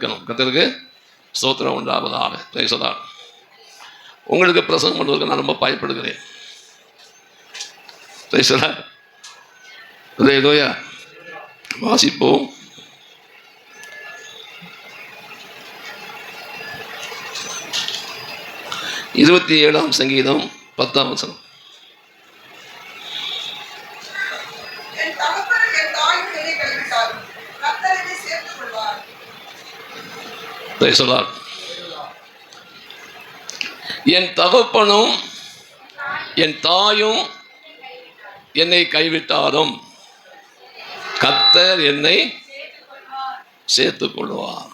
இருக்கணும். கர்த்தருக்கு ஸ்தோத்திரம் உண்டாவதாக. பேசலாம். உங்களுக்கு பிரசங்கம் பண்ணுவதற்கு நான் ரொம்ப பயப்படுகிறேன். பேசலாம். வாசிப்போம். இருபத்தி 7ஆம் சங்கீதம் 10ஆம் வசனம். என் தகப்பனும் என் தாயும் என்னை கைவிட்டாலும் கர்த்தர் என்னை சேர்த்துக் கொள்வார்.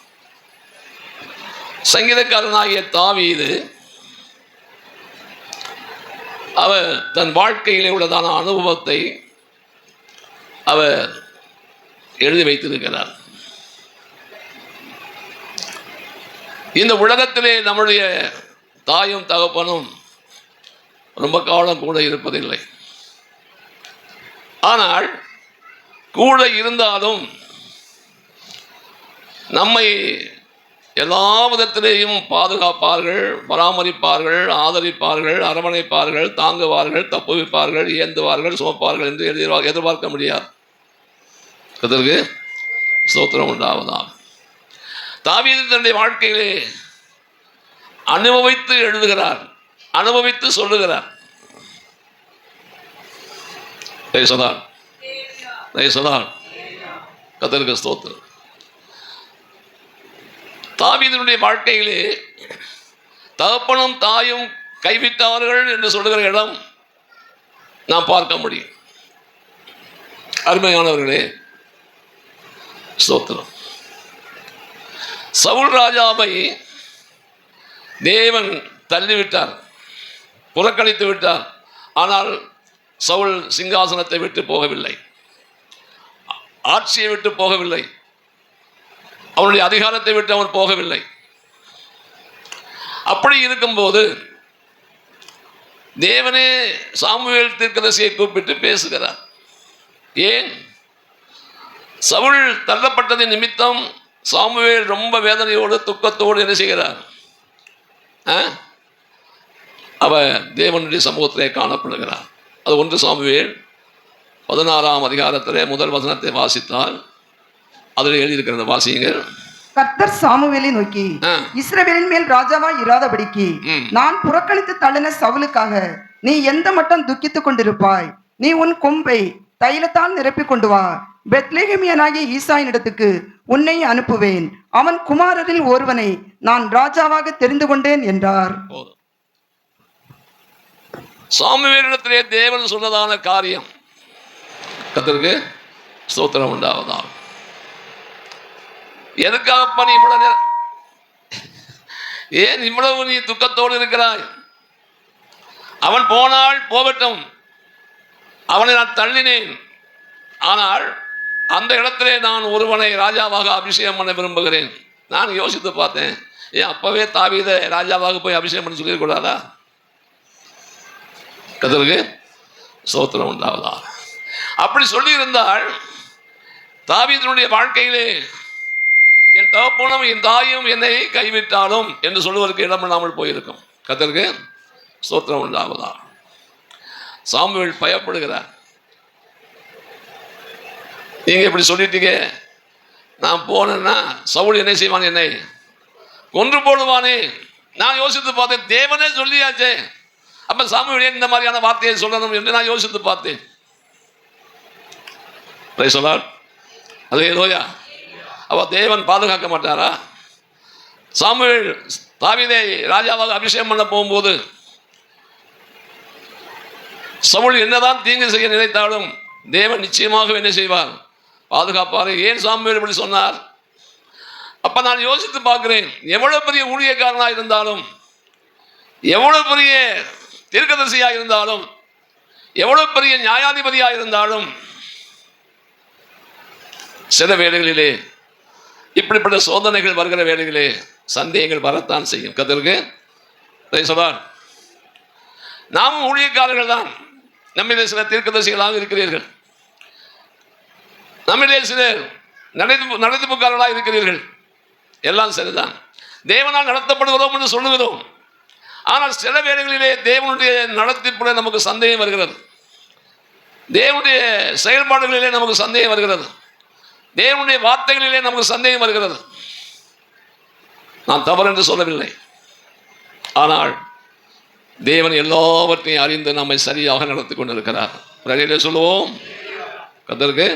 சங்கீதக்காரனாகிய தாவீது அவர் தன் வாழ்க்கையிலே உள்ளதான அனுபவத்தை அவர் எழுதி வைத்திருக்கிறார். இந்த உலகத்திலே நம்முடைய தாயும் தகப்பனும் ரொம்ப காலம் கூட இருப்பதில்லை. ஆனால் கூட இருந்தாலும் நம்மை எல்லா விதத்திலேயும் பாதுகாப்பார்கள், பராமரிப்பார்கள், ஆதரிப்பார்கள், அரவணைப்பார்கள், தாங்குவார்கள், தப்புவிப்பார்கள், ஏந்துவார்கள், சுமப்பார்கள் என்று எதிர்பார்க்க முடியாது. அதற்கு ஸ்தோத்திரம் உண்டாவதாம். தாவீது தன்னுடைய வாழ்க்கையிலே அனுபவித்து எழுதுகிறார், அனுபவித்து சொல்லுகிறார். கர்த்தருக்கு ஸ்தோத்திரம். தாவீதினுடைய வாழ்க்கையிலே தகப்பனும் தாயும் கைவிட்டார்கள் என்று சொல்லுகிற இடம் நாம் பார்க்க முடியும். அருமையானவர்களே, ஸ்தோத்திரம். சவுல் ராஜாவை தேவன் தள்ளிவிட்டார், புறக்கணித்து விட்டார். ஆனால் சவுல் சிங்காசனத்தை விட்டு போகவில்லை, ஆட்சியை விட்டு போகவில்லை, அவனுடைய அதிகாரத்தை விட்டு அவன் போகவில்லை. அப்படி இருக்கும்போது தேவனே சாமுவேல் தீர்க்கதரிசியை கூப்பிட்டு பேசுகிறார். ஏன்? சவுல் தள்ளப்பட்டதின் நிமித்தம் சாமுவேல் ரொம்ப வேதனையோடு துக்கத்தோடு என்ன செய்கிறார்? அவர் தேவனுடைய சமூகத்திலே காணப்படுகிறார். அது 1 சாமுவேல் 16ஆம் அதிகாரத்திலே முதல் வசனத்தை வாசித்தால் அதில் எழுதியிருக்கிற வாசியுங்கள். கர்த்தர் சாமுவேலை நோக்கி, இஸ்ரவேலின் மேல் ராஜாவாய் இராதபடிக்கு நான் புறக்கணித்து தள்ளின சவுலுக்காக நீ எந்த மட்டும் துக்கித்துக் கொண்டிருப்பாய்? நீ உன் கொம்பை தைலத்தால் நிரப்பிக் கொண்டு வா. பெத்லெகேமியனாகிய ஈசாயின் இடத்துக்கு உன்னை அனுப்புவேன். அவன் குமாரரில் ஒருவனை நான் ராஜாவாக தெரிந்து கொண்டேன் என்றார். சாமுவேலிடத்திலே தேவன் சொன்னதான காரியம் கர்த்தருக்கு ஸ்தோத்திரம் உண்டாவதாம். எதுக்காகப்பா நீ இவ்வளவு ஏன் இவ்வளவு நீ துக்கத்தோடு இருக்கிறாய்? அவன் போனால் போகட்டும், அவனை நான் தள்ளினேன். ஆனால் அந்த இடத்திலே நான் ஒருவனை ராஜாவாக அபிஷேகம் பண்ண விரும்புகிறேன். நான் யோசித்து பார்த்தேன், ஏன் அப்பவே தாவீதை ராஜாவாக போய் அபிஷேகம் பண்ணி சொல்லிடக்கூடாதா? கர்த்தருக்கு ஸ்தோத்திரம் உண்டாவதா. அப்படி சொல்லியிருந்தால் தாவீதினுடைய வாழ்க்கையிலே என் தகப்பனும் என் தாயும் என்னை கைவிட்டாலும் என்று சொல்லுவதற்கு இடமில்லாமல் போயிருக்கும். கர்த்தருக்கு ஸ்தோத்திரம் உண்டாவதா. சாமுவேல் பயப்படுகிறார். நீங்க இப்படி சொல்லிட்டீங்க, நான் போனேன்னா சவுல் என்ன செய்வான்? என்னை கொன்று போடுவானே. நான் யோசித்து பார்த்தேன், தேவனே சொல்லியாச்சே, அப்ப சாமுவேல் இந்த மாதிரியான வார்த்தையை சொல்லணும் என்று நான் யோசித்து பார்த்தேன். அல்லேலூயா. அவ தேவன் பாதுகாக்க மாட்டாரா? சாமுவேல் தாவீதை ராஜாவாக அபிஷேகம் பண்ண போகும்போது சவுல் என்னதான் தீங்கு செய்ய நினைத்தாலும் தேவன் நிச்சயமாக என்ன செய்வார்? பாதுகாப்பார். ஏன் சாமுவேல் இப்படி சொன்னார்? அப்ப நான் யோசித்து பார்க்கிறேன், எவ்வளவு பெரிய ஊழியக்காரனாக இருந்தாலும், எவ்வளவு பெரிய தீர்க்கதரிசியாக இருந்தாலும், எவ்வளவு பெரிய நியாயாதிபதியாக இருந்தாலும், சில வேளைகளிலே இப்படிப்பட்ட சோதனைகள் வருகிற வேளைகளிலே சந்தேகங்கள் வரத்தான் செய்யும். கர்த்தருக்கு சொல்றார், நாமும் ஊழியக்காரர்கள் தான். நம்மிலே சில தீர்க்கதரிசிகளாக இருக்கிறீர்கள், நம்மிலே சிலர் நடத்துக்காரர்களாக இருக்கிறீர்கள். எல்லாம் சரிதான். தேவனால் நடத்தப்படுகிறோம் என்று சொல்லுகிறோம். ஆனால் சில வேளைகளிலே தேவனுடைய நடத்திப்புல நமக்கு சந்தேகம் வருகிறது. தேவனுடைய செயல்பாடுகளிலே நமக்கு சந்தேகம் வருகிறது. தேவனுடைய வார்த்தைகளிலே நமக்கு சந்தேகம் வருகிறது. நான் தவறு என்று சொல்லவில்லை. ஆனால் தேவன் எல்லாவற்றையும் அறிந்து நம்மை சரியாக நடத்தி கொண்டிருக்கிறார். பிரகையிலே சொல்லுவோம், கர்த்தருக்கு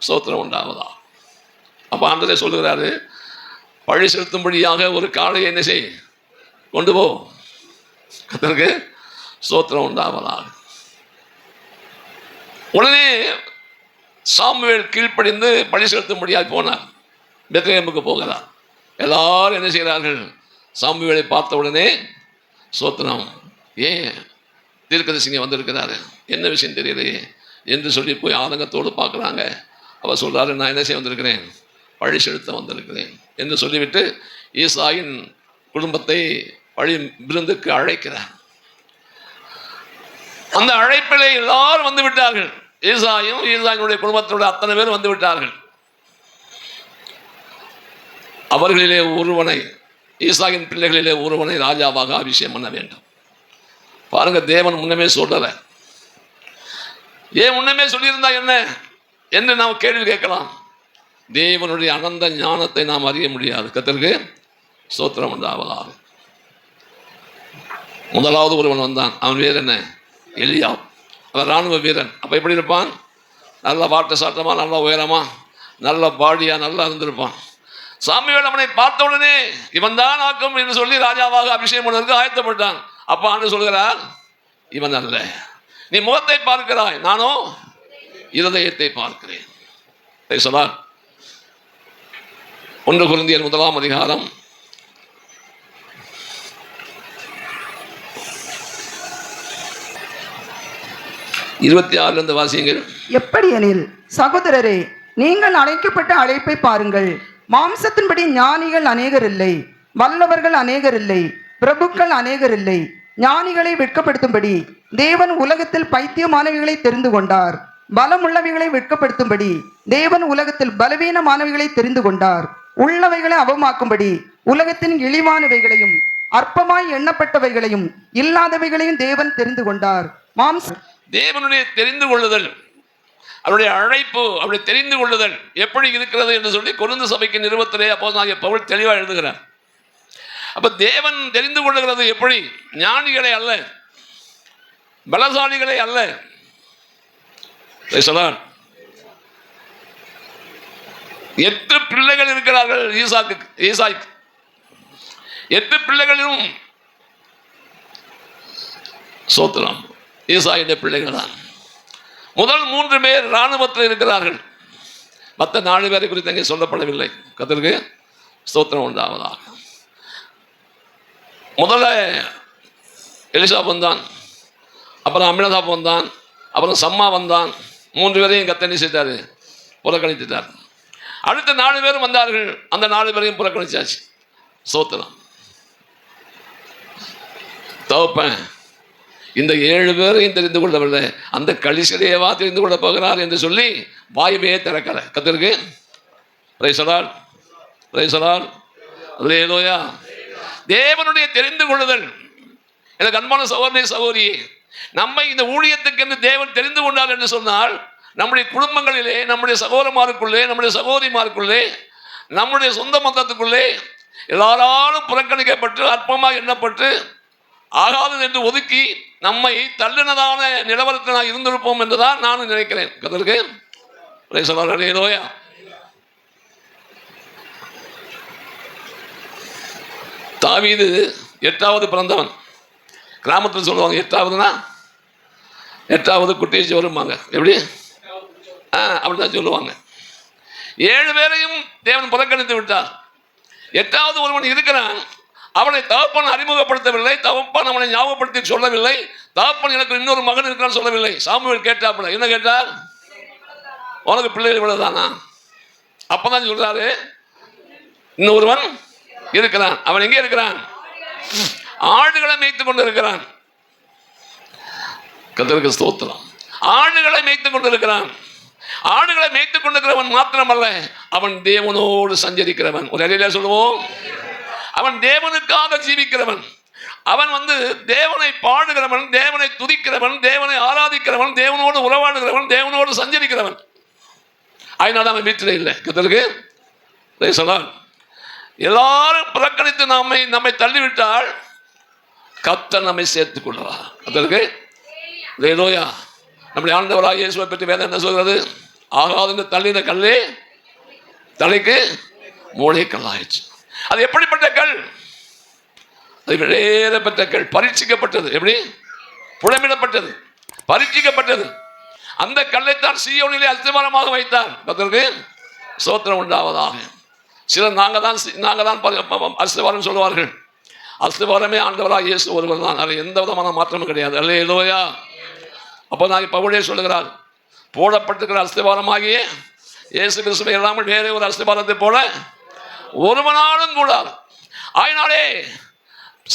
ஸ்தோத்திரம் உண்டாவதா. அப்போ ஆண்டவரே சொல்லுகிறாரு, பழி செலுத்தும்படியாக ஒரு காளையை என்ன செய், கொண்டு போ. கர்த்தருக்கு ஸ்தோத்திரம் உண்டாவதா. உடனே சாமுவேல் கீழ்ப்படிந்து பழி செலுத்தும்படியாக போனார். பெத்லகேமுக்கு போகிறார். எல்லாரும் என்ன செய்கிறார்கள்? சாமுவேலை பார்த்த உடனே ஸ்தோத்திரம், ஏன் தீர்க்கதரிசிங்க வந்திருக்கிறாரு, என்ன விஷயம் தெரியலையே என்று சொல்லி போய் ஆதங்கத்தோடு பார்க்குறாங்க. அவர் சொல்கிறாரு, நான் என்ன செய்ய வந்திருக்கிறேன்? பழி செலுத்த வந்திருக்கிறேன் என்று சொல்லிவிட்டு ஈசாயின் குடும்பத்தை பழி விருந்துக்கு அழைக்கிறார். அந்த அழைப்பிலே எல்லாரும் வந்து விட்டார்கள். ஈசாயினுடைய குடும்பத்தோட அத்தனை பேர் வந்து விட்டார்கள். அவர்களிலே ஒருவனை, ஈசாயின் பிள்ளைகளிலே ஒருவனை ராஜாவாக அபிஷேகம் பண்ண வேண்டும். பாருங்க, தேவன் முன்னமே சொல்லலை. ஏன் முன்னமே சொல்லியிருந்தா என்ன என்று நாம் கேள்வி கேட்கலாம். தேவனுடைய அனந்த ஞானத்தை நாம் அறிய முடியாது. கர்த்தருக்கு ஸ்தோத்திரம் உண்டாவதாக. முதலாவது ஒருவன் வந்தான். அவன் பேர் என்ன? எலியா. அவன் இராணுவ வீரன். அப்போ எப்படி இருப்பான்? நல்ல வாட்ட சாட்டமா, நல்ல உயரமா, நல்ல பாடியா, நல்லா இருந்திருப்பான். சாமுவேல் அவனை பார்த்த உடனே இவன் தான் ஆக்கும் என்று சொல்லி ராஜாவாக அபிஷேகம் பண்ணுவதற்கு ஆயத்தப்பட்டான். அப்போ ஆண்டு சொல்கிறார், இவன் அல்ல, நீ முகத்தை பார்க்கிறாய், நானோ இருதயத்தை பார்க்கிறேன். சொன்னார். 1 கொரிந்தியர் 1 அதிகாரம் 26 வாசியுங்கள். எப்படி எனில் சகோதரரே, நீங்கள் அழைக்கப்பட்ட அழைப்பை பாருங்கள். மாம்சத்தின்படி ஞானிகள் அநேகர் இல்லை, வல்லவர்கள் அநேகர் இல்லை, பிரபுக்கள் அநேகர் இல்லை. ஞானிகளை வெட்கப்படுத்தும்படி தேவன் உலகத்தில் பைத்தியமானவைகளை தெரிந்து கொண்டார். பலமுள்ளவைகளை வெட்கப்படுத்தும்படி தேவன் உலகத்தில் பலவீனமானவைகளை தெரிந்து கொண்டார். உள்ளவைகளை அவமாக்கும்படி உலகத்தின் இழிவானவைகளையும் அற்பமாய் எண்ணப்பட்டவைகளையும் இல்லாதவைகளையும் தேவன் தெரிந்து கொண்டார். தேவனுடைய தெரிந்து கொள்ளுதல், அவருடைய அழைப்பு, அவருடைய தெரிந்து கொள்ளுதல் எப்படி இருக்கிறது என்று சொல்லி கொரிந்து சபைக்கு நிறுவத்திலே அப்போஸ்தலனாகிய பவுல் தெளிவாக எழுதுகிறார். அப்ப தேவன் தெரிந்து கொள்ளுகிறது எப்படி? ஞானிகளை அல்ல, பலசாலிகளை அல்ல. சொன்னார், 8 பிள்ளைகள் இருக்கிறார்கள் ஈசாய்க்கு. 8 பிள்ளைகளிலும் சோத்திரம் ஈசாயுடைய பிள்ளைகள் தான். முதல் 3 பேர் இராணுவத்தில் இருக்கிறார்கள். மற்ற 4 பேரை குறித்து அங்கே சொல்லப்படவில்லை. கர்த்தருக்கு ஸ்தோத்திரம் உண்டாவதாக. முதல்ல எலிசா வந்தான், அப்புறம் அமினதாப் வந்தான், அப்புறம் சம்மா வந்தான். 3 பேரையும் கர்த்தர் செய்தார், புறக்கணித்தார். அடுத்த 4 பேரும் வந்தார்கள், அந்த 4 பேரையும் புறக்கணிச்சாச்சு. ஸ்தோத்திரம். தகப்பன் இந்த 7 பேரையும் தெரிந்து கொள்ளவில்லை, அந்த கலிசலையவா தெரிந்து கொள்ள போகிறார் என்று சொல்லி வாயுவே திறக்கல. கர்த்தருக்கு பிரைஸ் தி லார்ட். அல்லேலூயா. தேவனுடைய தெரிந்து கொள்ளுதல். எனக்கு அன்பான சகோதரனே, சகோதரியே, நம்மை இந்த ஊழியத்துக்கு என்று தேவன் தெரிந்து கொண்டார் என்று சொன்னால், நம்முடைய குடும்பங்களிலே, நம்முடைய சகோதரமாருக்குள்ளே, நம்முடைய சகோதரிமாருக்குள்ளே, நம்முடைய சொந்த மதத்துக்குள்ளே எல்லாராலும் புறக்கணிக்கப்பட்டு அற்பமாக எண்ணப்பட்டு ஆகாது என்று ஒதுக்கி நம்மை தள்ளினதான நிலவரத்தில் நான் இருந்திருப்போம் என்றுதான் நான் நினைக்கிறேன். கர்த்தருக்கு பிரைஸ் தி லார்ட். அல்லேலூயா. தாவீது 8வது பிறந்தவன். கிராமத்தில் சொல்லுவாங்க, 8வது குட்டியை வருவாங்க. எப்படி? அப்படிதான் சொல்லுவாங்க. 7 பேரையும் தேவன் புறக்கணித்து விட்டார். 8வது ஒருவன் இருக்கிறான். அவனை தகப்பன் அறிமுகப்படுத்தவில்லை, தகப்பன் அவனை ஞாபகப்படுத்தி சொல்லவில்லை, தகப்பன் எனக்கு இன்னொரு மகன் இருக்கிறான்னு சொல்லவில்லை. சாமுவேல் கேட்டாப்புல என்ன கேட்டார்? உனக்கு பிள்ளைகள் இவ்வளவுதானா? அப்பதான் சொல்றாரு, இன்னொருவன் இருக்கிறான். அவன் எங்கே இருக்கிறான்? ஆடுகளை மேய்த்துக் கொண்டு இருக்கிறான். கர்த்தருக்கு ஸ்தோத்திரம். ஆடுகளை மேய்த்துக் கொண்டு இருக்கிறான். ஆடுகளை மேய்த்துக் கொண்டிருக்கிறவன் மாத்திரமல்ல, அவன் தேவனோடு சஞ்சரிக்கிறவன். ஒரு அறையில சொல்லுவோம், அவன் தேவனுக்காக ஜீவிக்கிறவன். அவன் தேவனை பாடுகிறவன், தேவனை துதிக்கிறவன், தேவனை ஆராதிக்கிறவன், தேவனோடு உறவாடுகிறவன், தேவனோடு சஞ்சரிக்கிறவன். அதனால அவன் வீட்டில் இல்லை. கர்த்தருக்கு சொன்னான், எல்லாரும் புறக்கணித்து நம்மை தள்ளிவிட்டால் கர்த்தர் நம்மை சேர்த்துக் கொள்வார். கர்த்தருக்கு ஹல்லேலூயா. நம்முடைய ஆண்டவராகிய இயேசுவை பற்றி வேதம் என்ன சொல்கிறது? ஆகாது தள்ளின கல்லே தலைக்கு மூளைக்கல்லாயிடுச்சு. அது எப்படிப்பட்ட கல்? அது வெளியேறப்பட்ட கல், பரீட்சிக்கப்பட்டது. எப்படி? புடமிடப்பட்டது, பரீட்சிக்கப்பட்டது. அந்த கல்லைத்தான் சீயோனிலே அஸ்திவாரமாக வைத்தார். கர்த்தருக்கு ஸ்தோத்திரம் உண்டாவதாக. சிலர் நாங்கள் தான் அஸ்திவாரம் சொல்லுவார்கள். அஸ்திவாரமே ஆண்டவராகிய இயேசு ஒருவர் தான், அதில் எந்த விதமான மாற்றமும் கிடையாது. அல்லேலூயா. அப்போ நான் பவுலே சொல்லுகிறார், போடப்பட்டிருக்கிற அஸ்திவாரமாகிய இயேசு கிறிஸ்துவை இல்லாமல் வேறு ஒரு அஸ்திவாரத்தை போல ஒருவனாலும் கூடாது. ஆயினாலே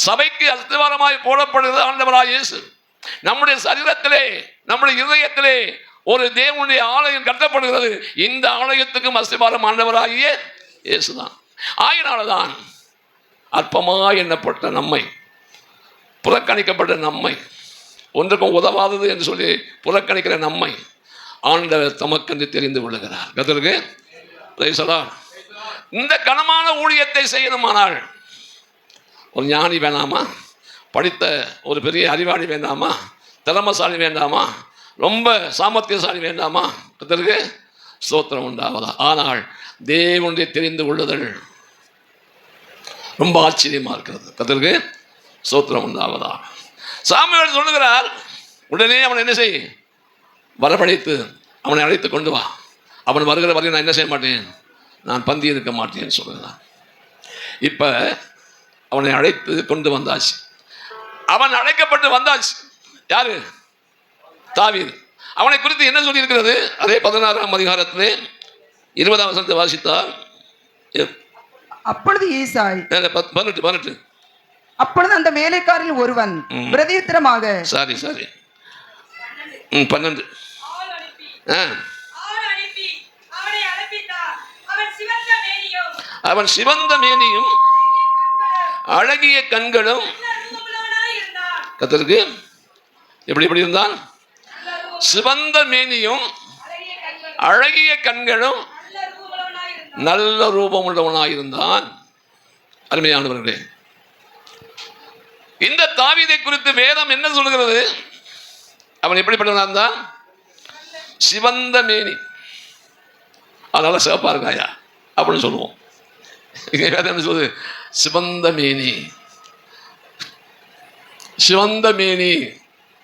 சபைக்கு அஸ்திவாரமாய் போடப்படுகிறது ஆண்டவராகிய இயேசு. நம்முடைய சரீரத்திலே, நம்முடைய இதயத்திலே ஒரு தேவனுடைய ஆலயம் கட்டப்படுகிறது. இந்த ஆலயத்துக்கும் அஸ்திவாரம் ஆண்டவராகிய இயேசுதான். ஆயினால்தான் அற்பமாய் எண்ணப்பட்ட நம்மை, புறக்கணிக்கப்பட்ட நம்மை, ஒன்றுக்கும் உதவாதது என்று சொல்லி புறக்கணிக்கிற நம்மை ஆண்டவர் தமக்கென்று தெரிந்து கொள்ளுகிறார். கர்த்தருக்கு பிரைஸ் தி லார்ட். இந்த கனமான ஊழியத்தை செய்யணுமானால் ஒரு ஞானி வேண்டாமா? படித்த ஒரு பெரிய அறிவாளி வேண்டாமா? திறமசாலி வேண்டாமா? ரொம்ப சாமர்த்தியசாலி வேண்டாமா? கர்த்தருக்கு ஸ்தோத்திரம் உண்டாவதா. ஆனால் தேவனுடைய தெரிந்து கொள்ளுதல் ரொம்ப ஆச்சரியமா இருக்கிறது. கர்த்தருக்கு ஸ்தோத்திரம் உண்டாவதா. சாமுவேல் சொல்லுகிறார், உடனே அவனை என்ன செய்? வரவழைத்து அவனை அழைத்து கொண்டு வா. அவன் வருகிற வரையும் நான் என்ன செய்ய மாட்டேன்? நான் பந்தி இருக்க மாட்டேன்னு சொல்லுகிறான். இப்போ அவனை அழைத்து கொண்டு வந்தாச்சு. அவன் அழைக்கப்பட்டு வந்தாச்சு. யாரு? தாவீது. அவனை குறித்து என்ன சொல்லி இருக்கிறது? அதே 16ஆம் அதிகாரத்திலே 20ஆம் வசனத்தை வாசித்தார். அப்பொழுது ஈசாய் 18 அப்பொழுது அந்த வேலைக்காரில் ஒருவன் பிரதியுத்தரமாக, சாரி 12 அவன் சிவந்த மேனியும் அழகிய கண்களும். கர்த்தருக்கு எப்படி இருந்தான்? சிவந்த மேனியும் அழகிய கண்களும் நல்ல ரூபம் உள்ளவனாயிருந்தான். அருமையானவர்களே, இந்த தாவீதை குறித்து வேதம் என்ன சொல்கிறது? அவன் எப்படிப்பட்டவனா இருந்தான்? சிவந்த மேனி. அதனால சிவப்பா இருக்காயா அப்படின்னு சொல்லுவோம். வேதம் என்ன சொல்லுது? சிவந்த மேனி. சிவந்த மேனி,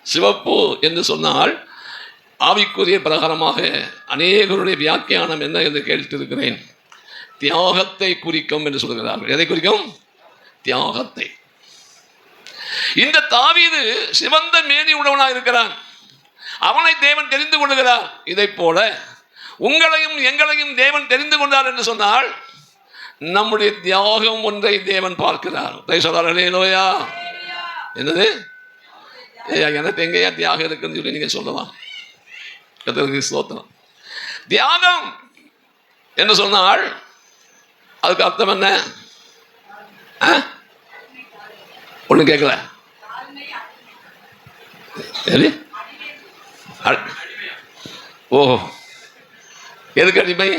சிவப்பு என்று சொன்னால் ஆவிக்குரிய பிரகாரமாக அநேகருடைய வியாக்கியானம் என்ன என்று கேட்டிருக்கிறேன். தியாகத்தை குறிக்கும் என்று சொல்கிறார்கள். எதை குறிக்கும்? தியாகத்தை. இந்த தாவீது சிவந்த மேனி உடையவனாக இருக்கிறான். அவனை தேவன் தெரிந்து கொள்கிறார். இதை போல உங்களையும் எங்களையும் தேவன் தெரிந்து கொண்டார் என்று சொன்னால் நம்முடைய தியாகம் ஒன்றை தேவன் பார்க்கிறார். அல்லேலூயா. என்னது? எனக்கு எங்கேயா தியாகம் இருக்குன்னு சொல்லி நீங்க சொல்லலாம். கர்த்தருக்கு ஸ்தோத்திரம். தியாகம் என்று சொன்னால் அதுக்கு அர்த்தம் என்ன? ஒன்றும் கேட்கல. ஓ, எதுக்கு அடிமை?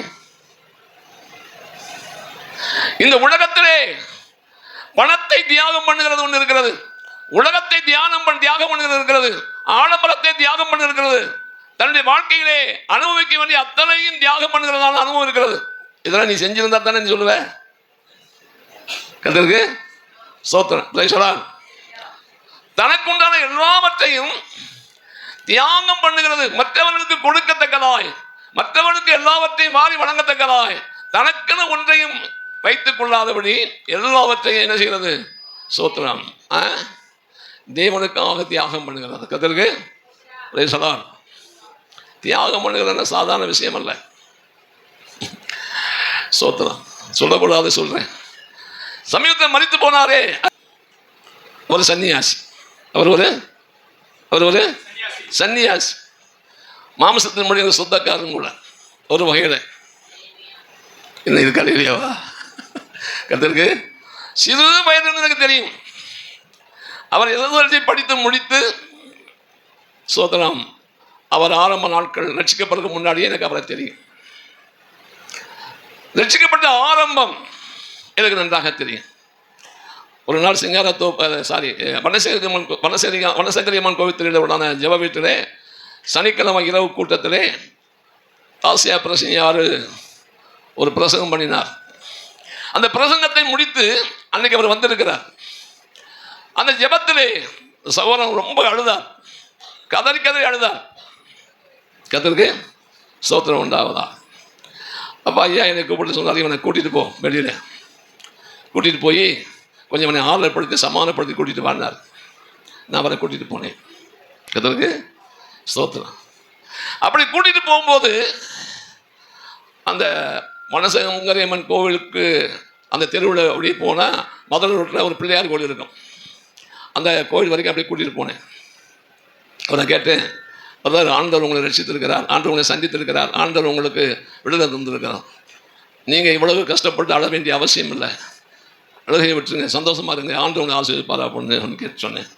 இந்த உலகத்திலே பணத்தை தியாகம் பண்ணுகிறது ஒன்று இருக்கிறது. உலகத்தை தியாகம் பண்ணுகிறது இருக்கிறது. ஆடம்பரத்தை தியாகம் பண்ணுகிறது. தன்னுடைய வாழ்க்கையிலே அனுபவிக்க வேண்டிய அத்தனையும் தியாகம் பண்ணுகிறதான அனுபவம் இருக்கிறது. இதெல்லாம் நீ செஞ்சிருந்தா தானே நீ சொல்லுவ. கர்த்தருக்கு ஸ்தோத்திரம். Price the Lord. தனக்குண்டான எல்லாவற்றையும் தியாகம் பண்ணுகிறது. மற்றவர்களுக்கு கொடுக்கத்தக்கதாய், மற்றவர்களுக்கு எல்லாவற்றையும் மாறி வழங்கத்தக்கதாய், தனக்கென ஒன்றையும் வைத்துக் கொள்ளாதபடி எல்லாவற்றையும் என்ன செய்கிறது? ஸ்தோத்திரம். தேவனுக்காக தியாகம் பண்ணுகிறது. கர்த்தருக்கு பிரைஸ் தி லார்ட். தியாகம் பண்ணுகிறது சாதாரண விஷயம் அல்ல. ஸ்தோத்திரம். சொல்லக்கூடாது சொல்றேன். சமீபத்தில் மரித்து போனாரே ஒரு சன்னியாசி. அவர் ஒரு சன்னியாசி, மாம்சத்தின் மொழி சொந்தக்காரன் கூட. ஒரு வகையில் இன்னும் இது கலையிலையாவா கத்திற்கு சிறு வயதுன்னு எனக்கு தெரியும். அவர் எதிர்த்து படித்து முடித்து சோதனம் அவர் ஆரம்ப நாட்கள் ரட்சிக்கப்படுறதுக்கு முன்னாடியே எனக்கு அவரை தெரியும். ரட்சிக்கப்பட்ட ஆரம்பம் எனக்கு நன்றாக தெரியும். ஒரு நாள் வனசேகரியம்மன் கோவிலில் உண்டான ஜெப வீட்டிலே சனிக்கிழமை இரவு கூட்டத்திலே ஆசியா பிரசங்கியார் ஒரு பிரசங்கம் பண்ணினார். அந்த பிரசங்கத்தை முடித்து அன்னைக்கு அவர் வந்திருக்கிறார். அந்த ஜெபத்திலே சகோதரன் ரொம்ப அழுதார், கதறி அழுதார். கத்தருக்கு ஸ்தோத்திரம் உண்டாவதா. அப்போ ஐயா என்னை கூப்பிட்டு சொன்னார், இவனை கூட்டிகிட்டு போ, வெளியில் கூட்டிகிட்டு போய் கொஞ்சம் இவனை ஆறுதல்படுத்தி சமாதானப்படுத்தி கூட்டிகிட்டு வாங்கினார். நான் அவரை கூட்டிகிட்டு போனேன். கத்தருக்கு ஸ்தோத்திரம். அப்படி கூட்டிகிட்டு போகும்போது அந்த வனசேகரியம்மன் கோவிலுக்கு அந்த தெருவில் அப்படியே போனால் முதல் ரோட்டில் ஒரு பிள்ளையார் கோவில் இருக்கும். அந்த கோவில் வரைக்கும் அப்படியே கூட்டிகிட்டு போனேன். அவரை கேட்டேன், அதாவது ஆண்டவர் உங்களை ரட்சித்திருக்கிறார், ஆண்டவர் உங்களை சந்தித்திருக்கிறார், ஆண்டவர் உங்களுக்கு விடுதலை தந்திருக்கிறார். நீங்கள் இவ்வளவு கஷ்டப்பட்டு அழ வேண்டிய அவசியம் இல்லை, அழுகையை விட்டுருங்க, சந்தோஷமாக இருங்க, ஆண்டவர் உங்களை ஆசீர்வதிப்பாரா அப்படின்னு கேட்டு சொன்னேன்.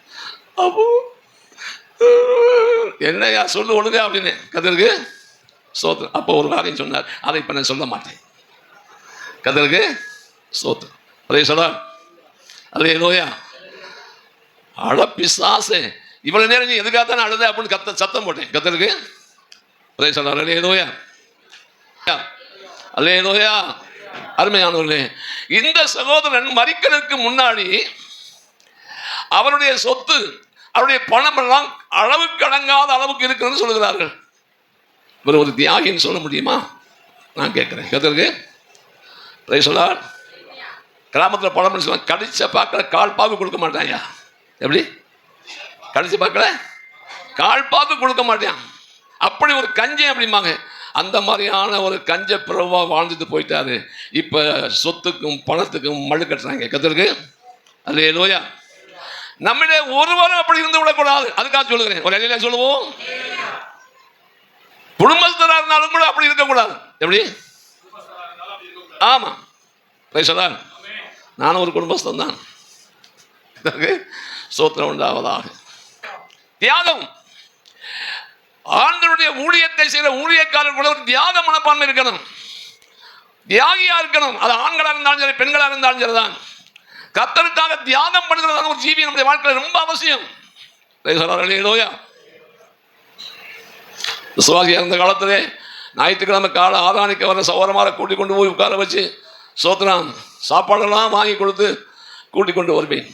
அப்போ என்னையா சொல்லு ஒழுங்க அப்படின்னு கதருக்கு ஸ்தோத்திரம். அப்போ ஒரு காரியம் சொன்னார், அதை இப்போ நான் சொல்ல மாட்டேன். கதருக்கு ஸ்தோத்திரம். அதே சொல்ல அதே நோயா அழப்பிசாசே இவ்வளவு நேரம் நீ எதுக்காக தானே அழுத அப்படின்னு சத்தம் போட்டேன். கத்தருக்கு அதே சொல்றார். அல்லே நோயா அல்லே நோயா. அருமையானவர்களே, இந்த சகோதரன் மரிக்கிறதுக்கு முன்னாடி அவருடைய சொத்து, அவருடைய பணம் எல்லாம் அளவுக்கு அடங்காத அளவுக்கு இருக்குன்னு சொல்லுகிறார்கள். இவர் ஒரு தியாகின்னு சொல்ல முடியுமா? நான் கேட்கிறேன். கத்தருக்கு அதே சொல்லார். கிராமத்தில் பழம் சொல்லுவாங்க, கடிச்ச பார்க்கல கால் பாக்கு கொடுக்க மாட்டாயா. எப்படி கடிச்சு பார்க்கல கால் பாக்கு கொடுக்க மாட்டேன், அப்படி ஒரு கஞ்சன் அப்படிம்பாங்க. அந்த மாதிரியான ஒரு கஞ்ச பிறவா வாழ்ந்துட்டு போயிட்டாரு. இப்போ சொத்துக்கும் பணத்துக்கும் மழு கட்டுறாங்க. கத்தருக்கு அல்லே லோயா. நம்மளே ஒருவரும் அப்படி இருந்து விடக்கூடாது. அதுக்காக சொல்லுகிறேன். ஒரு இலையில சொல்லுவோம், குடும்பஸ்தராக இருந்தாலும் கூட அப்படி இருக்கக்கூடாது. எப்படி? ஆமா சொல்றார். நானும் ஒரு குடும்பஸ்தன் தான். ஸ்தோத்திரம் உண்டாவதாக. தியாகம், ஆண்டவருடைய ஊழியத்தை செய்கிற ஊழியக்காரர் கூட ஒரு தியாக மனப்பான்மை இருக்கணும், தியாகியா இருக்கணும். அது ஆண்களாக இருந்தாலும் சரி, பெண்களாக இருந்தாலும் சரிதான். கர்த்தருக்காக தியாகம் பண்ணுகிறதான ஒரு ஜீவி நம்முடைய வாழ்க்கையில் ரொம்ப அவசியம். விசுவாசியாக இருந்த காலத்திலே ஞாயிற்றுக்கிழமை கால ஆராதனைக்கு வர சௌரமாக கூட்டிக் கொண்டு போய் உட்கார வச்சு சோத்திரம் சாப்பாடெல்லாம் வாங்கி கொடுத்து கூட்டிக் கொண்டு வருவேன்.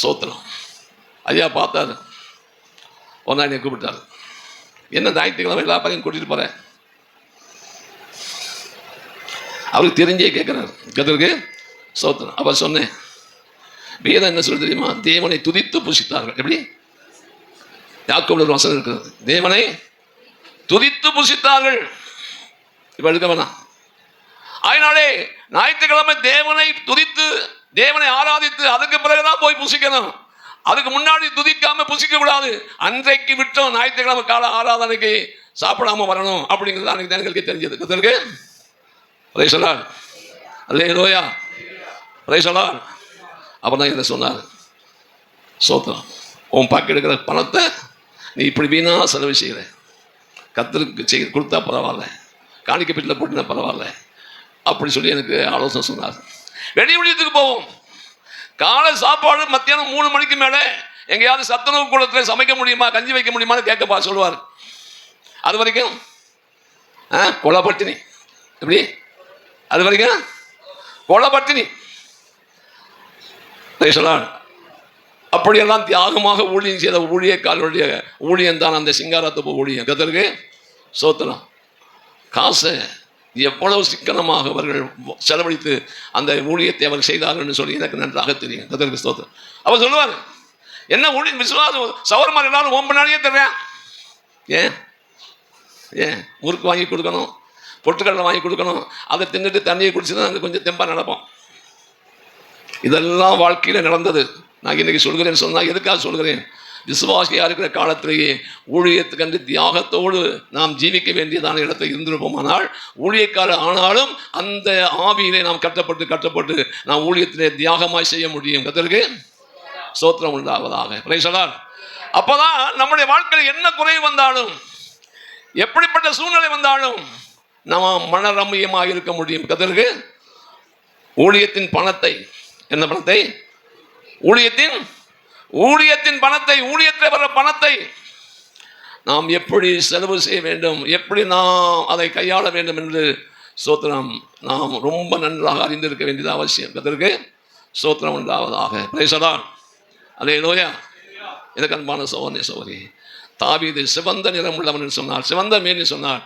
சோத்திரம் ஐயா பார்த்தாரு. ஒரு நாள் என்னை கூப்பிட்டாரு, என்ன ஞாயிற்றுக்கிழமை எல்லா பையன் கூட்டிகிட்டு போகிறேன். அவருக்கு தெரிஞ்சே கேட்குறாரு. கத்தருக்கு சோத்திரம். அப்போ சொன்னேன், வேதம் என்ன சொல்லி தெரியுமா? தேவனை துதித்து புசித்தார்கள். எப்படி? யாக்கோபில் ஒரு வசனம் இருக்குது, தேவனை துதித்து புசித்தார்கள். இப்போ எடுக்க வேணாம். அதனாலே ஞாயிற்றுக்கிழமை தேவனை துதித்து தேவனை ஆராதித்து அதுக்கு பிறகுதான் போய் புசிக்கணும். அதுக்கு முன்னாடி துதிக்காம புசிக்க கூடாது. அன்றைக்கு விட்டோம், ஞாயிற்றுக்கிழமை கால ஆராதனைக்கு சாப்பிடாம வரணும் அப்படிங்கிறது அன்றைக்கு எங்களுக்கு தெரிஞ்சது. கத்தருக்கு அதே சொன்னார். அல்லே லோயா. அதே சொன்னார். அப்பதான் என்ன சொன்னார்? சோத்திரம், உன் பாக்கெட் எடுக்கிற பணத்தை நீ இப்படி வீணா செலவு செய்கிற, கத்தருக்கு கொடுத்தா பரவாயில்ல, காணிக்க வீட்டில் போட்டுனா பரவாயில்ல அப்படி சொல்லி எனக்கு ஆலோசனை சொன்னார். வெளியூழியத்துக்கு போவோம், காலை சாப்பாடு மத்தியானம் 3 மணிக்கு மேலே எங்கேயாவது சத்துணவு கூடத்தில் சமைக்க முடியுமா, கஞ்சி வைக்க முடியுமான்னு கேட்கப்பா சொல்லுவார். அது வரைக்கும் கொலை பட்டினி. எப்படி? அது வரைக்கும் கொலை பட்டினி. அப்படியெல்லாம் தியாகமாக ஊழியம் செய்த ஊழியக்காரருடைய ஊழியம் தான் அந்த சிங்காரத்தப்பு ஊழியம். கத்தருக்கு சோத்திரம். காசை எவ்வளவு சிக்கனமாக அவர்கள் செலவழித்து அந்த ஊழியத்தை அவர் செய்தார்கள் சொல்லி எனக்கு நன்றாக தெரியும். கத்தருக்கு ஸ்தோத்திரம். அவர் சொல்லுவார், என்ன ஊழியம் விசுவாசம் சவரமாக எல்லாரும் ஓம்பனாலேயே தர்றேன். ஏன் முறுக்கு வாங்கி கொடுக்கணும், பொட்டுக்கடலை வாங்கி கொடுக்கணும், அதை தின்னுட்டு தண்ணியை குடிச்சு தான் நாங்கள் கொஞ்சம் தெம்பாக நடப்போம். இதெல்லாம் வாழ்க்கையில் நடந்தது. நான் இன்றைக்கி சொல்கிறேன்னு சொன்னால் எதுக்காக சொல்கிறேன்? விசுவாசியாக இருக்கிற காலத்திலேயே ஊழியத்துக்கென்று தியாகத்தோடு நாம் ஜீவிக்க வேண்டியதான இடத்தை இருந்திருப்போமானால், ஊழியக்காரர் ஆனாலும் அந்த ஆவியிலே நாம் கட்டப்பட்டு நாம் ஊழியத்திலே தியாகமாய் செய்ய முடியும். கர்த்தருக்கு ஸ்தோத்திரம் உண்டாவதாக. Praise the Lord. அப்பதான் நம்முடைய வாழ்க்கையில் என்ன குறை வந்தாலும், எப்படிப்பட்ட சூழ்நிலை வந்தாலும் நாம் மனரம்மியமாக இருக்க முடியும். கர்த்தருக்கு ஊழியத்தின் பணத்தை, என்ன பணத்தை? ஊழியத்தின் பணத்தை, ஊழியத்தில் வர பணத்தை நாம் எப்படி செலவு செய்ய வேண்டும், எப்படி நாம் அதை கையாள வேண்டும் என்று ஸ்தோத்திரம் நாம் ரொம்ப நன்றாக அறிந்திருக்க வேண்டியது அவசியம். கர்த்தருக்கு ஸ்தோத்திரம் உண்டாவதாக. Praise the Lord. அல்லேலூயா. எனக்கு அன்பான சகோதரனே சகோதரி, தாவீது சிவந்த நிறம் உள்ளவன் சொன்னார், சிவந்த மேனி சொன்னார்.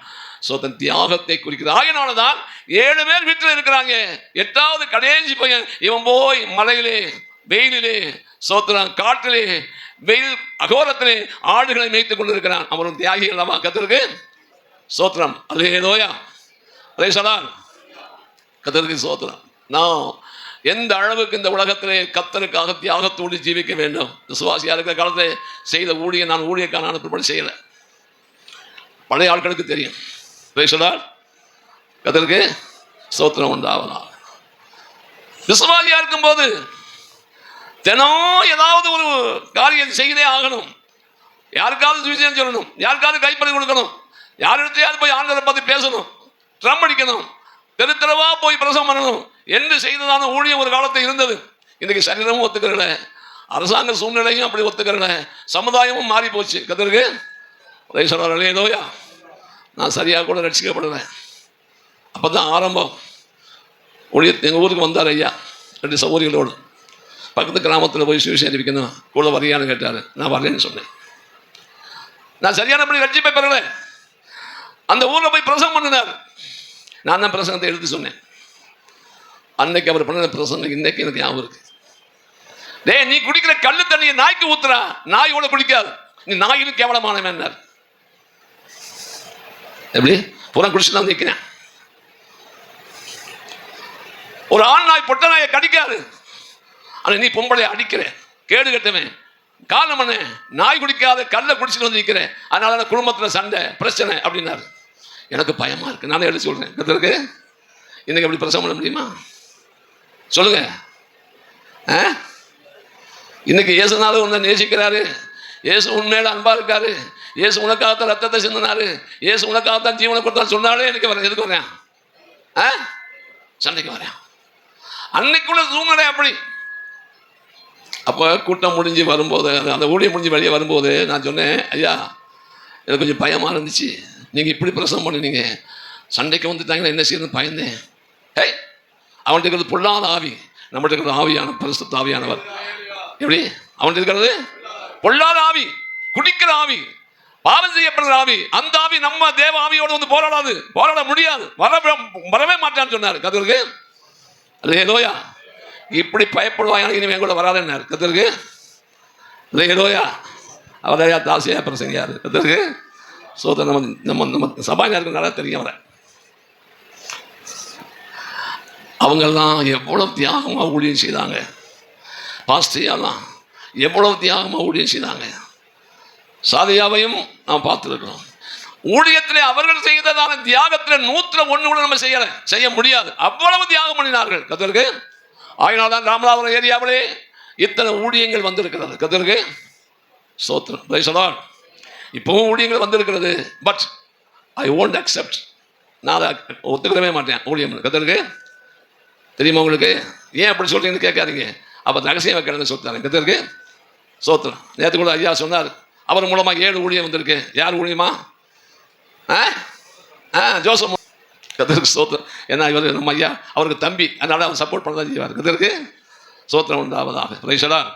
சோதன் தியாகத்தை குறிக்கிறது. ஆகினால தான் 7 பேர் வீட்டில் இருக்கிறாங்க. 8வது கடைசி பையன் இவன் போய் மலையிலே, வெயிலிலே, சோத்திரம் காட்டிலே, வெயில் அகோரத்திலே ஆடுகளை மேய்த்துக் கொண்டிருக்கிறான். அவரும் தியாகி அல்லவா? கர்த்தருக்கு ஸ்தோத்திரம். அல்லேலூயா. Praise the Lord. கர்த்தருக்கு ஸ்தோத்திரம். நான் எந்த அளவுக்கு இந்த உலகத்திலே கர்த்தருக்காக தியாகத்தோடு ஜீவிக்க வேண்டும். விசுவாசியாக இருக்கிற காலத்தில் செய்த ஊழியம் நான் ஊழியக்கான அனுப்பப்படி செய்யலை. பழைய ஆட்களுக்கு தெரியும். Price the Lord. கர்த்தருக்கு ஸ்தோத்திரம் உண்டாவதாக. விசுவாசியாக இருக்கும்போது தினம் ஏதாவது ஒரு காரியம் செய்தே ஆகணும். யாருக்காவது சுவிசேஷம் சொல்லணும், யாருக்காவது கைப்பறி கொடுக்கணும், யாரிடத்தையாவது போய் ஆண்டவரை பார்த்து பேசணும், ட்ரம் அடிக்கணும், தெருவா போய் பிரசவம் பண்ணணும் என்று செய்ததான ஊழியம் ஒரு காலத்தில் இருந்தது. இன்றைக்கு சரீரமும் ஒத்துக்கிறல, அரசாங்க சூழ்நிலையும் அப்படி ஒத்துக்கிறல, சமுதாயமும் மாறி போச்சு. கர்த்தருக்கு அல்லேலூயா. நான் சரியாக கூட ரட்சிக்கப்படுவேன். அப்போ தான் ஆரம்பம். எங்கள் ஊருக்கு வந்தார் ஐயா 2 சகோதரிகளோடு. பக்கத்து கிராமத்தில் போய் சுவிசேஷம் அறிவிக்கணும், கூட வரையான்னு கேட்டார். நான் வரேன்னு சொன்னேன். நான் சரியானபடி ரட்சிப்பை பெறலை. அந்த ஊரில் போய் பிரசங்கம் பண்ணினார். நான் தான் பிரசங்கத்தை எடுத்து சொன்னேன். அன்னைக்கு அவர் பண்ண பிரசங்கம் இன்னைக்கு எனக்கு ஞாபகம் இருக்கு. டேய், நீ குடிக்கிற கல்லு தண்ணியை நாய்க்கு ஊத்துறா, நாய் கூட குடிக்காது, நீ நாயிலும் கேவலமானவன். எப்படி புறம் குடிச்சுட்டு தான் நிற்கிறேன். ஒரு ஆண் நாய் பொட்ட நாயை கடிக்காது, ஆனால் நீ பொம்பளை அடிக்கிற, கேடு கட்டுவேன். காரணம் என்ன? நாய் குடிக்காத கல்லை குடிச்சிட்டு வந்து நிற்கிறேன், அதனால அந்த குடும்பத்தில் சண்டை பிரச்சனை அப்படின்னாரு. எனக்கு பயமா இருக்கு. நானே எடுத்து சொல்றேன். கர்த்தருக்கு இன்னைக்கு எப்படி பிரசவம் பண்ண முடியுமா? சொல்லுங்க. இன்னைக்கு இயேசுனாலும் உன்னை நேசிக்கிறாரு, இயேசு உண்மையில அன்பா இருக்காரு, இயேசு உனக்காகத்தான் ரத்தத்தை சிந்தினாரு, இயேசு உனக்காகத்தான் ஜீவனை கொடுத்தான்னு சொன்னாலே எனக்கு வரேன். எதுக்கு வரேன்? சண்டைக்கு வரேன். அன்னைக்குள்ள சூழ்நிலை அப்படி. அப்போ கூட்டம் முடிஞ்சு வரும்போது, அந்த ஊழியம் முடிஞ்சு வெளியே வரும்போது நான் சொன்னேன், ஐயா எனக்கு கொஞ்சம் பயமாக இருந்துச்சு, நீங்கள் இப்படி பிரசவம் பண்ணினீங்க, சண்டைக்கு வந்துட்டாங்கன்னா என்ன செய்யணும்னு பயந்தேன். அவன்கிட்ட இருக்கிறது பொல்லாத ஆவி, நம்மகிட்ட இருக்கிறது ஆவியான பரிசுத்த ஆவியானவர். எப்படி? அவன்கிட்ட இருக்கிறது பொல்லாத ஆவி, குடிக்கிற ஆவி, பாவம் செய்யப்படுற ஆவி. அந்த ஆவி நம்ம தேவ ஆவியோடு வந்து போராட முடியாது, வரவே மாட்டான்னு சொன்னார். கர்த்தருக்கு அல்லேலூயா. இப்படி பயப்படுவாங்க, இனிமே கூட வராதுன்னாரு. கர்த்தருக்கு அல்லேலூயா. அவரையா தாசியா பிரசங்கியாரு. கர்த்தருக்கு சோதனை. நம்ம சபாயா இருக்கிறனால தெரியும். அவங்கெல்லாம் எவ்வளவு தியாகமாக ஊழியம் செய்தாங்க. பாஸ்டியாலாம் எவ்வளவு தியாகமாக ஊழியம் செய்தாங்க. சாதியாவையும் நாம் பார்த்துருக்கிறோம். ஊழியத்திலே அவர்கள் செய்ததான தியாகத்தில் 101 கூட நம்ம செய்ய முடியாது. அவ்வளவு தியாகம் பண்ணினார்கள். கர்த்தருக்கு ஆயினால்தான் ராமநாதபுரம் ஏரியாவிலே இத்தனை ஊழியங்கள் வந்திருக்கிறது. கர்த்தருக்கு ஸ்தோத்திரம். Price the Lord. இப்பவும் ஊழியங்கள் வந்திருக்கிறது. But I won't accept. நான் அதை ஒத்துக்கவே மாட்டேன் ஊழியம். கர்த்தருக்கு தெரியுமா உங்களுக்கு? ஏன் அப்படி சொல்றீங்கன்னு கேட்காதீங்க. அப்போ ரகசியம் வைக்கணும்னு சொல்லிட்டாங்க. கர்த்தருக்கு ஸ்தோத்திரம். நேற்று கூட ஐயா சொன்னார், அவர் மூலமாக 7 ஊழியம் வந்திருக்கு. யார் ஊழியமா? ஜோசப். கர்த்தருக்கு ஸ்தோத்திரம். ஏன்னா இவர் நம்ம ஐயா அவருக்கு தம்பி, அதனால அவர் சப்போர்ட் பண்ண தான் செய்வார். கர்த்தருக்கு ஸ்தோத்திரம் உண்டாவதாக. Praise the Lord.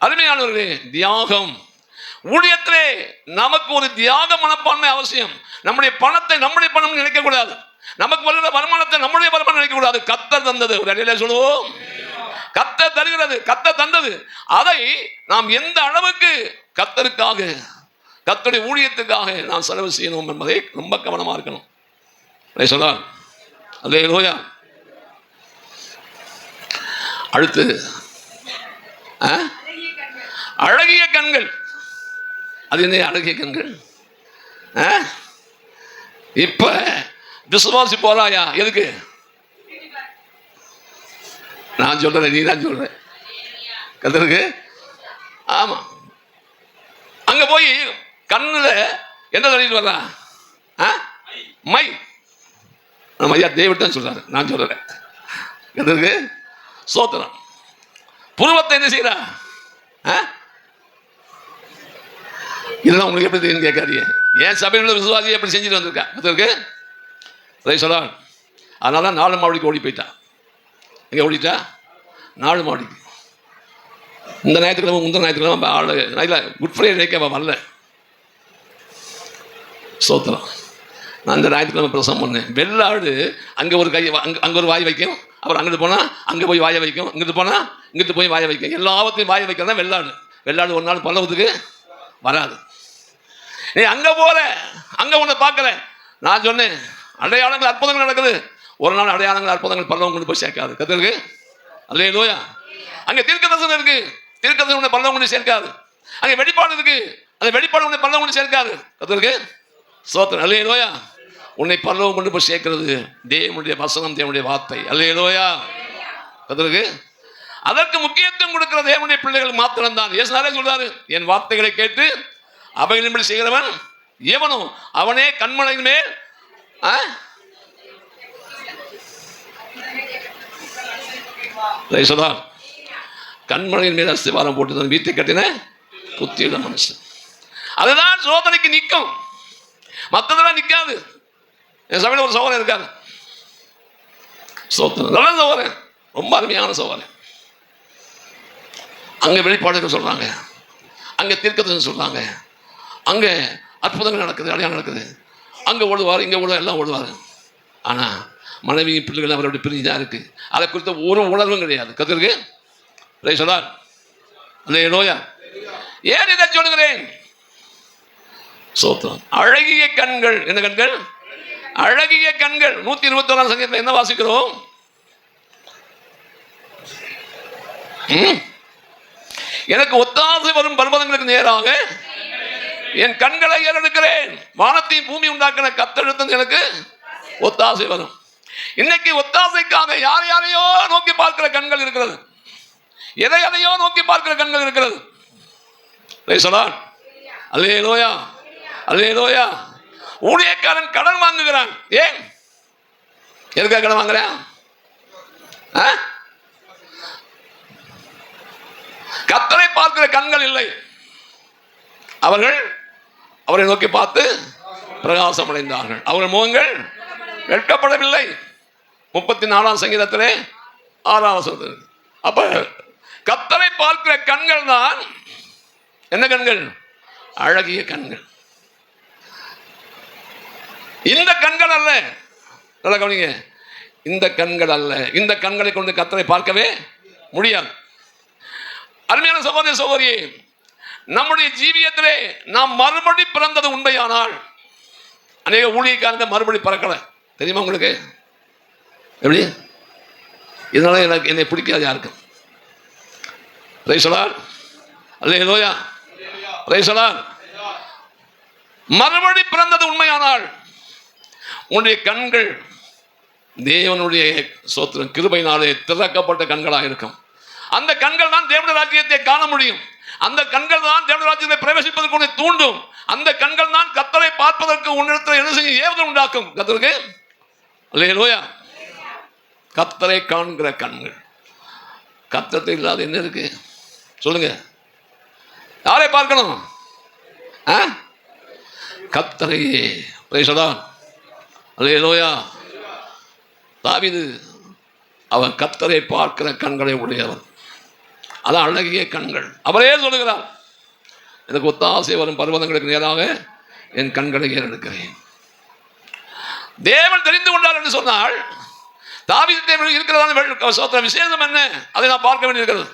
அருமையானவர்களே, தியாகம் ஊழியத்திலே நமக்கு ஒரு தியாக மனப்பான்மை அவசியம். நம்முடைய பணத்தை நம்முடைய பணம் நினைக்கக்கூடாது, நமக்கு வருகிற வருமானத்தை நம்முடைய வருமானம் நினைக்கக்கூடாது. கர்த்தர் தந்தது. ஒரு அடியில சொல்லுவோம், கர்த்தர் தருகிறது, கர்த்தர் தந்தது. அதை நாம் எந்த அளவுக்கு கர்த்தருக்காக, கர்த்தருடைய ஊழியத்துக்காக நாம் செலவு செய்யணும் என்பதை ரொம்ப கவனமாக இருக்கணும். சொல்லலாம். அல்லேலூயா. அடுத்து அழகிய கண்கள். அது என்ன அழகிய கண்கள்? இப்ப விசுவாசி போறாயா? எதுக்கு? நான் சொல்றேன், நீ தான் சொல்ற. கத்தருக்கு ஆமா. அங்க போய் கண்ணுல என்ன தள்ளிட்டு வர்றா? மை. நம்ம ஐயா தேவன் தான் சொல்றாரு, நான் சொல்றேன். கத்தருக்கு சோத்திரம். புருவத்தை என்ன செய்யறா? இதெல்லாம் உங்களுக்கு எப்படி தெரியும் கேட்காதீங்க. ஏன் சபையில் உள்ள விசுவாசியை எப்படி செஞ்சுட்டு வந்திருக்கா? கத்தருக்கு சொல்லா. அதனால 4 மாவடிக்கு ஓடி போயிட்டான். எங்கே ஓடிட்டா? 4 மாவடிக்கு. இந்த ஞாயிற்றுக்கிழமை முந்தின ஞாயிற்றுக்கிழமை ஆள் குட் ஃப்ரைடேக்கு அவன் வரல. சோத்திரம். நான் இந்த ஞாயிற்றுக்கிழமை பிரசவம் பண்ணேன். வெள்ளாடு அங்கே ஒரு கை, அங்கே ஒரு வாய் வைக்கும், அப்புறம் அங்கிட்டு போனால் அங்கே போய் வாயை வைக்கும், இங்கிட்டு போனால் இங்கிட்டு போய் வாயை வைக்கும். எல்லாத்தையும் வாயை வைக்கிறது தான் வெள்ளாடு. வெள்ளாடு ஒரு நாள் பல்லவத்துக்கு வராது. நீ அங்கே போகிற, அங்கே உன்னை பார்க்கல. நான் சொன்னேன், அடையாளங்கள் அற்புதங்கள் நடக்குது. ஒரு நாள் அடையாளங்கள் அற்புதங்கள் பல்லவம் கொண்டு போய் சேர்க்காது. கத்தருக்கு அல்லேலூயா. அங்கே தீர்க்கதரிசனம் இருக்கு, தீர்க்கதரிசனம் உன்னை பல்லவம் கொண்டு சேர்க்காது. அங்கே வெளிப்பாடு இருக்கு, அந்த வெளிப்பாடு உன்னை பல்லவம் கொண்டு சேர்க்காது. கத்தருக்கு சோத்திரம். அல்லேலூயா. உன்னை பல்லவம் கொண்டு போய் சேர்க்கிறது தேவனுடைய வசனம், தேவனுடைய வார்த்தை. அல்லேலூயா. கத்தருக்கு அதற்கு முக்கியத்துவம் கொடுக்கிற தேவனுடைய பிள்ளைகள் மாத்திரம்தான். இயேசுவே சொல்றாரு, என் வார்த்தைகளை கேட்டு அவைகளின்படி செய்கிறவன் எவனோ அவனே கண்மலையின் மேல் கண்மலையின் மேல் அஸ்திவாரம் போட்டு வீட்டை கட்டின புத்தியுள்ள மனுஷன். அதுதான் சோதனைக்கு நிற்கும், மற்றதெல்லாம் நிற்காது. என் சபையில் ஒரு சோதனை இருக்காது. சோதனை நல்ல சோதனை, ரொம்ப அருமையான சோதனை. அங்கே வெளிப்பாடுகள் சொல்றாங்க, அங்கே தீர்க்கதரிசனம் சொல்றாங்க, அங்கே அற்புதங்கள் நடக்குது, அடையாளம் நடக்குது. அங்கே ஓடுவார், இங்கே ஓடுவார், எல்லாம் ஓடுவார். ஆனால் மனைவியின் பிள்ளைகள் அவருடைய பிரிஞ்சு தான் இருக்கு. அதை குறித்த ஒரு உணர்வும் கிடையாது. கத்திருக்கு சொல்லார். அல்லேலூயா. ஏன் இதை சொல்லுகிறேன்? சோத்திரம். அழகிய கண்கள். என்ன கண்கள்? அழகிய கண்கள். 121 சங்கீதத்தில் என்ன வாசிக்கிறோம்? எனக்கு ஒத்தாசை வரும் பர்வதங்களுக்கு நேராக என் கண்களை ஏறெடுக்கிறேன். வானத்தையும் பூமி உண்டாக்கின கர்த்தரிடத்தில் எனக்கு ஒத்தாசை வரும். இன்னைக்கு ஒத்தாசைக்காக யார் யாரையோ நோக்கி பார்க்கிற கண்கள் இருக்கிறது, எதை எதையோ நோக்கி பார்க்கிற கண்கள் இருக்கிறது. அல்லேலூயா, அல்லேலூயா. ஊழியக்காரன் கடன் வாங்குகிறான். ஏன்? எதுக்காக கடன் வாங்குறான்? கர்த்தரை பார்க்கிற கண்கள் இல்லை. அவர்கள் அவரை நோக்கி பார்த்து பிரகாசம் அடைந்தார்கள். அவர்கள் முகங்கள் வெட்கப்படவில்லை. 34 சங்கீதத்திலே 6 வசனம். அப்ப கர்த்தரை பார்க்கிற கண்கள் தான் என்ன கண்கள்? அழகிய கண்கள். இந்த கண்கள் அல்ல, நல்ல கவனிங்க, இந்த கண்கள் அல்ல. இந்த கண்களை கொண்டு கர்த்தரை பார்க்கவே முடியாது. அருமையான சகோதர சகோதரியே, நம்முடைய ஜீவியத்திலே நாம் மறுபடி பிறந்தது உண்மையானால், அநேக ஊழியக்காரங்க மறுபடி பிறக்கல. தெரியுமா உங்களுக்கு? எப்படி? இதனால எனக்கு என்னை பிடிக்காது யாருக்கும். ரைசலார் அல்லேலூயா, ரைசலார். மறுபடி பிறந்தது உண்மையானால் உன்னுடைய கண்கள் தேவனுடைய சோத்திரம் கிருபையினாலே திறக்கப்பட்ட கண்களாக இருக்கும். அந்த கண்கள் தான் தேவனுடைய ராஜ்யத்தை காண முடியும். அந்த கண்கள் தான் தேவனுடைய ராஜ்யத்தை பிரவேசிப்பதற்கு உன்னை தூண்டும். அந்த கண்கள் தான் கர்த்தரை பார்ப்பதற்கு உன்னிடத்தில் என்ன செய்ய ஏவுதல் உண்டாக்கும். கர்த்தருக்கு அல்லேலூயா. கர்த்தரை காண்கிற கண்கள். கர்த்தரை இல்லாத என்ன இருக்கு சொல்லுங்க? யாரை பார்க்கணும்? கர்த்தரையே. பிரைஸ் அல்லேலூயா. தாவீது அவன் கர்த்தரை பார்க்கிற கண்களை உடையவன். அதான் அழகிய கண்கள். அவரே சொல்லுகிறார், எனக்கு ஒத்தாசை வரும் பர்வதங்களுக்கு நேராக என் கண்களை ஏறெடுக்கிறேன். தேவன் தெரிந்து கொண்டார் என்று சொன்னால் தாவீது இருக்கிறதான சோத்திர விசேஷம் என்ன? அதை நான் பார்க்க வேண்டியிருக்கிறது.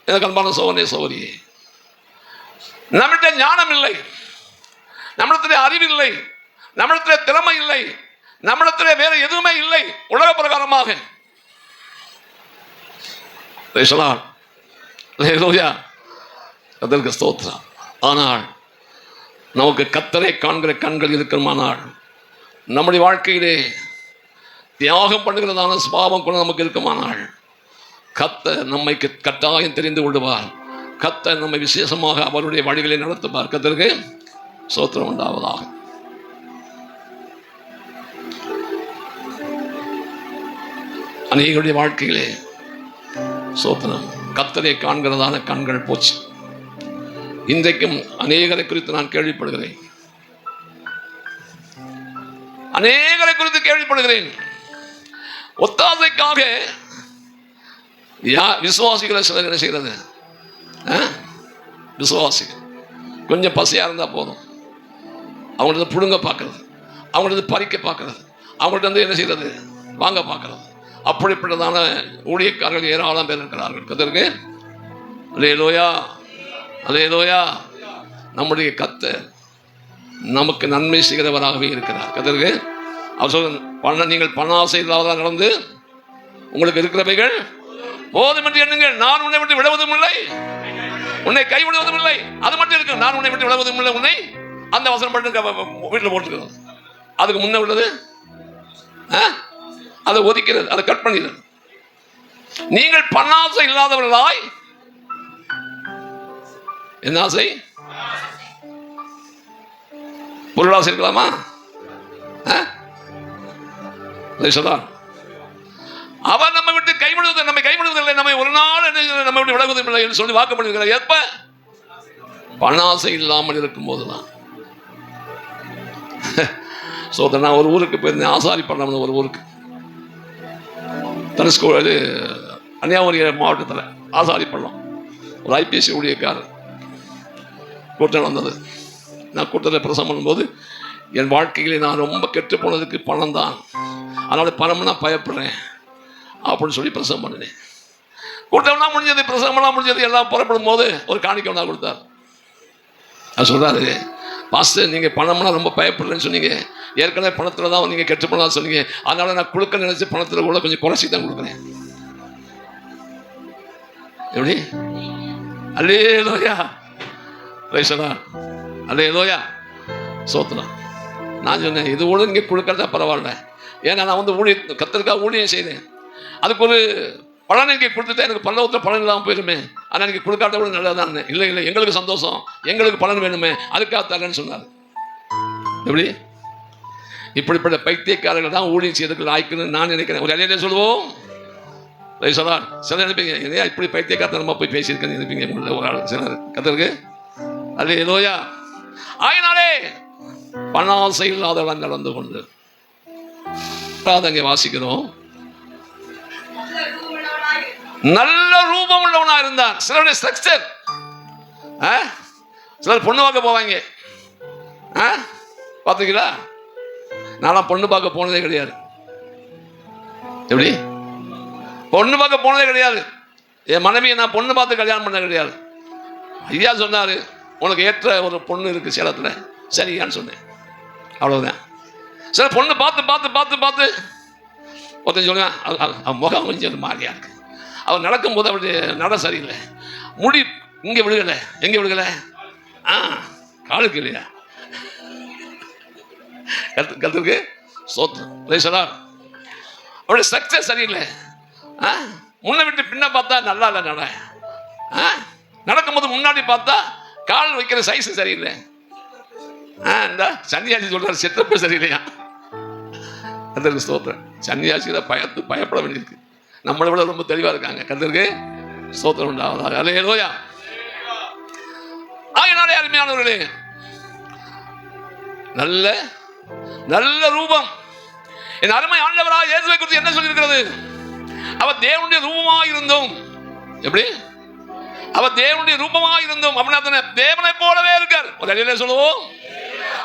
எனக்கு அன்பான சோதனை சோதரி, நம்மிட்ட ஞானம் இல்லை, நம்மிடத்திலே அறிவில்லை, நம்மிடத்திலே திறமை இல்லை, நம்மிடத்திலே வேற எதுவுமே இல்லை. உலக பிரகாரமாக அதற்கு ஸ்தோத்திரம். ஆனால் நமக்கு கர்த்தரை காண்கிற கண்கள் இருக்குமானால், நம்முடைய வாழ்க்கையிலே தியாகம் பண்ணுகிறதான சுபாவம் கூட நமக்கு இருக்குமானால், கர்த்தர் நம்மை கட்டாயம் தெரிந்து கொள்வார். கர்த்தர் நம்மை விசேஷமாக அவருடைய வழிகளை நடத்துவார். கர்த்தருக்கு ஸ்தோத்திரம் உண்டாவதாக. அநேகருடைய வாழ்க்கையிலே ஸ்தோத்திரம் கர்த்தரை காண்கிறதான கண்கள் போச்சு. இன்றைக்கும் அநேகரை குறித்து நான் கேள்விப்படுகிறேன். அநேகரை குறித்து கேள்விப்படுகிறேன். ஒத்தாசைக்காக விசுவாசிகளை சிலர் என்ன செய்கிறது, விசுவாசிகள் கொஞ்சம் பசியாக இருந்தால் போதும், அவங்களது புடுங்க பார்க்கறது, அவங்களது பறிக்க பார்க்கறது, அவங்கள்ட்ட வந்து என்ன செய்கிறது, வாங்க பார்க்கறது. அப்படிப்பட்டதான ஊழியக்காரர்கள் ஏராளம் பேர் இருக்கிறார்கள். கர்த்தருக்கு அல்லேலூயா, அல்லேலூயா. நம்முடைய கர்த்தர் நமக்கு நன்மை செய்கிறவராகவே இருக்கிறார். கர்த்தருக்கு அவர் சொல்ல, நீங்கள் பணாசை இல்லாத நடந்து உங்களுக்கு இருக்கிறவைகள் போதும் என்று எண்ணுங்கள். நான் உன்னை விட்டு விடுவதும் இல்லை, உன்னை கைவிடுவதும் இல்லை. அது மட்டும் இருக்கு, நான் உன்னை விட்டு விடுவதும் இல்லை, உன்னை. அந்த வசனம் மட்டும் வீட்டில் போட்டுக்கிறது. அதுக்கு முன்ன உள்ளது அதை ஒதுக்கிறது, அதை கட் பண்ணிடுறது. நீங்கள் பணாசை இல்லாதவர்களாய், என்ன ஆசை? பொருளாசை இருக்கலாமா? அவர் நம்ம விட்டு கைவிடுவது, நம்மை கைவிடுவதில்லை, நம்மை ஒரு நாள் நம்ம விட்டு விலகுவதில்லை என்று சொல்லி வாக்கு பண்ணிருக்கிறார். எப்ப? பணாசை இல்லாமல் இருக்கும் போதுதான். நான் ஒரு ஊருக்கு போயிருந்தேன், ஆசாரி பண்ண ஒரு ஊருக்கு, தனுஷ்கோ இது கன்னியாகுமரி மாவட்டத்தில் ஆசாரி பண்ணோம். ஒரு ஐபிஎஸ்சி ஊழியக்காரர் கூட்டம் வந்தது. நான் கூட்டத்தில் பிரசவம் பண்ணும்போது, என் வாழ்க்கையிலே நான் ரொம்ப கெட்டு போனதுக்கு பணம் தான், அதனால பணம்னா பயப்படுறேன் அப்படின்னு சொல்லி பிரசவம் பண்ணினேன். கூட்டம்லாம் முடிஞ்சது, பிரசவம்லாம் முடிஞ்சது, எல்லாம் புறப்படும் போது ஒரு காணிக்கை ஒன்றா கொடுத்தார். அது சொல்கிறாரு, பாஸ்டர் நீங்கள் பணம்னா ரொம்ப பயப்படுறேன்னு சொன்னீங்க, ஏற்கனவே பணத்தில் தான் நீங்கள் கெட்டு போனதா சொன்னீங்க, அதனால நான் கொடுக்க நினைச்ச பணத்தில் கூட கொஞ்சம் குறைச்சி தான் கொடுக்குறேன். எப்படி? அல்லேலூயா, அல்லேலூயா, சோத்திரம். நான் சொன்னேன், இது கூட இங்கே கொடுக்கறதா பரவாயில்ல, ஏன்னா நான் வந்து கர்த்தருக்காக ஊழியம் செய்தேன், அதுக்கு ஒரு பலன் இங்கே கொடுத்துட்டேன், எனக்கு பல்லவத்தில் பலன் இல்லாமல் போயிருமே, ஆனால் எனக்கு கொடுக்காத கூட நல்லதான். இல்லை இல்லை, எங்களுக்கு சந்தோஷம், எங்களுக்கு பலன் வேணுமே, அதுக்காக தரேன்னு சொன்னார். எப்படி? இப்படிப்பட்ட பைத்தியக்காரர்கள் தான் ஊழியம் செய்யறதுக்கு லாய்க்குன்னு நான் நினைக்கிறேன். ஒரு அலையிலே சொல்லுவோம், சொல்லார் சிலர் நினைப்பீங்க, ஏன் இப்படி பைத்தியக்காரத்தனமா போய் பேசியிருக்கேன்னு நினைப்பீங்க. உள்ள ஒரு ஆள் சிலர் கர்த்தருக்கு அல்லேலூயா. ஆயினாலே பணாசை இல்லாதவன் நடந்து கொண்டு அங்கே வாசிக்கிறோம், நல்ல ரூபம் உள்ளவனா இருந்தான். சிலருடைய ஸ்ட்ரக்சர், சிலர் பொண்ணு பார்க்க போவாங்க, பார்த்துங்களா? நான்லாம் பொண்ணு பார்க்க போனதே கிடையாது. எப்படி? பொண்ணு பார்க்க போனதே கிடையாது. என் மனைவியை நான் பொண்ணு பார்த்து கல்யாணம் பண்ண கிடையாது. ஐயா சொன்னார், உனக்கு ஏற்ற ஒரு பொண்ணு இருக்கு சேலத்தில், சரியான்னு சொன்னேன், அவ்வளவுதான். சில பொண்ணு பார்த்து பார்த்து பார்த்து பார்த்து ஒருத்தன் சொல்லுவேன், அவன் முகம் கொஞ்சம் மாறியா இருக்கு, அவர் நடக்கும்போது அவருடைய நட சரியில்லை, முடி இங்கே விழுகலை, எங்கே விழுகலை, காலுக்கு இல்லையா, கத்துக்கு சோத்ரா, அவருடைய ஸ்ட்ரக்சர் சரியில்லை, முன்ன விட்டு பின்ன பார்த்தா நல்லா இல்லை, நடக்கும்போது முன்னாடி பார்த்தா கால் வைக்கிற சைஸ் சரியில்லை. இந்த சன்னியாசி சொல்றாரு, செத்தப்ப சரியில்லையா. அந்த ஸ்தோத்திரம். சன்னியாசியில பயப்பட வேண்டியிருக்கு, நம்மளை விட ரொம்ப தெளிவா இருக்காங்க. கர்த்தருக்கு ஸ்தோத்திரம் உண்டாவதாக. அல்லேலூயா. ஆகையினாலே அருமையானவர்களே, நல்ல நல்ல ரூபம். என் அருமை ஆண்டவராக இயேசுவை குறித்து என்ன சொல்லியிருக்கிறது? அவர் தேவனுடைய ரூபமாக இருந்தோம். எப்படி? அவர் தேவனுடைய ரூபமாக இருந்தோம் அப்படின்னா தேவனை போலவே இருக்கார். ஒரு அடியிலே சொல்லுவோம்,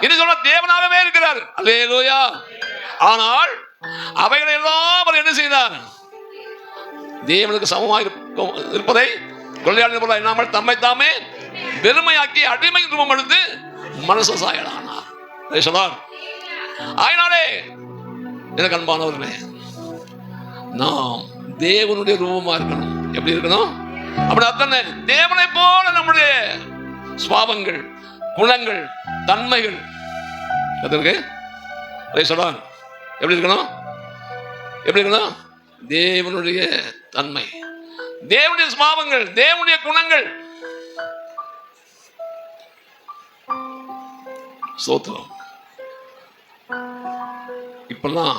இது சொல்ல தேவனாகவே இருக்கிறார். அல்லேலூயா. ஆனால் அவைகளை எல்லாம் அவர் என்ன செய்தார்? தேவனுக்கு சமமாக இருப்பதை கொள்ளையாடி போல எண்ணாமல் தம்மை தாமே பெருமையாக்கி அடிமை ரூபம் எடுத்து மனசு சாயலானார். ஆயினாலே எனக்கு அன்பானவர்களே, நாம் தேவனுடைய ரூபமா இருக்கணும். எப்படி இருக்கணும்? அப்படி அத்தனை தேவனை போல நம்முடைய சுபாவங்கள், குணங்கள், தன்மைகள். கர்த்தருக்கு சொல்றான் எப்படி இருக்கணும்? எப்படி இருக்கணும்? தேவனுடைய தன்மை, தேவனுடைய சுபாவங்கள், தேவனுடைய குணங்கள். சோத்திரம். இப்பெல்லாம்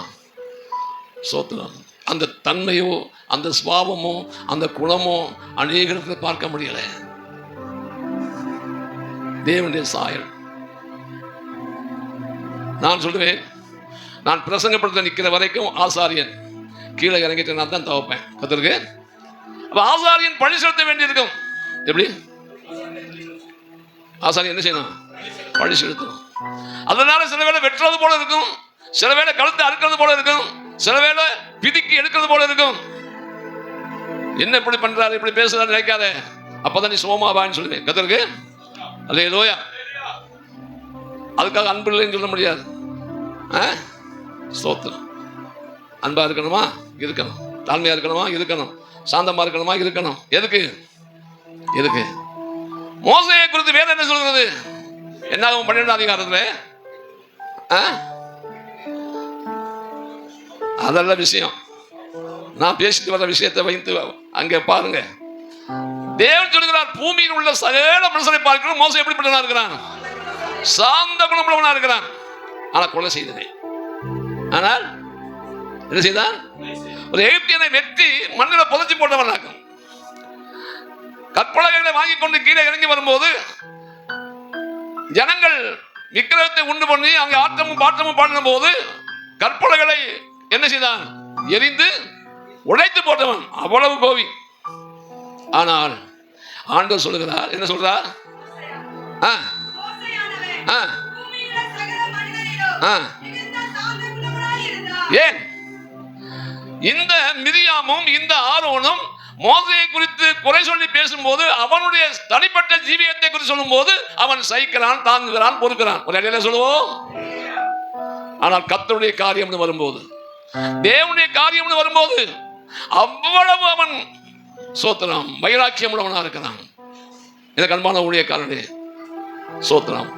சோத்திரம் அந்த தன்மையோ அந்த சுபாவமோ அந்த குணமோ அநேகருக்கு பார்க்க முடியல. தேவனுடைய சாயல். நான் சொல்லுவேன், நான் பிரசங்கப்படுத்த நிற்கிற வரைக்கும் ஆசாரியன் கீழே இறங்கிட்டு நான் தான் துவைப்பேன். கர்த்தருக்கு அப்ப ஆசாரியன் பழி செலுத்த வேண்டியிருக்கும். எப்படி ஆசாரியன் என்ன செய்யணும்? பழி செலுத்தணும். அதனால சில வேளை வெட்டுறது போல இருக்கும், சில வேளை கழுத்தை அறுக்கிறது போல இருக்கும், சில வேளை பிதிக்கி எடுக்கிறது போல இருக்கும். என்ன இப்படி பண்றாரு, இப்படி பேசுறாரு நினைக்காத, அப்பதான் நீ சோமாவான்னு சொல்லுவேன். கர்த்தருக்கு அல்லேலூயா. அதுக்காக அன்பு இல்லைன்னு சொல்ல முடியாது. ஸ்தோத்திரம். அன்பா இருக்கணுமா? இருக்கணும். தாழ்மையா இருக்கணுமா? இருக்கணும். சாந்தமா இருக்கணுமா? இருக்கணும். எதுக்கு? எதுக்கு? மோசேயை குறித்து வேதம் என்ன சொல்கிறது? என்னாகும் 12ஆம் அதிகாரத்துல அதெல்லாம் விஷயம். நான் பேசிட்டு வர விஷயத்தை வைத்து அங்கே பாருங்க. தேவன் சொல்கிறார், பூமியில் உள்ள சகல மனுஷனை பார்க்கணும். மோசே எப்படிப்பட்டவனா இருக்கிறான்? சாந்த குணமுள்ளவனா இருக்கிறான். ஆனால் கொலை செய்தேன். ஆனால் என்ன செய்தான்? ஒரு எகிப்தியனை வெட்டி மண்ணில் புதைச்சி போட்டவனாக்கும். கற்பலகைகளை வாங்கி கொண்டு கீழே இறங்கி வரும்போது ஜனங்கள் விக்கிரகத்தை உண்டு பண்ணி அங்கே ஆட்டமும் பாட்டமும் பாடின போது கற்பலகைகளை என்ன செய்தான்? எரிந்து உடைத்து போட்டவன். அவ்வளவு கோவி. ஆனால் ஆண்டவர் சொல்லுகிறார், என்ன சொல்றார்? ஏன் இந்த மிரியாமும் இந்த ஆரோனும் மோசேயை குறித்து குறை சொல்லி பேசும்போது, அவனுடைய தனிப்பட்ட ஜீவியத்தை குறித்து சொல்லும் போது அவன் சகிக்கிறான், தாங்குகிறான், பொறுக்கிறான். ஒரு இடையில சொல்லுவோம். ஆனால் கர்த்தருடைய காரியம் வரும்போது, தேவனுடைய காரியம் வரும்போது அவ்வளவு அவன் சோத்திரம் வைராக்கியம் உள்ளவனா இருக்கிறான். எனக்கு அன்பான ஊழியக்காரனே, சோத்திரம்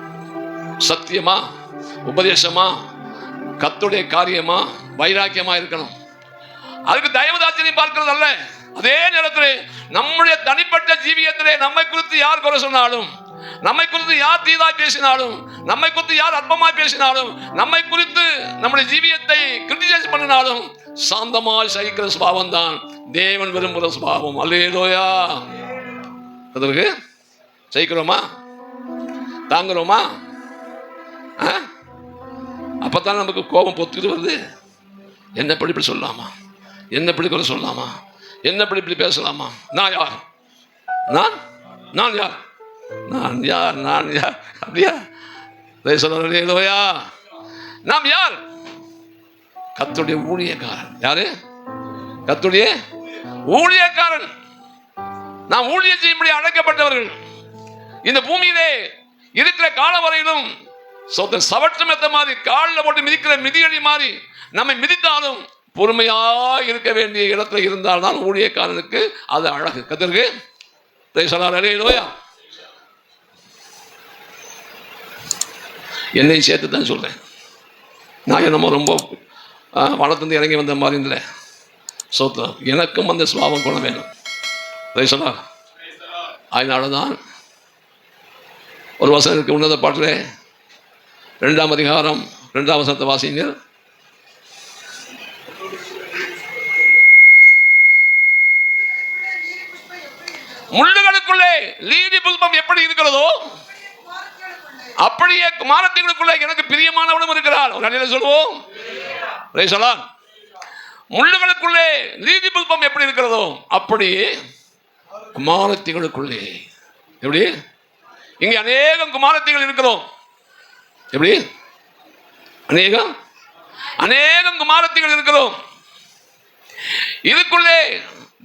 சத்தியமா, உபதேசமா, கர்த்தருடைய காரியமா, வைராக்கியமா இருக்கணும். அதுக்கு தயவுதாட்சியம் பார்க்கிறது அல்ல. அதே நேரத்தில் நம்முடைய தனிப்பட்ட ஜீவியத்திலே நம்மை குறித்து யார் குறை சொன்னாலும், நம்மை குறித்து யார் தீதாய் பேசினாலும், நம்மை குறித்து யார் அற்பமாய் பேசினாலும், நம்மை குறித்து நம்முடைய ஜீவியத்தை கிரிட்டிசைஸ் பண்ணினாலும் சாந்தமாய் சகிக்கிற சுபாவம் தான் தேவன் விரும்புகிற சுபாவம். அல்லேலூயா. அதற்கு சகிக்கிறோமா? தாங்குறோமா? அப்பதான் நமக்கு கோபம் பொத்துக்கிட்டு வருது. என்ன இப்படி சொல்லலாமா? என்ன இப்படி குறை சொல்லலாமா? என்ன இப்படி பேசலாமா? நான் யார்? நான் யார்? நான் யார்? நான் யார்? அப்படியா? அல்லேலூயா. நாம் யார்? கர்த்தருடைய ஊழியக்காரன். யாரு? கர்த்தருடைய ஊழியக்காரன். நாம் ஊழியம் செய்யும்படி அழைக்கப்பட்டவர்கள். இந்த பூமியிலே இருக்கிற காலம் வரையிலும் சவற்றம் எத்த மாதிரி காலில் போட்டு மிதிக்கிற மிதியடி மாதிரி நம்மை மிதித்தாலும் பொறுமையாக இருக்க வேண்டிய இடத்துல இருந்தால்தான் ஊழியக்காரனுக்கு அது அழகு. கர்த்தருக்கு அல்லேலூயா. என்னை சேர்த்து தான் சொல்றேன். நான் என்னமோ ரொம்ப வனத்திலிருந்து இறங்கி வந்த மாதிரி இல்லை. சோத்திரம். எனக்கும் அந்த சுபாவம் குணம் வேணும். அதனாலதான் ஒரு வசனம் இருக்கு உன்னத பாட்டிலே, 2ஆம் அதிகாரம் 2ஆம் வசனத்தை வாசிங்கள். முள்ளுகளுக்குள்ளே லீலி புஷ்பம் எப்படி இருக்கிறதோ அப்படியே குமாரத்திகளுக்குள்ளே எனக்கு பிரியமானவனும் இருக்கிறார். ஒரு அடியில் சொல்லுவோம். முள்ளுகளுக்குள்ளே லீலி புஷ்பம் எப்படி இருக்கிறதோ அப்படியே குமாரத்திகளுக்குள்ளே. எப்படி? இங்கே அநேகம் குமாரத்திகள் இருக்கிறோம். எப்படி? அநேகம் குமாரத்திகள் இருக்கிறோம். இதுக்குள்ளே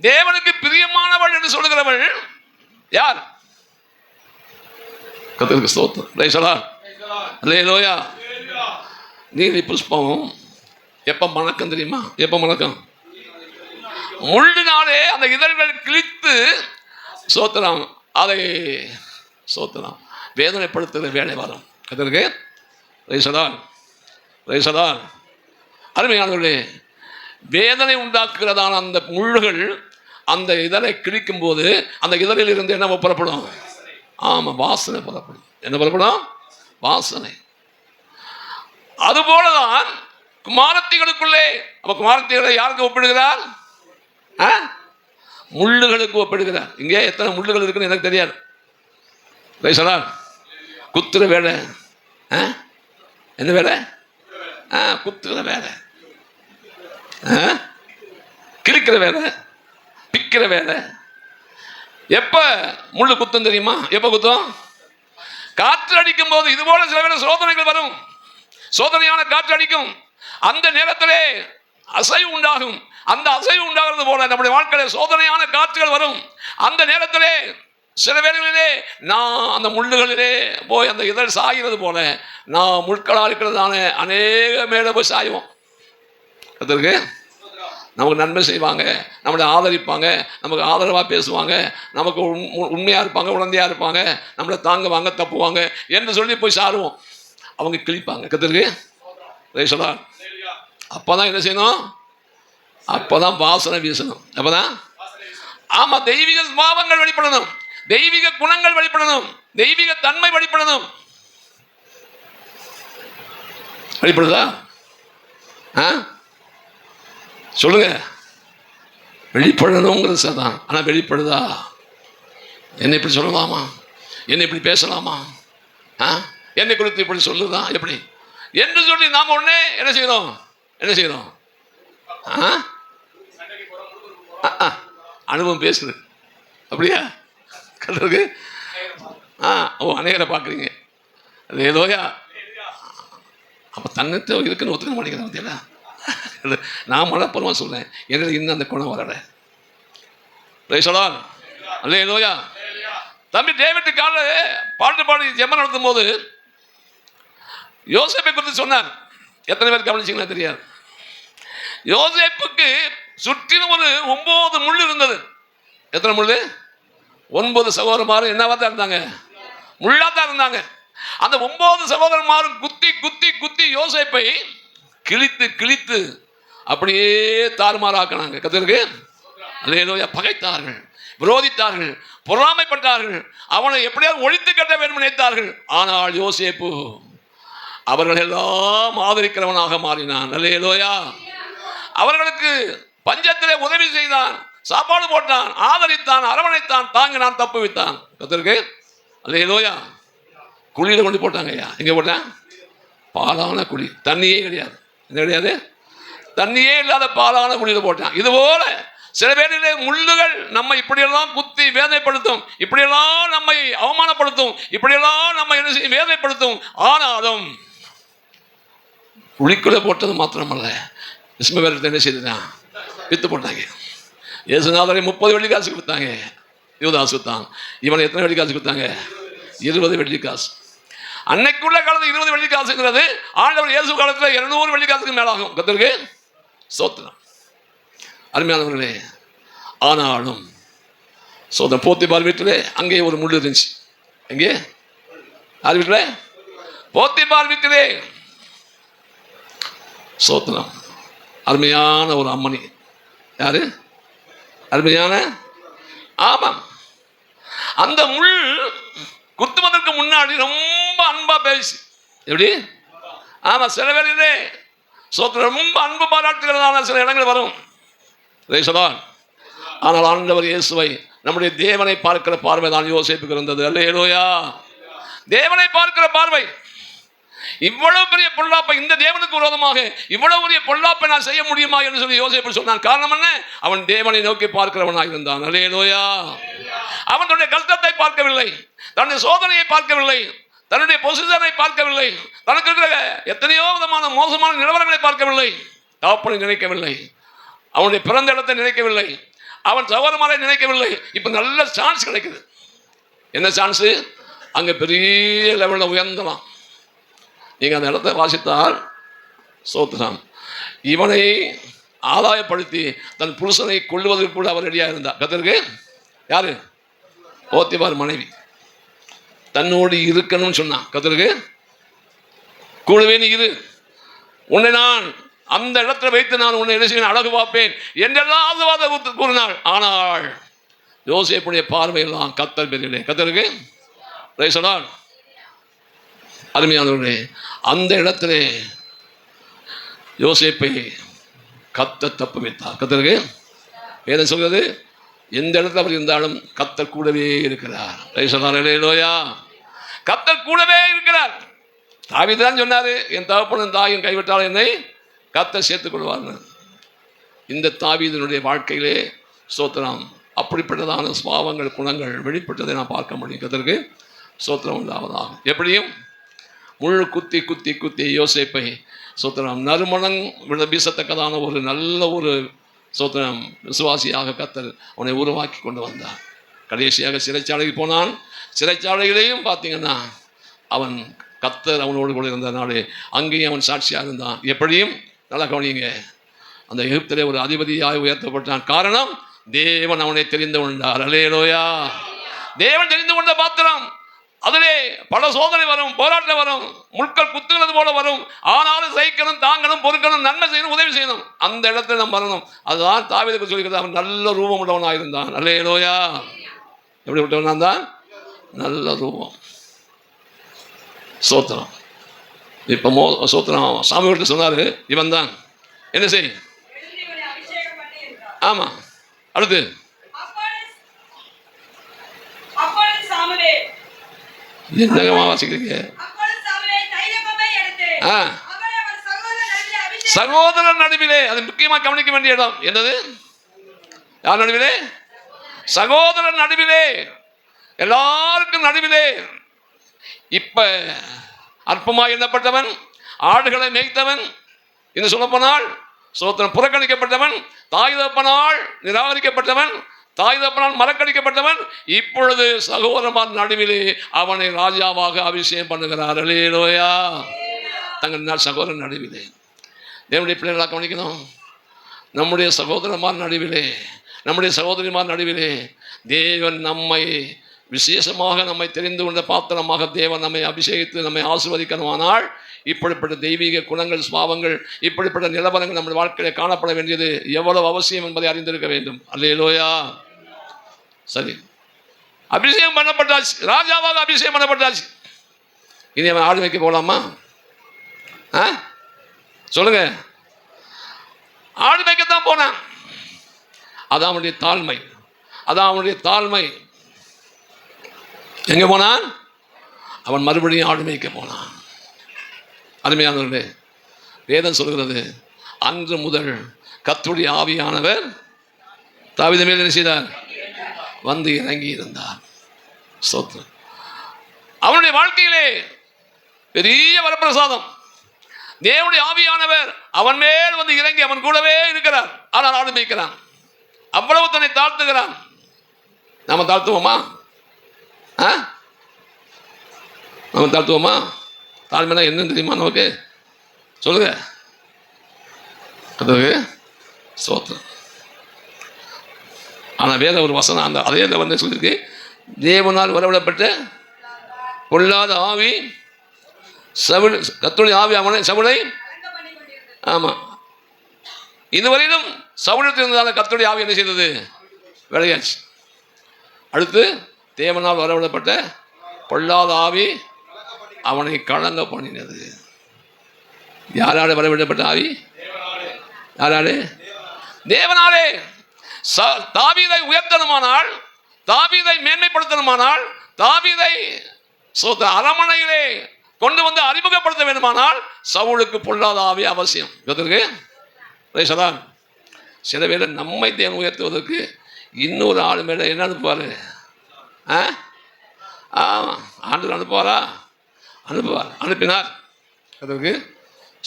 தேவனுக்கு பிரியமானவள் என்று சொல்லுகிறவள் யார்? கர்த்தருக்கு ஸ்தோத்திரம். அல்லேலூயா. நீலி புஷ்பம் எப்ப மணக்கம் தெரியுமா? எப்ப மணக்கம்? முள்ளினாலே அந்த இதழ்கள் கிழித்து சோத்திரம் அதை சோத்திரம். வேதனைப்படுத்துகிற வேலை வரும். அதற்கு ரைசலால் அருமையானவர்களே, வேதனை உண்டாக்குகிறதான அந்த முள்ளுகள் அந்த இதழை கிழிக்கும் போது அந்த இதழில் இருந்து என்ன புறப்படும்? ஆமாம், வாசனை புறப்படும். என்ன புறப்படும்? வாசனை. அதுபோலதான் குமாரத்திகளுக்குள்ளே. அப்ப குமாரத்திகளை யாருக்கு ஒப்பிடுகிறார்? முள்ளுகளுக்கு ஒப்பிடுகிறார். இங்கே எத்தனை முள்ளுகள் இருக்குன்னு எனக்கு தெரியாது. ரைசலால் குத்துற வேலை. என்ன வேலை? குத்துற வேலை, கிழிக்கிற வேலை, பிக்கிற வேலை. எப்ப முள்ளு குத்தும் தெரியுமா? எப்ப குத்தும்? காற்று அடிக்கும் போது. இது போல சில வேலை சோதனைகள் வரும். சோதனையான காற்று அடிக்கும். அந்த நேரத்திலே அசைவு உண்டாகும். அந்த அசைவு உண்டாகிறது போல நம்முடைய வாழ்க்கையில் சோதனையான காற்றுகள் வரும். அந்த நேரத்திலே சில வேளைகளிலே நான் அந்த முள்ளுகளிலே போய் அந்த இதழ் சாகிறது போல நான் முட்களாக இருக்கிறதான அநேக மேலே போய் சாய்வோம். அதற்கு நமக்கு நன்மை செய்வாங்க, நம்மளை ஆதரிப்பாங்க, நமக்கு ஆதரவாக பேசுவாங்க, நமக்கு உண்மையாக இருப்பாங்க, உடந்தையாக இருப்பாங்க, நம்மளை தாங்குவாங்க, தப்புவாங்க என்று சொல்லி போய் சாருவோம். அவங்க கிழிப்பாங்க. கத்திருக்கு ரைசலா. அப்போ தான் என்ன செய்யணும்? அப்போ தான் வாசனை வீசணும். அப்போ தான் ஆமாம், தெய்வீக பாவங்கள் வெளிப்படணும், தெய்வீக குணங்கள் வெளிப்படணும், தெய்வீக தன்மை வெளிப்படணும். வெளிப்படுதா? சொல்லுங்க. வெளிப்படணுங்கிறது சரிதான். ஆனால் வெளிப்படுதா? என்னை இப்படி சொல்லலாமா? என்னை இப்படி பேசலாமா? என்னை குறித்து இப்படி சொல்லுதா? எப்படி என்று சொல்லி நாம் உடனே என்ன செய்யணும்? அனுபவம் பேசுது. அப்படியா? கல்லுக்கு அநேகரை பார்க்குறீங்க. அது ஏதோயா அப்போ தன்னத்தை இருக்குன்னு ஒத்துக்க மாட்டேங்கிறேன். பார்த்தீங்களா? நான் மனப்பூர்வமாக சொல்றேன், எனக்கு இன்னும் அந்த குணம் வரல. அல்ல ஏதோயா தம்பி டேவிட் கால பாடி ஜெபம் நடத்தும் போது யோசேப்பை குறித்து சொன்னார். எத்தனை பேர் கவனிச்சிங்களா தெரியாது. யோசேப்புக்கு சுற்றிலும் ஒரு 9 முள் இருந்தது. எத்தனை முள்? 9 சகோதரமாரும் என்னவா தான் இருந்தாங்க? முள்ளா தான் இருந்தாங்க. அந்த 9 சகோதரமாரும் குத்தி குத்தி குத்தி யோசேப்பை கிழித்து கிழித்து அப்படியே தாறுமாறாக்கினாங்க. கத்திற்கு அல்லேலூயா. பகைத்தார்கள், விரோதித்தார்கள், பொறாமைப்பட்டார்கள், அவனை எப்படியாவது ஒழித்து கட்ட வேண்டும் நினைத்தார்கள். ஆனால் யோசேப்பு அவர்கள் எல்லாம் ஆதரிக்கிறவனாக மாறினான். அல்லேலூயா. அவர்களுக்கு பஞ்சத்திலே உதவி செய்தான், சாப்பாடு போட்டான், ஆதரித்தான், அரவணைத்தான், தாங்கினான், தப்பு வைத்தான். கத்திற்கு அல்லேலூயா. குழியில் கொண்டு போட்டாங்க. ஐயா எங்கே போட்டான்? பாலான குழி, தண்ணியே கிடையாது. என்ன கிடையாது? தண்ணியே இல்லாத பாலான குழியில் போட்டான். இதுபோல சில பேரிலே முள்ளுகள் நம்ம இப்படியெல்லாம் குத்தி வேதனைப்படுத்தும், இப்படியெல்லாம் நம்மை அவமானப்படுத்தும், இப்படியெல்லாம் நம்ம என்ன செய்யும்? வேதனைப்படுத்தும். ஆனாலும் குழிக்குள்ளே போட்டது மாத்திரமல்ல, இஸ்மவேல் என்ன செய்தான்? வித்து போட்டாங்க. இயேசுநாதரை 30 வெள்ளிக்காசு கொடுத்தாங்க. யூதாஸ் வித்தான். இவனை எத்தனை வெள்ளிக்காசு கொடுத்தாங்க? 20 வெள்ளிக்காசு. அன்னைக்குள்ள காலத்தில் 20 வெள்ளிக்காசுங்கிறது ஆண்டவர் இயேசு காலத்தில் 200 வெள்ளிக்காசுக்கு மேலாகும். கத்திற்கு சோத்திரம். அருமையானவர்களே, ஆனாலும் சோதனை போத்திபார் வீட்டிலே அங்கே ஒரு முள் இருந்துச்சு. எங்கே? யார் வீட்டில்? போத்திபார் வீட்டிலே. சோத்திரம். அருமையான ஒரு அம்மணி. யாரு? அருமையான, ஆமாம், அந்த முள் குத்துவதற்கு முன்னாடி ரொம்ப அன்பா பேசி. எப்படி? ஆமா, சில பேரிலே சோத்திரம் ரொம்ப அன்பு பாராட்டுகிறதான சில இடங்கள் வரும். ஆனால் ஆண்டவர் இயேசுவை, நம்முடைய தேவனை பார்க்கிற பார்வை தான் யோசேப்புக்கு இருந்தது. அல்லேலூயா. தேவனை பார்க்கிற பார்வை. இவ்வளவு பெரிய பொல்லாப்பை, இந்த தேவனுக்கு விரோதமாக இவ்வளவு பெரிய பொல்லாப்பை நான் செய்ய முடியுமா என்று சொல்லி யோசேப்பு சொன்னான். காரணம் என்ன? அவன் தேவனை நோக்கி பார்க்கிறவனாக இருந்தான். அல்லேலூயா. அவன் தன்னுடைய கஷ்டத்தை பார்க்கவில்லை, தன்னுடைய சோதனையை பார்க்கவில்லை, தன்னுடைய பொசிஷனை பார்க்கவில்லை, தனக்கு இருக்கிற எத்தனையோ விதமான மோசமான நிலவரங்களை பார்க்கவில்லை, தகப்பனை நினைக்கவில்லை, அவனுடைய பிறந்த இடத்தை நினைக்கவில்லை, அவன் சகோதரமாரை நினைக்கவில்லை. இப்போ நல்ல சான்ஸ் கிடைக்குது. என்ன சான்ஸு? அங்கே பெரிய லெவலில் உயர்ந்தலாம். நீங்கள் அந்த இடத்தை வாசித்தால் சோத்ராம் இவனை ஆதாயப்படுத்தி தன் புருஷனை கொள்வதற்கு கூட அவர் ரெடியாக இருந்தார். கத்திற்கு யாரு? போத்திபார் மனைவி. தன்னோடு இருக்கணும்னு சொன்னான். கர்த்தருக்கு கூடவே நீ இரு, உன்னை நான் அந்த இடத்துல வைத்து நான் உன்னை என்ன செய்வேன், அழகு பார்ப்பேன் என்றெல்லாம் ஆசீர்வாதம் கூறினாள். ஆனால் யோசேப்புடைய பார்வையெல்லாம் கர்த்தர் பேரிலே. கர்த்தருக்கு பிரைஸ் தி லார்ட். அருமையானவர்களே, அந்த இடத்திலே யோசேப்பை கர்த்தர் தப்பு வைத்தார். கர்த்தருக்கு வேதம் சொல்கிறது, எந்த இடத்துல அவர் இருந்தாலும் கர்த்தர் கூடவே இருக்கிறார். Praise the Lord. அல்லேலூயா. கர்த்தர் கூடவே இருக்கிறார். தாவீது தான் சொன்னாரு, என் தகப்பனும் தாயும் கைவிட்டால் என்னை கர்த்தர் சேர்த்துக் கொள்வார்னு. இந்த தாவீதினுடைய வாழ்க்கையிலே ஸ்தோத்திரம் அப்படிப்பட்டதான சுபாவங்கள் குணங்கள் வெளிப்பட்டதை நான் பார்க்க முடியும். கர்த்தருக்கு ஸ்தோத்திரம் உண்டாவதாகும். எப்படியும் முள் குத்தி குத்தி குத்தி யோசேப்பை ஸ்தோத்திரம் நறுமணம் வீசத்தக்கதான ஒரு நல்ல ஒரு ஸ்தோத்திரம் விசுவாசியாக கர்த்தர் அவனை உருவாக்கி கொண்டு வந்தார். கடைசியாக சிறைச்சாலைக்கு போனான். சிறைச்சாலையிலையும் பார்த்தீங்கன்னா அவன் கர்த்தர் அவனோடு கூட இருந்தனாலே அங்கேயும் அவன் சாட்சியாக இருந்தான். எப்படியும் நல்லா கவனிங்க, அந்த எகிப்திலே ஒரு அதிபதியாக உயர்த்தப்பட்டான். காரணம், தேவன் அவனை தெரிந்து கொண்டார். அல்லேலூயா. தேவன் தெரிந்து கொண்ட பாத்திரம். அதிலே பல சோதனை வரும், போராட்டம் வரும், முட்கள் குத்துகிறது போல வரும். ஆனாலும் சகிக்கணும், தாங்கணும், பொறுக்கணும், நன்மை செய்யணும், உதவி செய்யணும். அந்த இடத்துல நம்ம வரணும். அதுதான் தாவீதுக்கு சொல்லிக்கிறது. அவன் நல்ல ரூபம் உள்ளவனாக இருந்தான். அல்லேலூயா. எப்படி விட்டவனா இருந்தான்? நல்ல ரூபம். சோத்திரம். இப்போ சோத்திரம் சாமி விட்டு சொன்னார், இவன் தான் என்ன செய். ஆமாம். அடுத்து என்னங்கம்மா வாசிக்கிறீங்க? சகோதரர் நடுவிலே. அது முக்கியமாக கவனிக்க வேண்டிய இடம். என்னது? யார் நடுவிலே? சகோதரர் நடுவிலே, எல்லாருக்கும் நடுவிலே. இப்ப அற்பமாக எண்ணப்பட்டவன், ஆடுகளை மேய்த்தவன், என்று சொல்லப்போனால் சோத்திரம் புறக்கணிக்கப்பட்டவன், தாய் தகப்பனால் நிராகரிக்கப்பட்டவன், தாய் தகப்பனால் மறக்கடிக்கப்பட்டவன், இப்பொழுது சகோதரமான நடுவிலே அவனை ராஜாவாக அபிஷேகம் பண்ணுகிறார். அல்லேலூயா. தங்கள் சகோதரன் நடுவிலே. தேவனுடைய பிள்ளைகளாக கவனிக்கணும். நம்முடைய சகோதரமான நடுவிலே, நம்முடைய சகோதரிமார் நடுவிலே தேவன் நம்மை விசேஷமாக நம்மை தெரிந்து கொண்ட பாத்திரமாக தேவன் நம்மை அபிஷேகித்து நம்மை ஆசீர்வதிக்கணுமானால் இப்படிப்பட்ட தெய்வீக குணங்கள், சுபாவங்கள், இப்படிப்பட்ட நிலவரங்கள் நம்முடைய வாழ்க்கையில் காணப்பட வேண்டியது எவ்வளவு அவசியம் என்பதை அறிந்திருக்க வேண்டும். அல்லேலூயா. சரி, அபிஷேகம் பண்ணப்பட்டாச்சு, ராஜாவாக அபிஷேகம் பண்ணப்பட்டாச்சு. இனி அவன் ஆடு வைக்க போகலாமா? சொல்லுங்க. ஆடு வைக்கத்தான் போனான். அதான் அவனுடைய தாழ்மை. அதான் அவனுடைய தாழ்மை. எங்கே போனான்? அவன் மறுபடியும் ஆடு மேய்க்க போனான். அருமையானவர்களே, வேதம் சொல்கிறது, அன்று முதல் கர்த்தருடைய ஆவியானவர் தாவீது மேல் என்ன செய்தார்? வந்து இறங்கி இருந்தார். ஸ்தோத்திரம். அவனுடைய வாழ்க்கையிலே பெரிய வரப்பிரசாதம். தேவனுடைய ஆவியானவர் அவன் மேல் வந்து இறங்கி அவன் கூடவே இருக்கிறார். ஆனால் ஆடு மேய்க்கிறான். அவ்வளவு தன்னை தாழ்த்துகிறான். நாம தாழ்த்துவோமா? நம்ம தாழ்த்துவோமா? தாழ்மைனா என்னன்னு தெரியுமா நமக்கு? சொல்லுங்க. அதுக்கு ஸ்தோத்திரம். ஆனால் வேற ஒரு வசனம் அந்த அதே வந்து சொல்லியிருக்கு, தேவனால் வரவிடப்பட்ட பொல்லாத ஆவி கர்த்தருடைய ஆவி அவனை சவுலை. ஆமாம், இதுவரையிலும் சவுலத்தில் இருந்ததால் கர்த்தருடைய ஆவி என்ன செய்தது? விளையாச்சு. அடுத்து தேவனால் வரவிடப்பட்ட பொல்லாத ஆவி அவனை கலங்க பண்ணினது. யாராலே வரவிடப்பட்ட ஆவி? யாராலே? தேவனாலே. தாவீதை உயர்த்தணுமானால், தாவீதை மேன்மைப்படுத்தணுமானால், தாவீதை அரமனையிலே கொண்டு வந்து அறிமுகப்படுத்த வேண்டுமானால் சவுலுக்கு பொல்லாத ஆவி அவசியம். இதற்கு சில பேர் நம்மை தேவன் உயர்த்துவதற்கு இன்னொரு ஆள் மேலே என்ன அனுப்புவார்? ஆண்டு அனுப்புவாரா? அனுப்புவார். அனுப்பினார். அதற்கு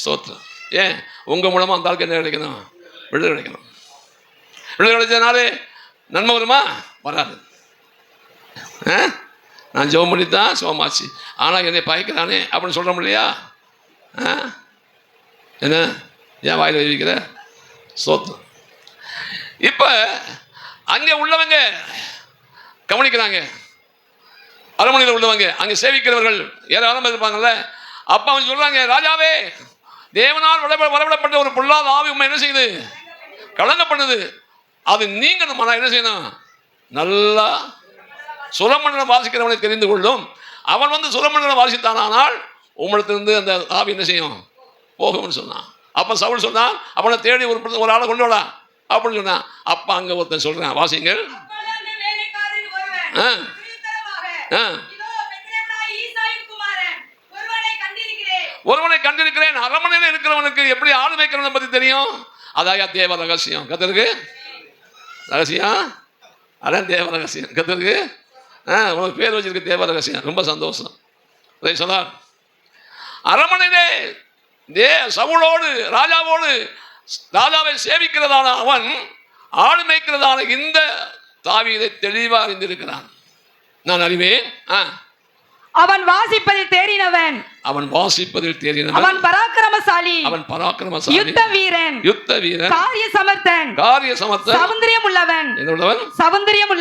ஸ்தோத்திரம். ஏன்? உங்கள் மூலமாக அந்த ஆளுக்கு என்ன கிடைக்கணும்? விடுதலை கிடைக்கணும். விடுதலை கிடைச்சதுனாலே நன்மை வருமா? வராது. நான் ஜெபம் பண்ணி தான் சோமாச்சு, ஆனால் என்னை பயக்கிறானே அப்படின்னு சொல்கிறோம் இல்லையா? என்ன ஏன் வாயில் வைக்கிற? ஸ்தோத்திரம். இப்போ அங்கே உள்ளவங்க கவனிக்கிறாங்க. அரண்மனையில் உள்ளவங்க அங்கே சேவிக்கிறவர்கள் ஏராளமாக இருப்பாங்கல்ல. அப்போ அவங்க சொல்றாங்க, ராஜாவே, தேவனால் வரவிடப்பட்ட ஒரு பொல்லாத ஆவி உண்மை என்ன செய்யுது, கலங்க பண்ணுது. அது நீங்க என்ன செய்யணும், நல்லா சுரமண்டலம் வாசிக்கிறவனை தெரிந்து கொள்ளும். அவன் வந்து சுரமண்டலம் வாசித்தானால் உம்மிடத்திலிருந்து அந்த ஆவி என்ன செய்யும், போகும்னு சொன்னான். அப்போ சவுல் சொன்னான், அவனை தேடி ஒரு ஆளை கொண்டு வரலாம் அப்படின்னு சொன்னான். அப்போ அங்கே ஒருத்தன் சொல்றான், வாசிங்கள். ஒருவனை கண்டிருக்கிறேன். அரண்மனையில் இருக்கிறவனுக்கு எப்படி ஆடு மேய்க்கிறவனை பற்றி தெரியும்? அதாயா தேவ ரகசியம். கத்தருக்கு ரகசியம், அதான் தேவ ரகசியம். கத்தருக்கு உனக்கு பேர் வச்சிருக்க தேவ ரகசியம். ரொம்ப சந்தோஷம். சொன்னார், அரண்மனையிலே சவுலோடு ராஜாவோடு ராஜாவை சேவிக்கிறதான அவன் ஆடு மேய்க்கிறதான இந்த தாவீதை தெளிவாக அறிந்திருக்கிறான். நான் அறிவேன். அவன் வாசிப்பதில் தேறினவன், அவன் வாசிப்பதில் தேறினவன், அவன் பராக்கிரமசாலி, அவன் பராக்கிரமசாலி, யுத்த வீரன், காரிய சமர்த்தன், சௌந்தரியம் உள்ளவன், சௌந்தரியம்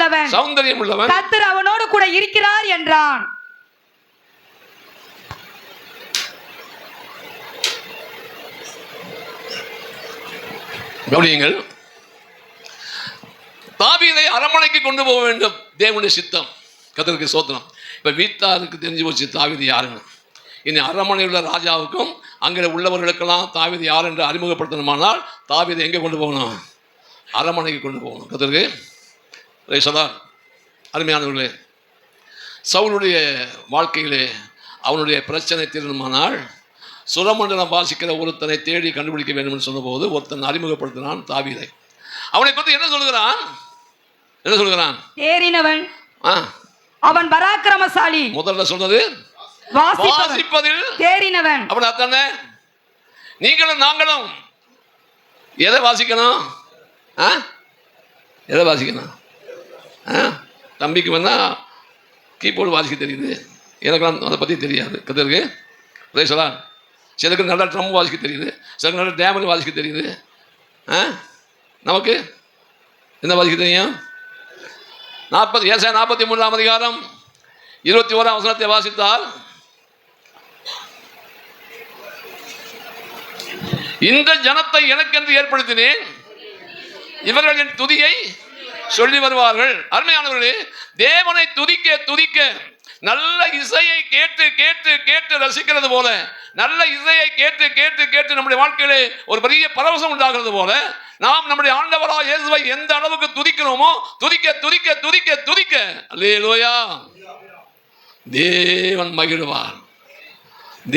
உள்ளவன், கர்த்தர் அவனோடு கூட இருக்கிறார் என்றான். கவனியுங்கள், தாவீதை அரண்மனைக்கு கொண்டு போக வேண்டும், தேவனுடைய சித்தம். கர்த்தருக்கு ஸ்தோத்திரம். இப்போ வீட்டாருக்கு தெரிஞ்சு போச்சு தாவீது யாருன்னு. இனி அரண்மனையில் உள்ள ராஜாவுக்கும் அங்கே உள்ளவர்களுக்கெல்லாம் தாவீது யார் என்று அறிமுகப்படுத்தணுமானால் தாவீதை எங்கே கொண்டு போகணும், அரண்மனைக்கு கொண்டு போகணும். கர்த்தருக்கு சதா அருமையானவர்களே, சவுலுடைய வாழ்க்கையிலே அவனுடைய பிரச்சனை தீரணுமானால் சுரமண்டலம் வாசிக்கிற ஒருத்தனை தேடி கண்டுபிடிக்க வேண்டும் என்று சொன்னபோது ஒருத்தன் அறிமுகப்படுத்தினான் தாவீதை. அவனை குறித்து என்ன சொல்லுகிறான்? தேறினவன், அவன் பராக்கிரமசாலி. முதல்ல சொன்னது வாசிப்பதில் தேறினவன். அப்படி அத்தானே நீங்களும் நாங்களும் எதை வாசிக்கணும்? எதை வாசிக்கணும்? தம்பிக்கு வேணா கீபோர்டு வாசிக்க தெரியுது, எனக்கெல்லாம் அதை பற்றி தெரியாது. கத்திருக்கு சொல்லலாம். சிலருக்கு நல்லா ட்ரம் வாசிக்க தெரியுது, சிலருக்கு நல்லா டேமர் வாசிக்க தெரியுது. நமக்கு என்ன வாசிக்க தெரியும்? 43ஆம் அதிகாரம் 21ஆம் வசனத்தை வாசித்தால், இந்த ஜனத்தை எனக்கென்று ஏற்படுத்தினேன், இவர்கள் என் துதியை சொல்லி வருவார்கள். அருமையானவர்களே, தேவனை துதிக்க துதிக்க நல்ல இசையை கேட்டு கேட்டு கேட்டு ரசிக்கிறது போல, நல்ல இசையை கேட்டு கேட்டு கேட்டு நம்முடைய வாழ்க்கையிலே ஒரு பெரிய பரவசம் உண்டாகிறது போல, நாம் நம்முடைய ஆண்டவராகிய இயேசுவை எந்த அளவுக்கு துதிக்கிறோமோ துதிக்க துதிக்க துதிக்க துதிக்க அல்லேலூயா தேவன் மகிழ்வார்,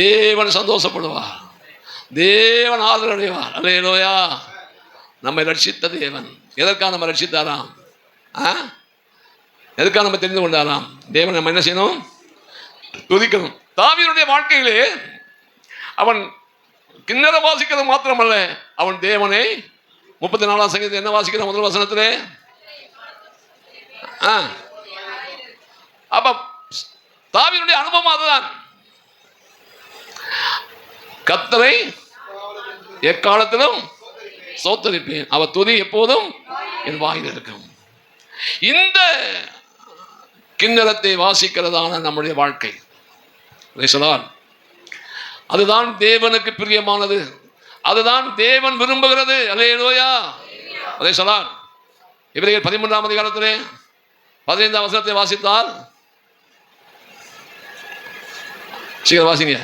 தேவன் சந்தோஷப்படுவார், தேவன் ஆதரவடைவார். அல்லேலூயா. நம்மை ரட்சித்த தேவன் எதற்காக நம்ம ரட்சித்தாராம்? எதற்காக நம்ம தெரிந்து கொண்டாராம்? தேவன் நம்ம என்ன செய்யணும்? துதிக்கணும். தாவீதுடைய வாழ்க்கையிலே அவன் கிண்ணற வாசிக்கிறது மாத்திரமல்ல, அவன் தேவனை 34ஆம் சங்கீதத்தில் என்ன வாசிக்கிற முதல் வசனத்திலே, அப்ப தாவீதுடைய அனுபவம் அதுதான். கர்த்தரை எக்காலத்திலும் ஸ்தோத்தரிப்பேன், அவர் துதி எப்போதும் என் வாயில் இருக்கும். இந்த கிண்ணறத்தை வாசிக்கிறதான நம்முடைய வாழ்க்கை, அதுதான் தேவனுக்கு பிரியமானது, அதுதான் தேவன் விரும்புகிறது. அல்லேலூயா. அதே சொல்லார். எபிரேயர் 13ஆம் அதிகாரத்திலே 15ஆம் வசனத்தை வாசித்தால், சீக்கிரம் வாசிங்க.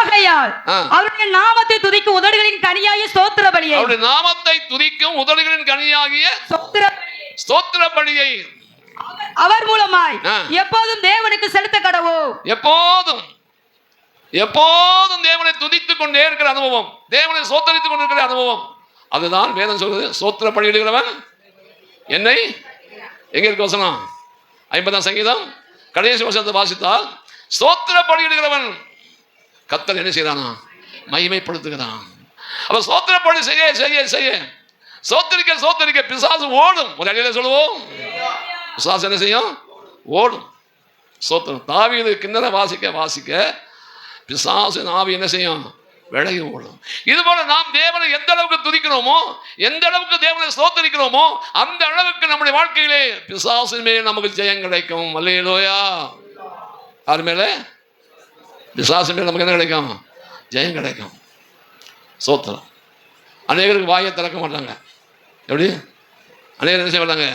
ஆகையால் அவருடைய நாமத்தை துதிக்கும் உதடுகளின் கனியாகிய ஸ்தோத்திர பலியை, அவருடைய நாமத்தை துதிக்கும் உதடுகளின் கனியாகிய ஸ்தோத்திர பலியை அவர் மூலமாய் எப்போதும் தேவனுக்கு செலுத்த கடவோம். எப்போதும் எப்போதும் தேவனை துதித்துக் கொண்டே இருக்கிற அனுபவம், தேவனை ஸ்தோத்தரித்துக் கொண்டிருக்கிற அனுபவம், அதுதான் வேதம் சொல்றது. ஸ்தோத்திர பலியிடுகிறவன் என்னை, எங்க இருக்க வசனம்? 50ஆம் சங்கீதம் கடைசி வசனத்தை வாசித்தால், ஸ்தோத்திர பலியிடுகிறவன் கர்த்தர் என்ன செய்யறானா? மகிமைப்படுத்துகிறான். அப்ப ஸ்தோத்திர பலி செய்ய செய்ய செய்ய ஸ்தோத்திரிக்க ஸ்தோத்திரிக்க பிசாசு ஓடும். ஒரு அடியில சொல்லுவோம், பிசாசு என்ன செய்யும்? ஓடும். ஸ்தோத்திரம். தாவீது கிண்ணற வாசிக்க வாசிக்க பிசாசு ஆவி என்ன செய்யும்? விலகி ஓடும். இது போல நாம் தேவனை எந்த அளவுக்கு துதிக்கிறோமோ, எந்த அளவுக்கு தேவனை ஸ்தோத்திரிக்கிறோமோ, அந்த அளவுக்கு நம்முடைய வாழ்க்கையிலே பிசாசின் மேல் நமக்கு ஜெயம் கிடைக்கும். அல்லேலூயா. யார் மேலே? விசுவாசம் மேலே நமக்கு என்ன கிடைக்கும்? ஜெயம் கிடைக்கும். சோத்திரம். அநேகருக்கு வாயை திறக்க மாட்டாங்க. எப்படி? அநேகர் என்ன செய்ய மாட்டாங்க?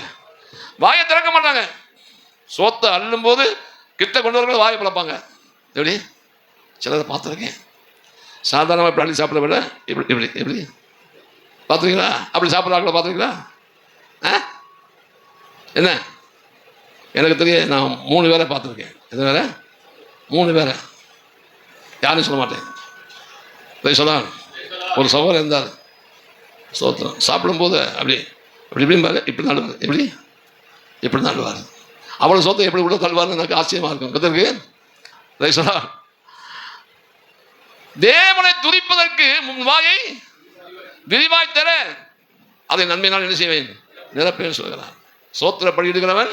வாயை திறக்க மாட்டாங்க. சோத்தை அள்ளும் போது கிட்ட கொண்டு வரவங்க வாயை பிளப்பாங்க. எப்படி? சிலரை பார்த்துருக்கேன். சாதாரணமாக இப்படி அள்ளி சாப்பிட விட இப்படி இப்படி எப்படி பார்த்துருக்கீங்களா? அப்படி சாப்பிட்றாங்களா? பார்த்துருக்கீங்களா? என்ன எனக்கு தெரியும். நான் 3 பேரை பார்த்துருக்கேன். எது வேற? 3 பேரை. யாரும் சொல்ல மாட்டேன். சொல்லலாம். ஒரு சகோதரர் இருந்தார். சோத்திரம். சாப்பிடும்போது அப்படி அப்படி இப்படிம்பாரு. இப்படி நடுவார். எப்படி? இப்படி நடுவார். அவ்வளோ சோத்தை எப்படி உள்ள தள்ளுவார்னு எனக்கு ஆச்சரியமாக இருக்கும். கத்திருக்கு சொல்லலாம். தேவனை துதிப்பதற்கு வாயை விரிவாய் தர அதை நன்மையினால் என்ன செய்வேன்? நிரப்பேன் சொல்கிறார். சோத்திர பலியிடுகிறவன்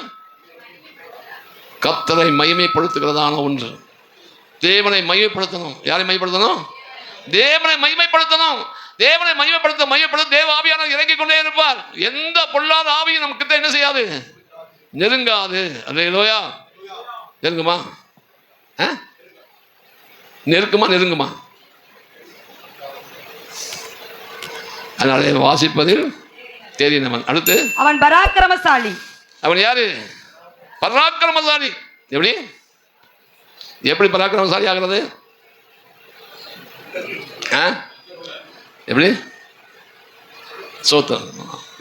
கர்த்தரை மகிமைப்படுத்துகிறதான ஒன்று. தேவனை மகிமைப்படுத்தணும். யாரை மகிமைப்படுத்தணும்? தேவனை மகிமைப்படுத்தணும். தேவனை மகிமைப்படுத்த தேவ ஆவியானவர் இறங்கிக் கொண்டே இருப்பார். எந்த பொல்லாத ஆவியும் நம்ம கிட்ட என்ன செய்யாது? நெருங்காது. அல்லேலூயா. நெருங்குமா? நெருங்குமா? அதனால வாசிப்பதில் தெரிந்தவன். அடுத்து அவன் பராக்கிரமசாலி. அவன் யாரு? பராக்கிரமசாலி. எப்படி பராக்கிரமசாலி ஆகிறது? எப்படி? சோத்திரம்.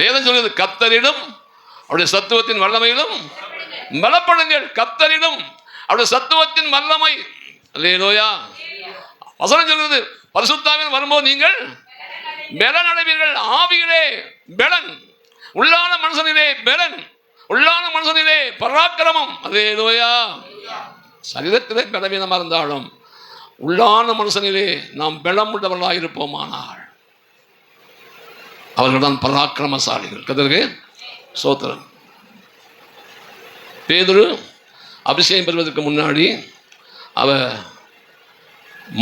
வேதம் சொல்லுது, கர்த்தரிடம் அவருடைய சத்துவத்தின் வல்லமையிலும் பலப்படுங்கள். கர்த்தரிடம் அவருடைய சத்துவத்தின் வல்லமை. அல்லேலூயா. வசனம் சொல்கிறது, பரிசுத்தாவின் வரும்போது நீங்கள் பெலன் அடைவீர்கள். ஆவியிலே பெலன், உள்ளான மனுஷனிலே பெலன், உள்ளான மனுஷனிலே பராக்கிரமம். அல்லேலூயா. சரீரத்திலே பலவீனமாக இருந்தாலும் உள்ளான மனுஷனிலே நாம் பலம் உள்ளவர்களாக இருப்போமானால் அவர்கள் தான் பராக்கிரமசாலிகள். கர்த்தருக்கு சோத்திரம். பேதுரு அபிஷேகம் பெறுவதற்கு முன்னாடி அவர்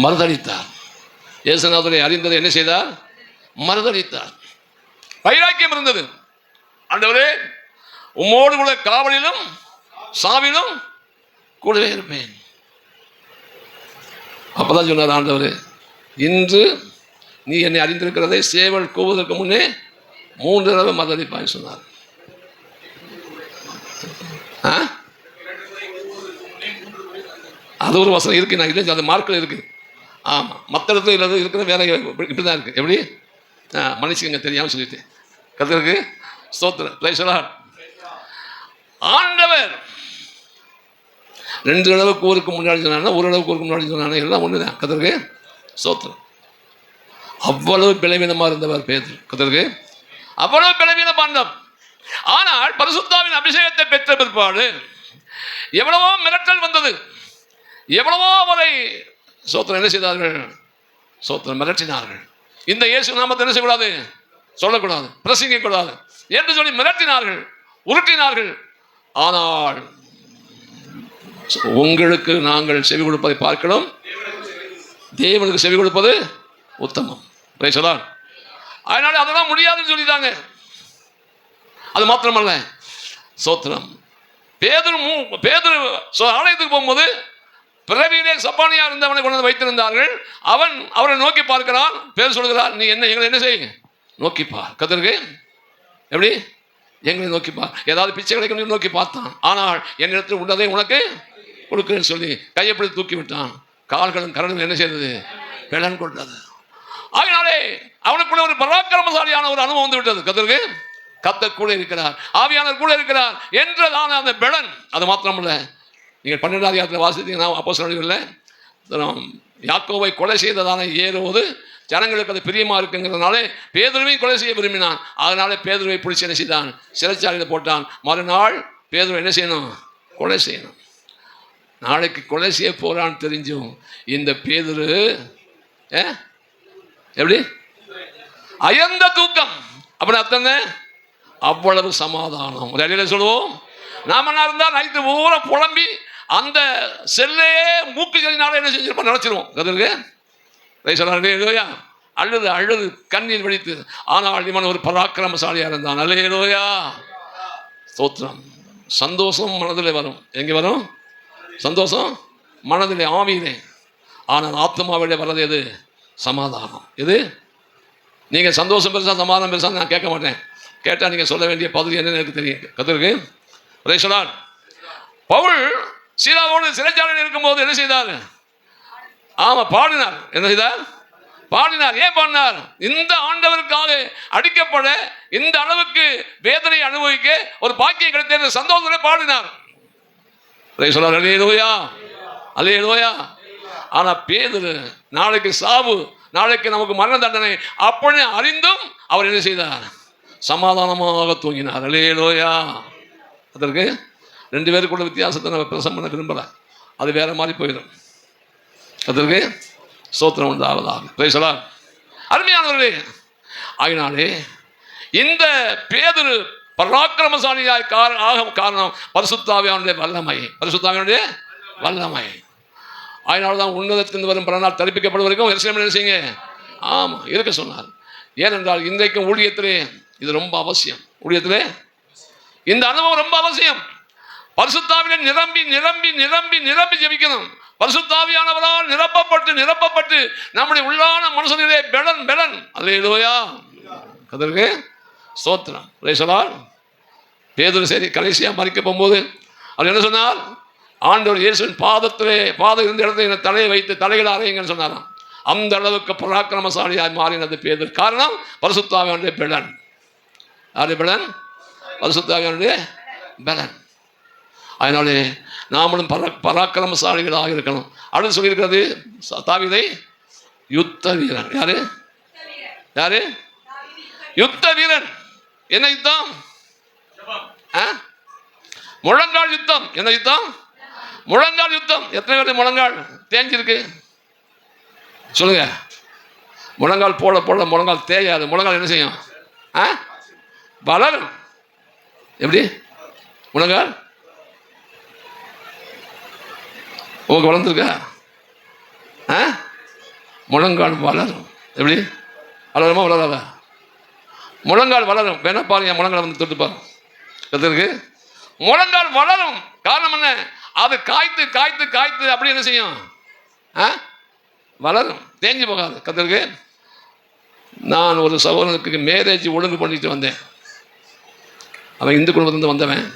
மறுதளித்தார். இயேசுநாதரை அறிந்ததை என்ன செய்தார்? மறுதளித்தார். வைராக்கியம் இருந்தது. ஆண்டவரே, உம்மோடு கூட காவலிலும் சாவிலும் கூடவே இருப்பேன். அப்பதான் சொன்னார் ஆண்டவர், இன்று நீ என்னை அறிந்திருக்கிறதை சேவல் கூவுவதற்கு முன்னே 3 தடவை மறுதளிப்பாய் சொன்னார். அது ஒரு வசனம் இருக்கு. நான் இல்லை, அது மார்க்கில் இருக்கு. ஆமாம், மற்ற இடத்துல இல்லாத இருக்கிற வேற இப்படி தான் இருக்கு. எப்படி? மனுஷங்க தெரியாமல் சொல்லிட்டு. கர்த்தருக்கு ஸ்தோத்திரம். Price the Lord. ஆண்டவர் 2 தடவை கூருக்கு முன்னாடி சொன்னாங்க, 1 தடவை கூருக்கு முன்னாடி சொன்னாங்க, எல்லாம் ஒன்று தான். கர்த்தருக்கு ஸ்தோத்திரம். அவ்வளவு பலவீனமாக இருந்தவர் பேதுரு. கர்த்தருக்கு அவ்வளவு பலவீன பாண்டம். ஆனால் பரிசுத்தாவின் அபிஷேகத்தை பெற்ற பிற்பாடு எவ்வளவோ மிரட்டல் வந்தது. எவ்வளவோ அவரை சோத்திரம் என்ன செய்தார்கள்? சோத்திரம் மிரட்டினார்கள். இந்த இயேசு நாமத்தை என்ன செய்யக்கூடாது? சொல்லக்கூடாது, பிரசங்கிக்கக்கூடாது என்று சொல்லி மிரட்டினார்கள், உருட்டினார்கள். ஆனால் உங்களுக்கு நாங்கள் செவி கொடுப்பதை பார்க்கிறோம், தேவனுக்கு செவி கொடுப்பது உத்தமம். பேசலாம். அதனால அதெல்லாம் முடியாதுன்னு சொல்லிட்டாங்க. அது மாத்திரமல்ல, சோத்திரம். பேதுரு ஆலயத்துக்கு போகும்போது பிறவியிலே சப்பானியா இருந்தவனை கொண்டு வந்து வைத்திருந்தார்கள். அவரை நோக்கி பார்க்கிறான். பேர் சொல்கிறார், நீ எங்களை என்ன செய்ய நோக்கிப்பார். கர்த்தருக்கு எப்படி? எங்களை நோக்கிப்பார். ஏதாவது பிச்சை கிடைக்கும் நோக்கி பார்த்தான். ஆனால் என்னிடத்தில் உள்ளதை உனக்கு கொடுக்குறேன்னு சொல்லி கையை பிடித்து தூக்கி விட்டான். கால்களும் கரங்களும் என்ன செய்தது? பெலன் கொண்டது. ஆகினாலே அவனுக்குள்ள ஒரு பராக்கிரமசாலியான ஒரு அனுபவம் வந்து விட்டது. கர்த்தருக்கு கர்த்தர் கூட இருக்கிறார், ஆவியானவர் கூட இருக்கிறார் என்றதான அந்த பெலன். அது மாத்திரமல்ல, நீங்கள் 12ஆம் அதிகாரத்தில் வாசித்தீங்கன்னா அப்போஸ்தலர்களில் யாக்கோபை கொலை செய்ததான ஏரோது ஜனங்களுக்கு அது பிரியமாக இருக்குங்கிறதுனால பேதுருவையும் கொலை செய்ய விரும்பினான். அதனால பேதுருவை பிடிச்சி என்ன செய்தான்? சிறைச்சாலையில் போட்டான். மறுநாள் பேதுருவை என்ன செய்யணும்? கொலை செய்யணும். நாளைக்கு கொலை செய்ய போறான்னு தெரிஞ்சும் இந்த பேதுரு எப்படி அயர்ந்த தூக்கம். அப்படி அத்தனை அவ்வளவு சமாதானம். ஒரு அடியில் சொல்லுவோம், நாம இருந்தால் நைட்டு பூரா புலம்பி அந்த செல்லே மூக்கு செல்லினால என்ன செஞ்சிருப்போம் நினைச்சிருவோம். கதருக்கு அழுது கண்ணீர் வடித்து. ஆனால் இவன் ஒரு பராக்கிரமசாலியாக இருந்தான். அல்லேலூயா. ஸ்தோத்திரம். சந்தோஷம் மனதில் வரும். எங்கே வரும் சந்தோஷம்? மனதிலே, ஆவியிலே. ஆனால் ஆத்மாவிலே வர்றது எது? சமாதானம். எது? நீங்கள் சந்தோஷம் பெருசா சமாதானம் பெருசா நான் கேட்க மாட்டேன். கேட்டால் நீங்கள் சொல்ல வேண்டிய பகுதி என்னன்னு எனக்கு தெரியும். கர்த்தருக்கு பிரைஸ் தி லார்ட். பவுல் சீலாவோடு சிறைச்சாலையில் இருக்கும்போது என்ன செய்தார்? ஆமாம், பாடினார். என்ன செய்தார்? பாடினார். ஏன் பாடினார்? இந்த ஆண்டவருக்காக அடிக்கப்பட, இந்த அளவுக்கு வேதனை அனுபவிக்க ஒரு பாக்கியம் கிடைத்த சந்தோஷத்தை பாடினார். Praise the Lord. Hallelujah, hallelujah. ஆனா பேதுரு நாளைக்கு சாவு, நாளைக்கு நமக்கு மரண தண்டனை அப்படி அறிந்தும் அவர் என்ன செய்தார்? சமாதானமாக தூங்கினார். அல்லேலூயா. அதற்கு 2 பேருக்குள்ள வித்தியாசத்தை நம்ம பிரசம் பண்ண விரும்பல, அது வேற மாதிரி போயிடும். அதற்கு ஸ்தோத்திரம் உண்டாவதாக. Praise the Lord. அருமையானவர்களே, ஆகினாலே இந்த பேதுரு பராக்கிரமசாலியாய் காரணம் பரிசுத்த ஆவியானுடைய வல்லமை. பரிசுத்த ஆவியானுடைய வல்லமை. அதனால்தான் உன்னதத்திலிருந்து வரும் பலனால் தரிப்பிக்கப்படுவதற்கும் எருசலேமில் என்ன செய்யுங்க? ஆமாம், இருக்க சொன்னார். ஏனென்றால் இன்றைக்கும் ஊழியத்திலே இது ரொம்ப அவசியம். ஊழியத்திலே இந்த அனுபவம் ரொம்ப அவசியம். பரிசுத்த ஆவியிலே நிரம்பி நிரம்பி நிரம்பி நிரம்பி ஜெபிக்கணும். பரிசுத்த ஆவியானவரால் நிரப்பப்பட்டு நம்முடைய உள்ளான மனுஷனிலே பெலன். அல்லேலூயா. அதற்கு ஸ்தோத்திரம். Price the Lord. பேதுரு சரி கடைசியாக மரிக்க போகும்போது அவர் என்ன சொன்னார்? ஆண்டவர் இயேசுவின் பாதம் இருந்த இடத்துல என் தலையை வைத்து தலைகளை அறையுங்கன்னு சொன்னாராம். அந்த அளவுக்கு பராக்கிரமசாலியாய் மாறினது பேதுரு. காரணம் பரிசுத்த ஆவியானுடைய பெலன். யாருடைய பெலன்? பரிசுத்த ஆவியானுடைய பெலன். அதனாலே நாமளும் பராக்கிரமசாலிகளாக இருக்கணும். அடுத்து சொல்லியிருக்கிறது தாவீதை யுத்த வீரன். யாரு? யுத்த வீரன். என்ன யுத்தம்? முழங்கால் யுத்தம். என்ன யுத்தம்? முழங்கால் யுத்தம். எத்தனை பேர் முழங்கால் தேஞ்சிருக்கு சொல்லுங்க? முழங்கால் போட முழங்கால் தேயாது. முழங்கால் என்ன செய்யும்? வளரும். எப்படி முழங்கால் உங்களுக்கு வளர்ந்துருக்கா? முழங்கால் வளரும். எப்படி வளருமா? வளராதா? முழங்கால் வளரும். வேணா பாருங்க, முழங்கால் வந்து தொட்டு பாருங்க. கத்திருக்கு முழங்கால் வளரும். காரணம் என்ன? அது காய்த்து காய்த்து காய்த்து அப்படி என்ன செய்யும்? வளரும், தேஞ்சு போகாது. கத்திருக்கு நான் ஒரு சகோதரனுக்கு மேரேஜ் ஒழுங்கு பண்ணிட்டு வந்தேன். அவன் இந்து குடும்பத்திலிருந்து வந்தவன்.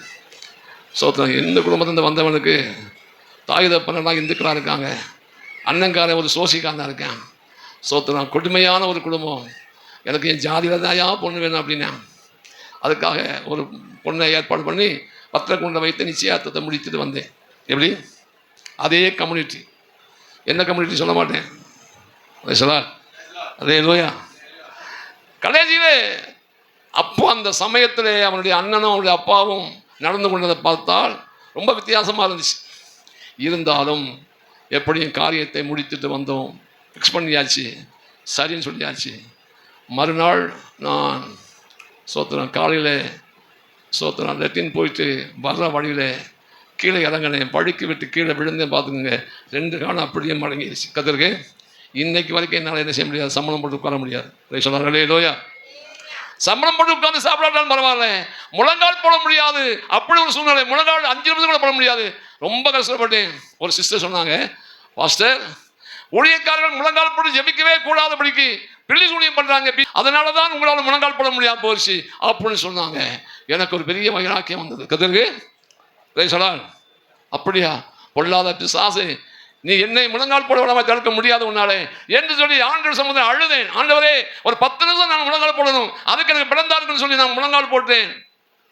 சோத்திரம். இந்து குடும்பத்திலிருந்து வந்தவனுக்கு தாய் தப்பனெல்லாம் இந்துக்களாக இருக்காங்க. அண்ணங்காரன் ஒரு சோசிக்காரன் இருக்கான். சோத்திரம். கொடுமையான ஒரு குடும்பம். எனக்கு என் ஜாதியில் தான் பொண்ணு வேணும் அப்படின்னா அதுக்காக ஒரு பொண்ணை ஏற்பாடு பண்ணி பத்திரக்குண்டை வைத்து நிச்சயார்த்தத்தை முடித்துட்டு வந்தேன். எப்படி? அதே கம்யூனிட்டி. என்ன கம்யூனிட்டி சொல்ல மாட்டேன். அதே லோயா. கடைசியிலே அப்போ அந்த சமயத்தில் அவனுடைய அண்ணனும் அவனுடைய அப்பாவும் நடந்து கொண்டதை பார்த்தால் ரொம்ப வித்தியாசமாக இருந்துச்சு. இருந்தாலும் எப்படியும் காரியத்தை முடித்துட்டு வந்தோம். ஃபிக்ஸ் பண்ணியாச்சு, சரின்னு சொல்லியாச்சு. மறுநாள் நான் சோத்திரம் காலையில் சோத்திரம் லெட்டின் போயிட்டு வர்ற வழியில் கீழே இறங்கினேன். படுக்கி விட்டு கீழே விழுந்தேன். பார்த்துக்குங்க, 2 காலம் அப்படியே மடங்கிடுச்சு. கத்திருக்கு இன்னைக்கு வரைக்கும் என்னால் என்ன செய்ய முடியாது? சம்பளம் போட்டு உட்கார முடியாது. சொன்னார்களே லோயா. சம்பளம் போட்டு உட்காந்து சாப்பிடாட்டாலும் பரவாயில்ல, முழங்கால் போட முடியாது. அப்படி ஒரு சூழ்நிலை. முழங்கால் 5 நிமிஷம் கூட போட முடியாது. ரொம்ப கஷ்டப்பட்டேன். ஒரு சிஸ்டர் சொன்னாங்க, பாஸ்டர் ஊழியக்காரர்கள் முழங்கால் போட்டு ஜெபிக்கவே கூடாதபடிக்கு பிள்ளை சூனியம் பண்றாங்க, அதனால தான் உங்களால் முழங்கால் போட முடியாம போயிடுச்சு அப்படின்னு சொன்னாங்க. எனக்கு ஒரு பெரிய வைராக்கியம் வந்தது. கதிர்க்கு அப்படியா? பொல்லாத பிசாசு, நீ என்னை முழங்கால் போட விடாம தடுக்க முடியாது உன்னாலே என்று சொல்லி ஆண்டவர் சம்பந்தம் அழுதேன். ஆண்டவரே, ஒரு 10 நிமிஷம் நான் முழங்கால் போடணும், அதுக்கு எனக்கு பிறந்தா இருக்குன்னு சொல்லி நான் முழங்கால் போட்டேன்.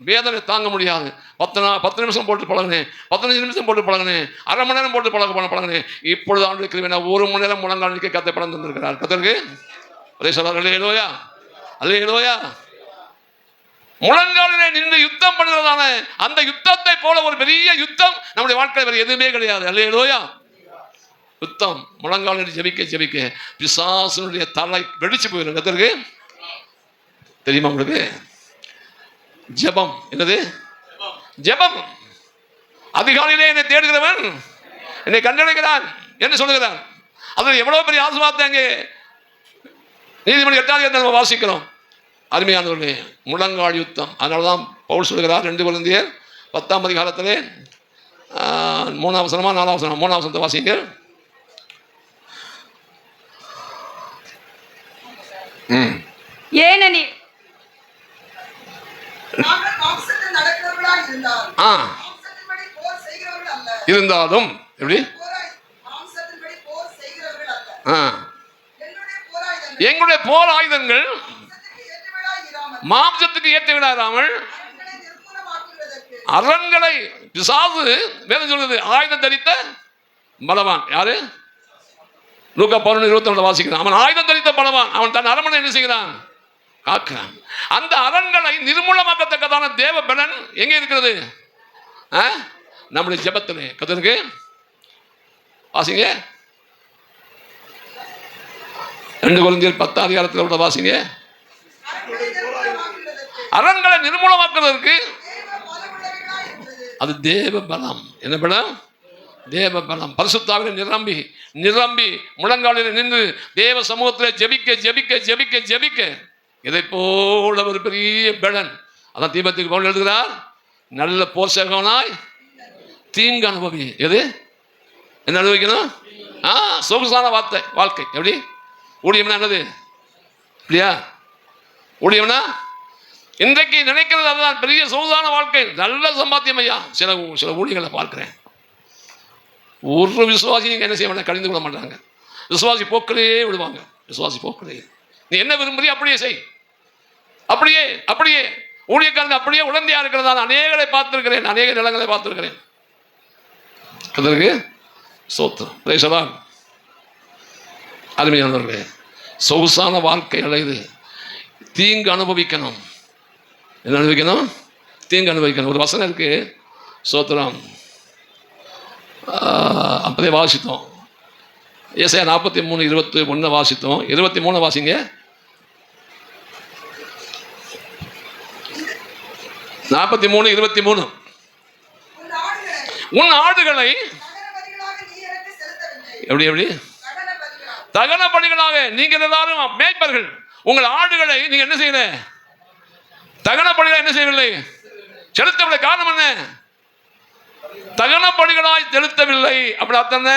வேதனை தாங்க முடியாது. 10 நிமிஷம் போட்டு பழகினேன், 15 நிமிஷம் போட்டு பழகினேன், அரை மணி நேரம் போட்டு பழகினேன். இப்பொழுது ஆண்டு இருக்கிறேன் 1 மணி நேரம் முழங்கால் நிற்க கத்தை படம் தந்திருக்கிறார். கத்தருக்கு அதே சொல்லார். அல்லேலூயா, அல்லேலூயா. முழங்காலிலே நின்று யுத்தம் பண்ணுறதான அந்த யுத்தத்தை போல ஒரு பெரிய யுத்தம் நம்முடைய வாழ்க்கையில் வேறு எதுவுமே கிடையாது. அல்லேலூயா. யுத்தம் முழங்காலில் ஜெபிக்க ஜெபிக்க பிசாசுனுடைய தலை வெடிச்சு போயிடும். கத்தருக்கு தெரியுமா உங்களுக்கு? ஜெபம் என்னது? ஜெபம். அதிகாலையிலே என்னை தேடுகிறவன் என்னை கண்டடைகிறான் என்று சொல்லுகிறான். அதில் எவ்வளவு பெரிய ஆசீர்வாதத்தை அங்கே நீதிமன்ற 8ஆம் நம்ம வாசிக்கிறோம். அருமையானவர்களே, முழங்கால் யுத்தம். அதனால தான் பவுல் சொல்லுகிறார் 2 கொரிந்தியர் 10ஆம் அதிகாரத்திலே 3ஆம் வசனமா 4ஆம் வசனம்? 3ஆம் வசனத்தை வாசிங்க. ஏனெனில் நாங்கள் மாம்சத்தில் நடக்கிறவர்களாய் இருந்தால், மாம்சத்தின்படி போர் செய்கிறவர்கள் அல்ல. இருந்தாலும் எப்படி மாம்சத்தின்படி போர் செய்கிறவர்கள் அல்ல. எங்களுடைய போர் ஆயுதங்கள் மாம்சத்துக்கு ஏற்றவைகளாய் இராமல், மாம்சத்துக்கு ஏற்றவிடாமல் அரண்களை நிர்மூலமாக்குவதற்கு, அரண்களை பிசாசு வேதம் சொல்றது ஆயுதம் தரித்த பலவான். யாரு? லூக்கா 11:22 வாசிக்கிறான். அவன் ஆயுதம் தரித்த பலவான். அவன் தன் அரண்மனை என்ன செய்கிறான்? காக்கிறான். அந்த அரண்களை நிர்மூலமாக்கத்தக்கதான தேவ பலன் எங்கே இருக்கிறது? நம்முடைய ஜெபத்திலே. கர்த்தருக்கு வாசிங்க. 2 கொரிந்தியர் 10 உள்ள வாசிங்க. அரண்களை நிர்மூலமாக்குவதற்கு அது தேவ பலம். என்ன பலம்? தேவ பலம். பரிசுத்தாவிலே நிரம்பி நிரம்பி முழங்காலில் நின்று தேவ சமூகத்தில் ஜெபிக்க ஜெபிக்க ஜெபிக்க ஜெபிக்க இதை போல ஒரு பெரிய பலன். அதான் தீபத்துக்கு பவுல் எழுதுகிறார், நல்ல போஷகனாய் தீங்கு அனுபவி. எது என்ன அனுபவிக்கணும்? சொகுசான வாழ்க்கை. எப்படி? ஊழியம்னா என்னது? இல்லையா? ஊழியம்னா இன்றைக்கு நினைக்கிறது அதுதான், பெரிய சொகுசான வாழ்க்கை, நல்ல சம்பாத்தியம். ஐயா, சில ஊழியர்களை பார்க்கிறேன், ஒரு விசுவாசி நீங்கள் என்ன செய்ய மாட்டாங்க, கழிந்து கொள்ள மாட்டாங்க. விசுவாசி போக்கிலே விடுவாங்க. விசுவாசி போக்கிலே நீ என்ன விரும்புறியோ அப்படியே செய். அப்படியே அப்படியே ஊழியக்காரங்க அப்படியே உடந்தையா இருக்கிறதா அநேகரை பார்த்திருக்கிறேன், அநேக நிலங்களை பார்த்திருக்கிறேன். அதற்கு சோத்திரம். பிரைசலாம். அருமையானவர்களே, சொகுசான வாழ்க்கை அடையுது. தீங்கு அனுபவிக்கணும். என்ன அனுபவிக்கணும்? தீங்கு அனுபவிக்கணும். ஒரு வசனம் இருக்கு, சோத்திரம். அப்போதே வாசித்தோம். ஏசாயா 43:21 வாசித்தோம். 23 வாசிங்க. 43:23. உன் ஆடுகளை எப்படி எப்படி தகன பலிகளாக நீங்கள் எல்லாரும் மேய்ப்பர்கள், உங்கள் ஆடுகளை நீங்க என்ன செய்யல? தகன பலிகளாக என்ன செய்யவில்லை? செலுத்தவில்லை. காரணம் என்ன? தகன பலிகளாய் செலுத்தவில்லை. அப்படி அர்த்தம் என்ன?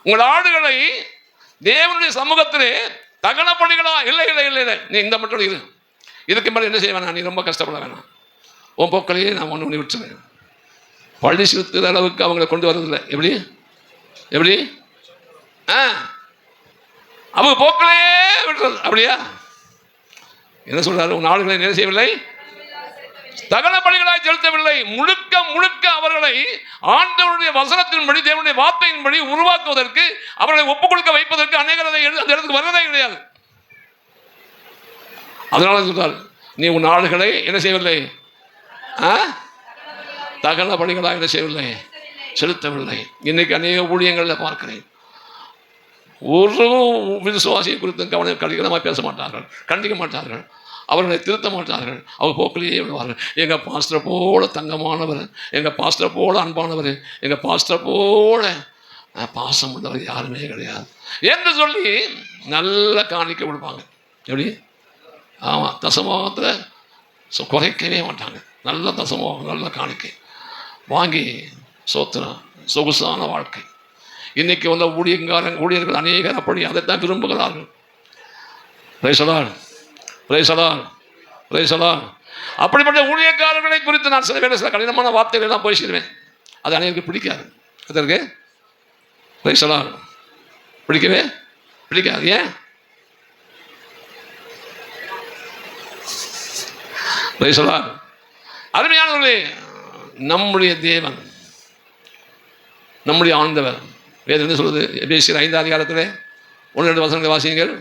உங்கள் ஆடுகளை தேவனுடைய சமூகத்திலே தகன பலிகளா? இல்லை இல்லை இல்லை இல்லை, நீ இந்த மட்டும் இரு. இதுக்கு மேலே என்ன செய்ய வேணாம், நீ ரொம்ப கஷ்டப்பட வேணாம். உன் போக்களையே நான் ஒன்று பண்ணி விட்டுருவேன். பள்ளி செலுத்துகிற அளவுக்கு அவங்களை கொண்டு வரதில்லை. எப்படி எப்படி அவங்க போக்களையே விட்டுறது. அப்படியா? என்ன சொல்றாரு? உன் ஆடுகளை என்ன செய்யவில்லை? தகன பலிகளாய் செலுத்தவில்லை. முழுக்க முழுக்க அவர்களை ஆண்டவருடைய வசனத்தின்படி, தேவனுடைய வார்த்தையின்படி உருவாக்குவதற்கு, அவர்களை ஒப்புக் கொடுக்க வைப்பதற்கு அநேகர் அந்த இடத்துக்கு வருவதே கிடையாது. அதனால சொல்றார், நீ உன் ஆடுகளை என்ன செய்யவில்லை? தகன பலிகளாக என்ன செய்யவில்லை? செலுத்தவில்லை. இன்னைக்கு அநேக ஊழியங்களில் பார்க்கிறேன், ஒரு விசுவாசியை குறித்து கடினமாக பேச மாட்டார்கள், கண்டிக்க மாட்டார்கள், அவர்களை திருத்த மாட்டார்கள். அவர் போக்கிலேயே விடுவார்கள். எங்கள் பாஸ்டரை போல தங்கமானவர், எங்கள் பாஸ்டரை போல அன்பானவர், எங்கள் பாஸ்டரை போல பாசம் உள்ளவர் யாருமே கிடையாது என்று சொல்லி நல்ல காணிக்க விடுப்பாங்க. எப்படி? ஆமாம், தசமத்தில் குறைக்கவே மாட்டாங்க. நல்ல தசமம், நல்ல காணிக்கை வாங்கி சோத்திரம். சொகுசான வாழ்க்கை. இன்னைக்கு வந்த ஊழியர்கள் அநேகர் அப்படி அதைத்தான் விரும்புகிறார்கள். பிரைசலால் பிரைசலால் பிரைசலால். அப்படிப்பட்ட ஊழியக்காரர்களை குறித்து நான் சில கடினமான வார்த்தைகள் எல்லாம் போய் செய்வேன். அது அநேகருக்கு பிடிக்காது. அதற்கு பிரைசலால் பிடிக்கவே பிடிக்காது. ஏன்? பிரைசலால். அருமையானவர்களே, நம்முடைய தேவன், நம்முடைய ஆண்டவர் வேதம் என்ன சொல்லுது? எபேசியர் 5ஆம் அதிகாரத்தில் 1-2 வசனங்களை வாசியுங்கள்.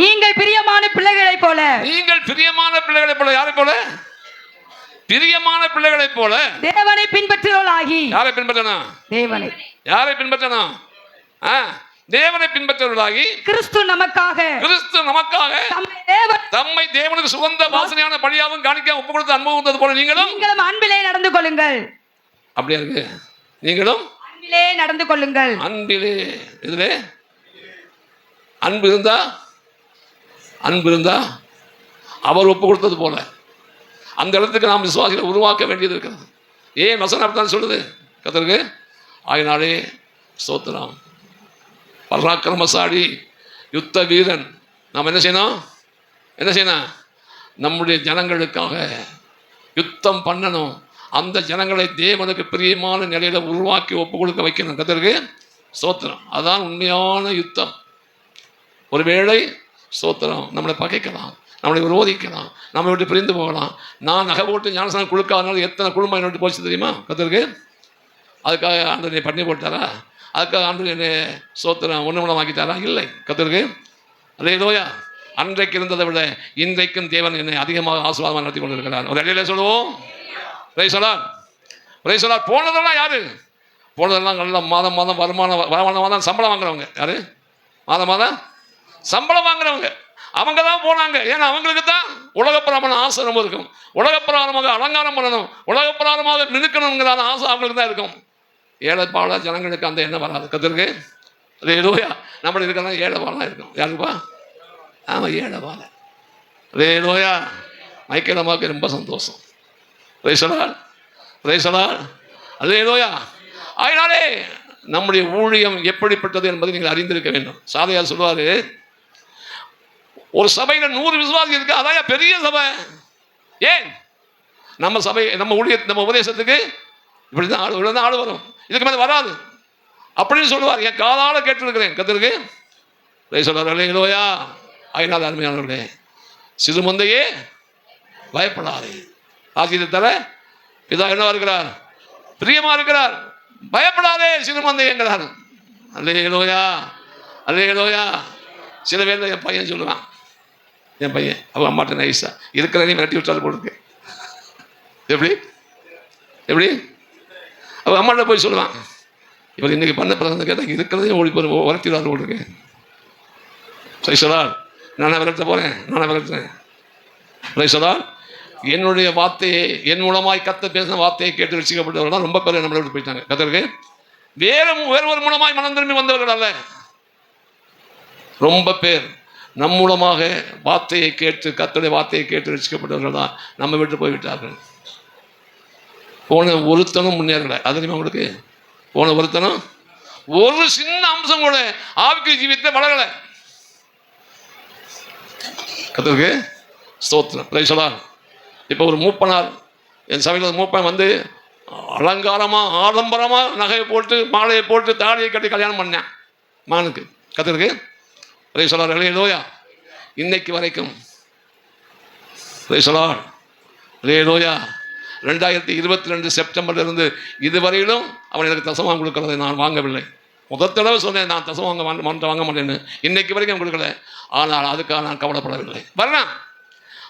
நீங்கள் பிரியமான பிள்ளைகளை போல, நீங்கள் பிரியமான பிள்ளைகளை போல. யாரை போல? பிரியமான பிள்ளைகளை போல தேவனை பின்பற்றுவர்களாகி. யாரை பின்பற்றணும்? தேவனை. யாரை பின்பற்றணும்? தேவனை பின்பற்றுவர்களாகி கிறிஸ்து நமக்காக தம்மை தேவனுக்கு சுகந்த வாசனையான பலியாகவும் காணிக்கையாகவும் ஒப்புக் கொடுத்து அனுபவித்தது போல நீங்களும் அன்பிலே நடந்து கொள்ளுங்கள். அப்படியா இருக்கு? நீங்களும் அன்பிலே நடந்து கொள்ளுங்கள். அன்பிலே. இதுல அன்பு இருந்தா அவர் ஒப்பு கொடுத்தது போல, அந்த இடத்துக்கு நாம் விசுவாசிகளை உருவாக்க வேண்டியது இருக்கிறது. ஏன் வசனம் அப்படித்தான் சொல்லுது கர்த்தருக்கு? ஆகினாலே ஸ்தோத்திரம். பராக்கிரமசாலி, யுத்த வீரன். நாம் என்ன செய்யணும்? நம்முடைய ஜனங்களுக்காக யுத்தம் பண்ணணும். அந்த ஜனங்களை தேவனுக்கு பிரியமான நிலையில உருவாக்கி ஒப்பு கொடுக்க வைக்கணும். கர்த்தருக்கு ஸ்தோத்திரம். அதுதான் உண்மையான யுத்தம். ஒருவேளை ஸ்தோத்திரம் நம்மளை பகைக்கலாம், நம்மளை விரோதிக்கலாம், நம்மை விட்டு பிரிந்து போகலாம். நான் நகை போட்டு ஞானஸ்நானம் கொடுக்காதனால எத்தனை குடும்பம் என்னை விட்டு போச்சு தெரியுமா கர்த்தருக்கு? அதுக்காக ஆண்டு என்னை பண்ணி போட்டாரா? அதுக்காக ஆண்டு என்னை ஸ்தோத்திரம் ஒன்றுமூலமாக்கிட்டாரா? இல்லை. கர்த்தருக்கு அல்லேலூயா. அன்றைக்கு இருந்ததை விட இன்றைக்கும் தேவன் என்னை அதிகமாக ஆசீர்வாதமாக நடத்தி கொண்டிருக்கிறார். ஒரு இடையில சொல்லுவோம் பிரைஸ் தி லார்ட். போனதெல்லாம் யாரு? போனதெல்லாம் நல்ல மாதம் வருமானம் சம்பளம் வாங்குறவங்க. யாரு? மாதம் சம்பளம் வாங்குறவங்க. அவங்க தான் போனாங்க. ஏன்னா அவங்களுக்கு தான் உலகப்பிரமான ஆசை ரொம்ப இருக்கும். உலகப்பிரகாரமாக அலங்காரம் பண்ணணும், உலகப்பிரகாரமாக மினுக்கணுங்கிற ஆசை அவங்களுக்கு தான் இருக்கும். ஏழை பாழ ஜனங்களுக்கு அந்த எண்ணம் வராது. கர்த்தருக்கு அல்லேலூயா. நம்மள இருக்கிறதா ஏழை பாலாக இருக்கும். யாருப்பா? ஆமாம், ஏழை பாலை. அல்லேலூயா. மைக்கேலம்மாவுக்கு ரொம்ப சந்தோஷம். Praise the Lord. அல்லேலூயா. அதனாலே நம்முடைய ஊழியம் எப்படிப்பட்டது என்பதை நீங்கள் அறிந்திருக்க வேண்டும். சாதையார் சொல்வாரு, ஒரு சபையில 100 விசுவாசி இருக்கு, அதான் பெரிய சபை. ஏன்? நம்ம சபை, நம்ம ஊழிய, நம்ம உபதேசத்துக்கு இப்படிதான் ஆடு வரும், இதுக்கு மேலே வராது அப்படின்னு சொல்லுவார். என் காதால கேட்டிருக்கிறேன். கர்த்தருக்கு பிரைஸ் தி லார்ட். அல்லேலூயா. அதனால் அருமையானவர்களே, சிறுமந்தையே பயப்படாதே, ஆசீர்வாதத்தை தர பிதா என்னவா இருக்கிறார்? பிரியமா இருக்கிறார். பயப்படாதே சிறுமந்தை என்கிறார். அல்லேலூயா. அல்லேலூயா. சில பேர் என் பையன் சொல்லுவான், என் பையன் அவன் அம்மாட்ட நைஸா இருக்கிறதையும் மிரட்டி விட்டாலும் போட்டுருக்கு. எப்படி அவன் அம்மாட்ட போய் சொல்லுவான், இவர் இன்னைக்கு பண்ண பிறந்த கேட்டால் இருக்கிறதையும் ஓடி போய் உரத்திடாது போட்டிருக்கேன். சரி சொல்லார், நானே விரட்ட போகிறேன், நானே விரட்டுறேன். சரி சொல்லார், என்னுடைய வார்த்தையை, என் மூலமாய் கத்த பேசின வார்த்தையை கேட்டு ரசிக்கப்பட்டவர்கள் ரொம்ப பேர் நம்மளை விட்டு போயிட்டாங்க. கர்த்தருக்கு வேறு ஒரு மூலமாய் மனம் திரும்பி வந்தவர்கள் அல்ல, ரொம்ப பேர் நம் மூலமாக வார்த்தையை கேட்டு, கர்த்தருடைய வார்த்தையை கேட்டு ரசிக்கப்பட்டவர்கள் தான் நம்ம விட்டு போய்விட்டார்கள். போன ஒருத்தனும் முன்னேறலை. அது தெரியுமா உங்களுக்கு? போன ஒருத்தனும் ஒரு சின்ன அம்சம் கூட ஆவிக்குரிய ஜீவியத்தை வளரலை. கர்த்தருக்கு ஸ்தோத்திரம். Price the Lord. இப்போ ஒரு மூப்பனார், என் சபையில் மூப்பன் வந்து அலங்காரமாக ஆடம்பரமாக நகையை போட்டு மாலையை போட்டு தாடியை கட்டி கல்யாணம் பண்ணேன் மகனுக்கு. கர்த்தருக்கு பிரைஸ் தி லார்ட். அல்லேலூயா. இன்னைக்கு வரைக்கும் பிரைஸ் தி லார்ட். அல்லேலூயா. 2022 செப்டம்பர்லேருந்து இதுவரையிலும் அவன் எனக்கு தசமாம் கொடுக்கறதை நான் வாங்கவில்லை. முதல் தடவை சொன்னேன், நான் தசம் வாங்க மாட்டேன்னு. இன்னைக்கு வரைக்கும் கொடுக்கல. ஆனால் அதுக்காக நான் கவலைப்படவில்லை. வரேன்,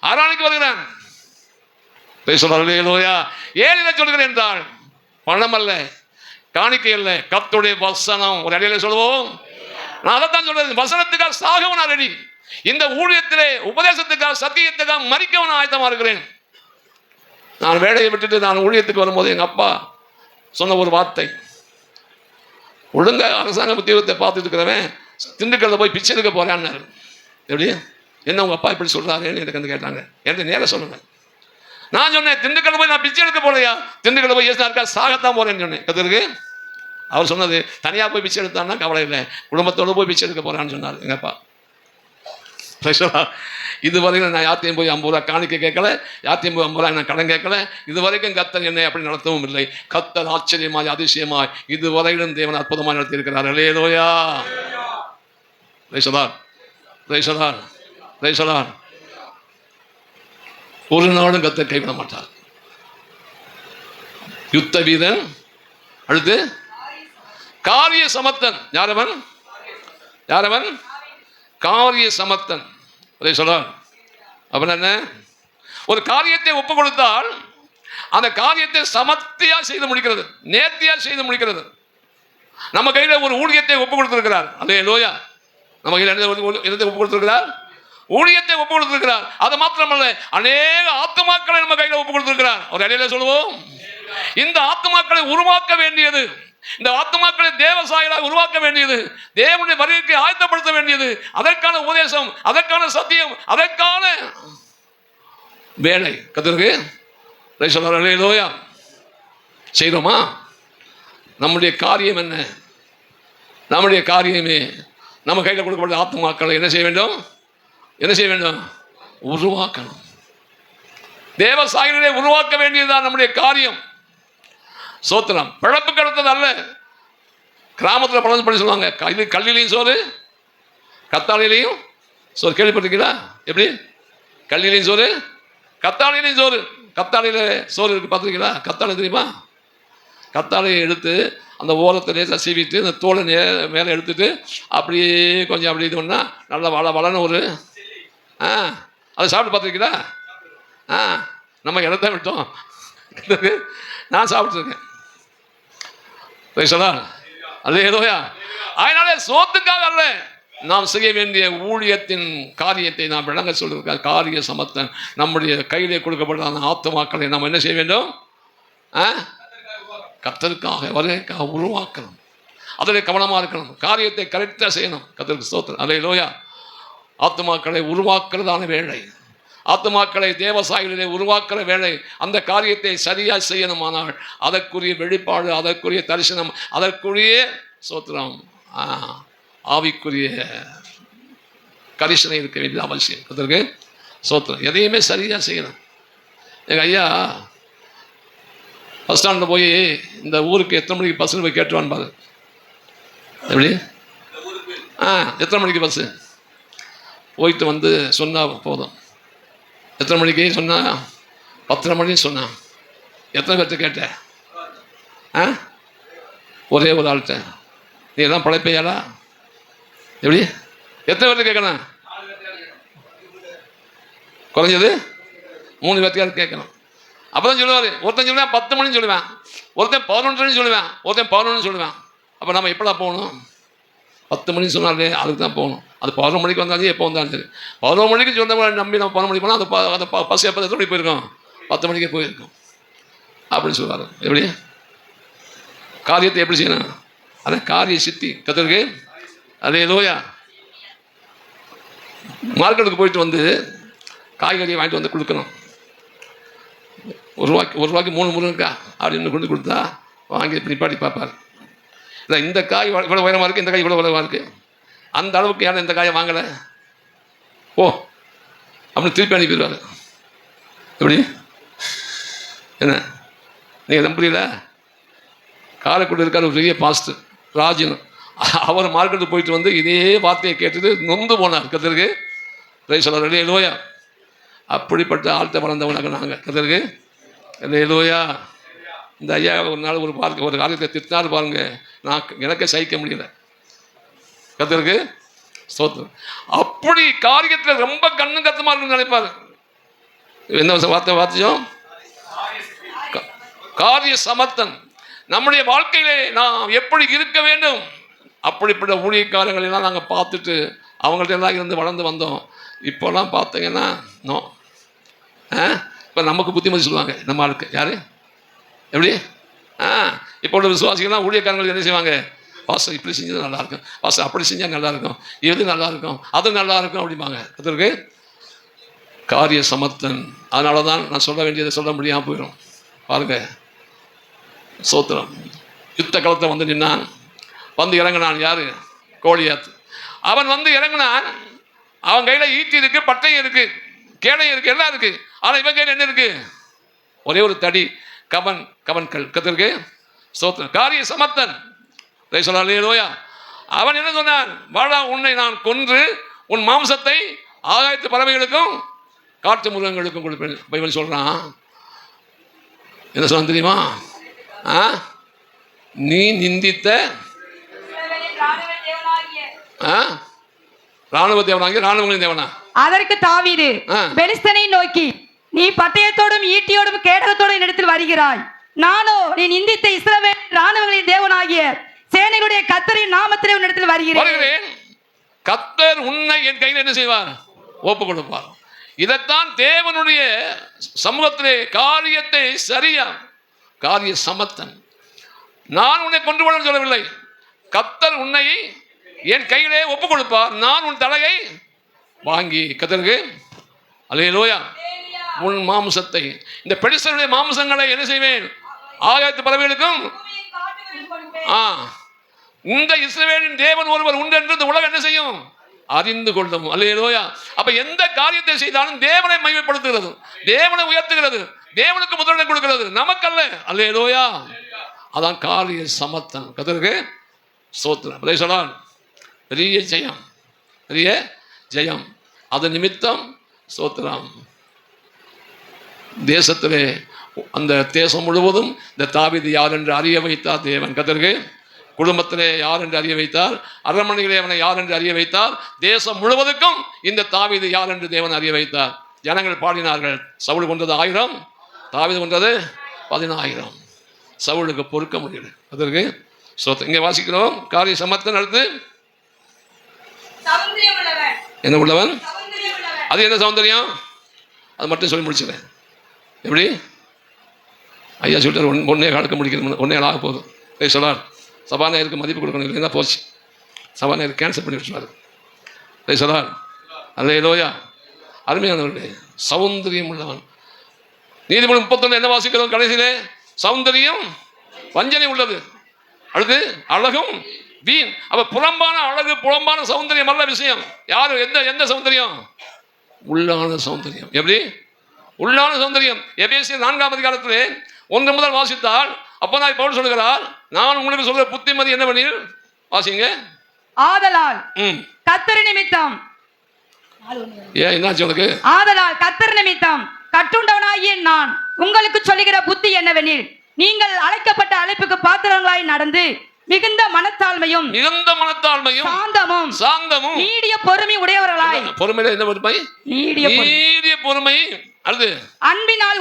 6 நாளைக்கு வருகிறேன். அல்லேலூயா. ஏன் இதை சொல்கிறேன் என்றால், பணம் அல்ல, காணிக்கை அல்ல, கர்த்தருடைய வசனம். ஒரு அடியில சொல்லுவோம். நான் அதைத்தான் சொல்றேன், வசனத்துக்காக சாகவும் நான் ரெடி. இந்த ஊழியத்திலே உபதேசத்துக்காக, சத்தியத்துக்காக மறிக்கவும் ஆயத்தமா இருக்கிறேன். நான் வேலையை விட்டுட்டு நான் ஊழியத்துக்கு வரும்போது எங்கள் அப்பா சொன்ன ஒரு வார்த்தை, ஒழுங்கா அரசாங்க உத்தியோகத்தை பார்த்துட்டு இருக்கிறவன் திண்டுக்கல்ல போய் பிச்சை எடுக்க போறான்னாரு. எப்படி? என்ன உங்கள் அப்பா இப்படி சொல்கிறாருன்னு எனக்கு வந்து கேட்டாங்க. என்று நேர சொல்லுங்கள். நான் சொன்னேன், திண்டுக்கல்ல போய் நான் பிச்சை எடுக்க போலையா, திண்டுக்கல்ல போய் ஏசா இருக்கா, சாகத்தான் போறேன்னு சொன்னேன். கர்த்தருக்கு அவர் சொன்னது, தனியாக போய் பிச்சை எடுத்தான்னா கவலை இல்லை, குடும்பத்தோடு போய் பிச்சை எடுக்க போறான்னு சொன்னார் எங்கள் அப்பா. இதுவரைக்கும் நான் யாத்தையும் போய் 50 ரூபா காணிக்க கேட்கல, யாத்தையும் போய் 50 ரூபா நான் கடன் கேட்கல. இதுவரைக்கும் கர்த்தர் என்னை அப்படி நடத்தவும் இல்லை. கர்த்தர் ஆச்சரியமாய் அதிசயமாய் இதுவரையிலும் தேவன் அற்புதமாக நடத்தி இருக்கிறார். Hallelujah. Praise the Lord. Praise the Lord. Praise the Lord. ஒரு நாளும் கர்த்தர் கைவிட மாட்டார். யுத்த வீரன், அடுத்து காரிய சமர்த்தன். யாரவன்? காரிய சமர்த்தன். அப்படின்னா என்ன? ஒரு காரியத்தை ஒப்பு கொடுத்தால் அந்த காரியத்தை சமர்த்தியா செய்து முடிக்கிறது, நேர்த்தியா செய்து முடிக்கிறது. நம்ம கையில ஒரு ஊழியத்தை ஒப்பு கொடுத்திருக்கிறார். அல்லேலூயா. நம்ம கையில் என்னத்தை ஒப்பு கொடுத்திருக்கிறார்? ஊழியத்தை ஒப்பு கொடுத்திருக்கிறார். அது மாத்திரமல்ல, அநேக ஆத்துமாக்களை நம்ம கையில் ஒப்பு கொடுத்திருக்கிறார். ஒரு அடையில சொல்லுவோம், இந்த ஆத்துமாக்களை உருவாக்க வேண்டியது, இந்த ஆத்துமாக்களை தேவ சாயலாக உருவாக்க வேண்டியது, தேவனுடைய வருகைக்கு ஆயத்தப்படுத்த வேண்டியது, அதற்கான உபதேசம், அதற்கான சத்தியம், அதற்கான வேலை. கர்த்தருக்கு அல்லேலூயா. செய்கிறோமா? நம்முடைய காரியம் என்ன? நம்முடைய காரியமே நம்ம கையில் கொடுக்கப்பட்ட ஆத்துமாக்களை என்ன செய்ய வேண்டும்? என்ன செய்ய வேண்டும்? உருவாக்கணும். தேவ சாயலிலே உருவாக்க வேண்டியதுதான் நம்முடைய காரியம். சோத்திரம். பிழப்பு கிடத்தது அல்ல. கிராமத்தில் பழந்து பண்ணி சொல்லுவாங்க, கல்லிலையும் சோறு கத்தாழையிலையும் சோறு. கேள்விப்பட்டிருக்கீங்களா? எப்படி? கல்லிலையும் சோறு கத்தாழையிலையும் சோறு. கத்தாழையில் சோறு இருக்குது, பார்த்துருக்கீங்களா? கத்தாழை தெரியுமா? கத்தாழையை எடுத்து அந்த ஓரத்தை லேசாக சீவிட்டு அந்த தோலை மேலே எடுத்துட்டு அப்படியே கொஞ்சம் அப்படி இது பண்ணால் நல்லா வளன்னு ஒரு அதை சாப்பிட்டு பார்த்துருக்கீங்களா? நம்ம இடத்த விட்டோம். நான் சாப்பிட்ருக்கேன். அல்லேலூயா. அதனால சோத்துக்காக அல்ல, நாம் செய்ய வேண்டிய ஊழியத்தின் காரியத்தை நாம் விளங்க சொல்லியிருக்க காரிய சமத்தன் நம்முடைய கையிலே கொடுக்கப்பட்ட அந்த ஆத்துமாக்களை நாம் என்ன செய்ய வேண்டும்? கர்த்தருக்காக வரைக்காக உருவாக்கணும். அதில் கவனமாக இருக்கணும். காரியத்தை கரெக்டாக செய்யணும். கர்த்தருக்கு ஸ்தோத்திரம். அல்லேலூயா. ஆத்துமாக்களை உருவாக்குறதான வேலை, ஆத்துமாக்களை தேவசாயிலே உருவாக்குற வேலை. அந்த காரியத்தை சரியாக செய்யணுமானால் அதற்குரிய வெளிப்பாடு, அதற்குரிய தரிசனம், அதற்குரிய சோத்திரம், ஆவிக்குரிய கரிசனை இருக்க வேண்டியது அவசியம். அதற்கு சோத்திரம். எதையுமே சரியாக செய்யணும். எங்கள் ஐயா பஸ் ஸ்டாண்டில் போய் இந்த ஊருக்கு எத்தனை மணிக்கு பஸ்ஸுன்னு போய் கேட்டுவான்னு பாரு. எப்படி? எத்தனை மணிக்கு பஸ்ஸு போயிட்டு வந்து சொன்னால் போதும். எத்தனை மணிக்கு சொன்னால்? 10:30 மணின்னு சொன்னான். எத்தனை பேர்த்த கேட்டேன்? ஒரே ஒரு ஆள்கிட்ட. நீ எல்லாம் பழைப்பையாளா? எப்படி? எத்தனை பேர்த்த கேட்கணும்? குறைஞ்சது 3 பேர்த்துக்காவது கேட்கணும். அப்போ தான் சொல்லுவார். ஒருத்தன் சொல்லுவேன் 10 மணின்னு சொல்லுவேன், ஒருத்தன் 11 சொல்லுவேன், ஒருத்தன் 11 சொல்லுவேன். அப்போ நம்ம எப்படா போகணும்? 10 மணிக்கு சொன்னாலே அதுக்கு தான் போகணும். அது 11 மணிக்கு வந்தாலும் எப்போ வந்தாலும் சரி. 11 மணிக்கு சொன்னவங்க நம்பி நம்ம 11 மணிக்கு போனால் அந்த பஸ் எப்போ எத்தனை மணிக்கு போயிருக்கோம்? 10 மணிக்கே போயிருக்கோம் அப்படின்னு சொல்லுவார். எப்படி? காரியத்தை எப்படி செய்யணும்? அதான் காரிய சித்தி. கர்த்தருக்கு அல்லேலூயா. மார்க்கெட்டுக்கு போயிட்டு வந்து காய்கறியை வாங்கிட்டு வந்து கொடுக்கணும். ஒரு ரூபாய்க்கு 3 முருங்கக்கா அப்படின்னு கொண்டு கொடுத்தா வாங்கி நிப்பாட்டி பார்ப்பார். இல்லை, இந்த காய் இவ்வளோ உயரமாக இருக்குது, இந்த காய் இவ்வளோ உயரமாக இருக்குது, அந்த அளவுக்கு யாரும் இந்த காயை வாங்கலை ஓ அப்படின்னு திருப்பி அனுப்பிடுவார். எப்படி? என்ன நீங்கள் நம்புறீங்கள? காரைக்குடி இருக்கார் ஒரு பெரிய பாஸ்டர் ராஜன். அவர் மார்க்கெட்டுக்கு போயிட்டு வந்து இதே வார்த்தையை கேட்டுட்டு நொந்து போனார். கர்த்தருக்கு பிரைஸ் அல்லேலூயா. அப்படிப்பட்ட ஆழ்த்த வளர்ந்தவனாக நாங்கள். கர்த்தருக்கு அல்லேலூயா. இந்த ஐயா ஒரு நாள் ஒரு காரியத்தை திட்டினார் பாருங்க, நான் எனக்கே சகிக்க முடியல. கர்த்தருக்கு ஸ்தோத்திரம். அப்படி காரியத்தில் ரொம்ப கண்ணு கத்தமா இருக்குன்னு நினைப்பாரு. என்ன வார்த்தையும் காரிய சமர்த்தன். நம்முடைய வாழ்க்கையிலே நாம் எப்படி இருக்க வேண்டும், அப்படிப்பட்ட ஊழியக்காரங்களை எல்லாம் நாங்கள் பார்த்துட்டு அவங்கள்ட்ட எல்லாம் இருந்து வளர்ந்து வந்தோம். இப்போலாம் பார்த்தீங்கன்னா நோ. இப்போ நமக்கு புத்திமதி சொல்லுவாங்க நம்ம ஆளுக்கு. யார்? எப்படி? இப்போ உள்ள விசுவாசிகள்லாம் ஊழியக்காரங்கள் என்ன செய்வாங்க? பாஸ்டர் இப்படி செஞ்சது நல்லாயிருக்கும், பாஸ்டர் அப்படி செஞ்சால் நல்லாயிருக்கும், எது நல்லாயிருக்கும், அது நல்லாயிருக்கும் அப்படிம்பாங்க. அதற்கு காரிய சமர்த்தன். அதனால தான் நான் சொல்ல வேண்டியதை சொல்ல முடியாமல் போயிடும். பாருங்க, சோத்திரம். யுத்த களத்தை வந்து நின்னான், வந்து இறங்கினான். யார்? கோலியாத். அவன் வந்து இறங்கினான். அவன் கையில் ஈட்டி இருக்கு, பட்டயம் இருக்கு, கேடயம் இருக்கு, எல்லாம் இருக்கு. ஆனால் இவன் கையில் என்ன இருக்கு? ஒரே ஒரு தடி, கவன்கள். கத்திருக்கு சோத்திரம். காரிய சமர்த்தன். அல்லேலூயா. அவன் என்ன சொன்னான்? வாடா, உன்னை நான் கொன்று உன் மாம்சத்தை ஆகாயத்து பறவைகளுக்கும் காட்டு மிருகங்களுக்கும் கொடுப்பேன். பைபிள் சொல்றான். என்ன சொன்ன தெரியுமா? நீ நிந்தித்த ராணுவ தேவனாகிய ராணுவங்களின் தேவனா. அதற்கு தாவீது பெலிஸ்தனை நோக்கி, நீ பட்டயத்தோடும் ஈட்டியோடும் கேடகத்தோடும் என்னிடத்தில் வருகிறாய், நானோ நீ நிந்தித்த இஸ்ரவேல் ராணுவங்களின் தேவனாகிய சேனைகளுடைய கர்த்தரின் நாமத்திலே உன்னிடத்தில் வருகிறேன். கர்த்தர் உன்னை என் கையில் என்ன செய்வார்? ஒப்பு கொடுப்பார். இதைத்தான் தேவனுடைய சமூகத்திலே காரியத்தை சரியா காரிய சமர்த்தன். நான் உன்னை கொண்டு போன சொல்லவில்லை. கர்த்தர் உன்னை என் கையிலே ஒப்பு கொடுப்பார், நான் உன் தலையை வாங்கி. கர்த்தருக்கு அல்லேலூயா. உன் மாம்சத்தை, இந்த பெலிஸ்தருடைய மாம்சங்களை என்ன செய்வேன்? ஆகாயத்து பறவைகளுக்கும் இந்த இஸ்ரவேலின் தேவன் ஒருவர் உண்டு என்று இந்த உலகம் என்ன செய்யும்? அறிந்து கொள்ளும். அல்லேலூயா. அப்ப எந்த காரியத்தை செய்தாலும் தேவனை மகிமைப்படுத்துகிறது, தேவனை உயர்த்துகிறது, தேவனுக்கு முதலிடம் கொடுக்கிறது, நமக்கல்ல. அல்லேலூயா. அதான் காரிய சமர்த்தம். கர்த்தருக்கு ஸ்தோத்திரம். சொல்லலாம் பெரிய ஜெயம், பெரிய ஜெயம். அது நிமித்தம் ஸ்தோத்திரம். தேசத்திலே அந்த தேசம் முழுவதும் இந்த தாவீது யார் என்று அறிய வைத்தார் தேவன். கர்த்தருக்கு குடும்பத்திலே யார் என்று அறிய வைத்தார், அரண்மனையிலே அவனை யார் என்று அறிய வைத்தார், தேசம் முழுவதுக்கும் இந்த தாவீது யார் என்று தேவன் அறிய வைத்தார். ஜனங்கள் பாடினார்கள், சவுல் கொண்டது 1000, தாவீது கொண்டது 10000. சவுலுக்கு பொறுக்க முடியல. அதற்கு இங்கே வாசிக்கிறோம் காரிய சமர்த்தன். அடுத்து என்ன உள்ளவன்? அது என்ன சௌந்தரியம்? அது மட்டும் சொல்லி முடிச்சுறேன். எப்படி ஐயா சொல்லிட்டார், 1 காலக்க முடிக்கணும், 1 ஆக போதும். சொல்லார் சபாநாயகருக்கு மதிப்பு கொடுக்கணும், இல்லைன்னா போச்சு. சபாநாயகர் கேன்சல் பண்ணி வச்சுருவார். சொல்லார் அல்லேலூயா. அருமையானவர்களே, சௌந்தரியம் உள்ளவன். நீதிமொழி 31 என்ன வாசிக்கிறோம் கடைசியிலே? சௌந்தரியம் வஞ்சனை உள்ளது, அடுத்து அழகும் வீண். அப்ப புறம்பான அழகு, புறம்பான சௌந்தரியம் அல்ல விஷயம். யாரு எந்த சௌந்தரியம்? உள்ளான சௌந்தரியம். எப்படி உள்ளான சௌந்தரியம்? எபேசியர் 4ஆம் அதிகாரத்திலே 1 முதல் வாசித்தால் அப்போதான் பவுல் சொல்லுகிறார், நான் உங்களுக்கு சொல்ற புத்திமதி என்னவெனில், வாசிங்க. ஆதலால் கர்த்தர் நிமித்தம், ஏன் என்னாச்சு உனக்கு? ஆதலால் கர்த்தர் நிமித்தம் கட்டுண்டவனாகிய நான் உங்களுக்கு சொல்லுகிற புத்தி என்னவெனில், நீங்கள் அழைக்கப்பட்ட அழைப்புக்கு பாத்திரங்களாய் நடந்து மிகுந்த மனத்தாழ்மையும் சாந்தமும் நீடிய பொறுமை உடையவர்களாய். பொறுமையில என்ன பொறுமை? நீடிய பொறுமை. அடுத்து அன்பினால்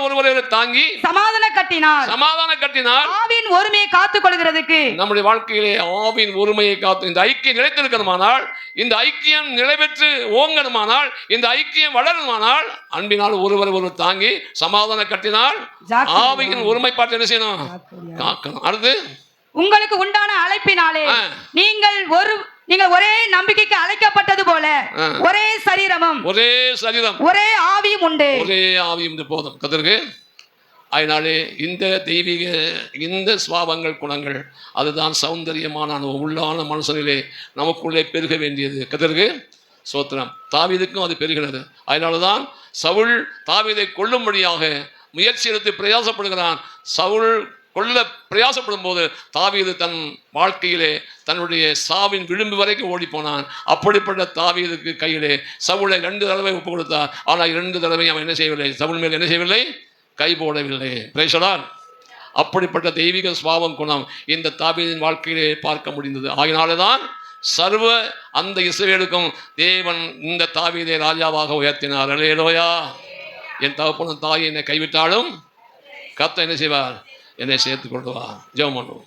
ஒருவரை தாங்கி சமாதான கட்டினார் ஆவியின் ஒருமையை காத்துக் கொள்கிறதுக்கு. நம்முடைய வாழ்க்கையிலே ஆவியின் ஒருமையை காத்து இந்த ஐக்கியம் நிலைத்திருக்கணுமானால், இந்த ஐக்கியம் நிலைபெற்று ஓங்கணுமானால், இந்த ஐக்கியம் வளரணுமானால், அன்பினால் ஒருவர் தாங்கி சமாதான கட்டினால் ஆவியின் ஒருமைப்பாட்டை என்ன செய்யணும்? காக்கணும். அடுத்து உங்களுக்கு உண்டான அழைப்பினாலே நீங்கள் ஒரே நம்பிக்கைக்கு அழைக்கப்பட்டது போல ஒரே சரீரம் ஒரே ஆவியும் உண்டு. ஒரே ஆவியும் போதும். கர்த்தருக்கு அதனாலே இந்த தெய்வீக இந்த சுவாபங்கள் குணங்கள் அதுதான் சௌந்தரியமான உள்ளான மனுஷனிலே நமக்குள்ளே பெருக வேண்டியது. கர்த்தருக்கு ஸ்தோத்திரம். தாவீதுக்கும் அது பெருகிறது. அதனால தான் சவுல் தாவீதை கொல்லும்படியாக முயற்சி எடுத்து பிரயாசப்படுகிறான். சவுல் கொல்ல பிரயாசப்படும் போது தாவீது தன் வாழ்க்கையிலே தன்னுடைய சாவின் விளிம்பு வரைக்கும் ஓடி போனான். அப்படிப்பட்ட தாவீதுக்கு கையிலே சவுலை 2 தடவை ஒப்பு கொடுத்தார். ஆனால் 2 தடவை அவன் என்ன செய்யவில்லை? சவுல் மேல் என்ன செய்யவில்லை? கை போடவில்லை. பிரேசலார். அப்படிப்பட்ட தெய்வீக சுபாவம் குணம் இந்த தாவீதின் வாழ்க்கையிலே பார்க்க முடிந்தது. ஆகினாலே தான் சர்வ அந்த இஸ்ரவேலுக்கும் தேவன் இந்த தாவீதை ராஜாவாக உயர்த்தினார். அல்லேலூயா. என் தகப்பனும் தாய் என்னை கைவிட்டாலும் கர்த்தர் என்ன செய்வார்? என்னை சேர்த்துக் கொள்வார். ஜெபம் பண்ணுவோம்.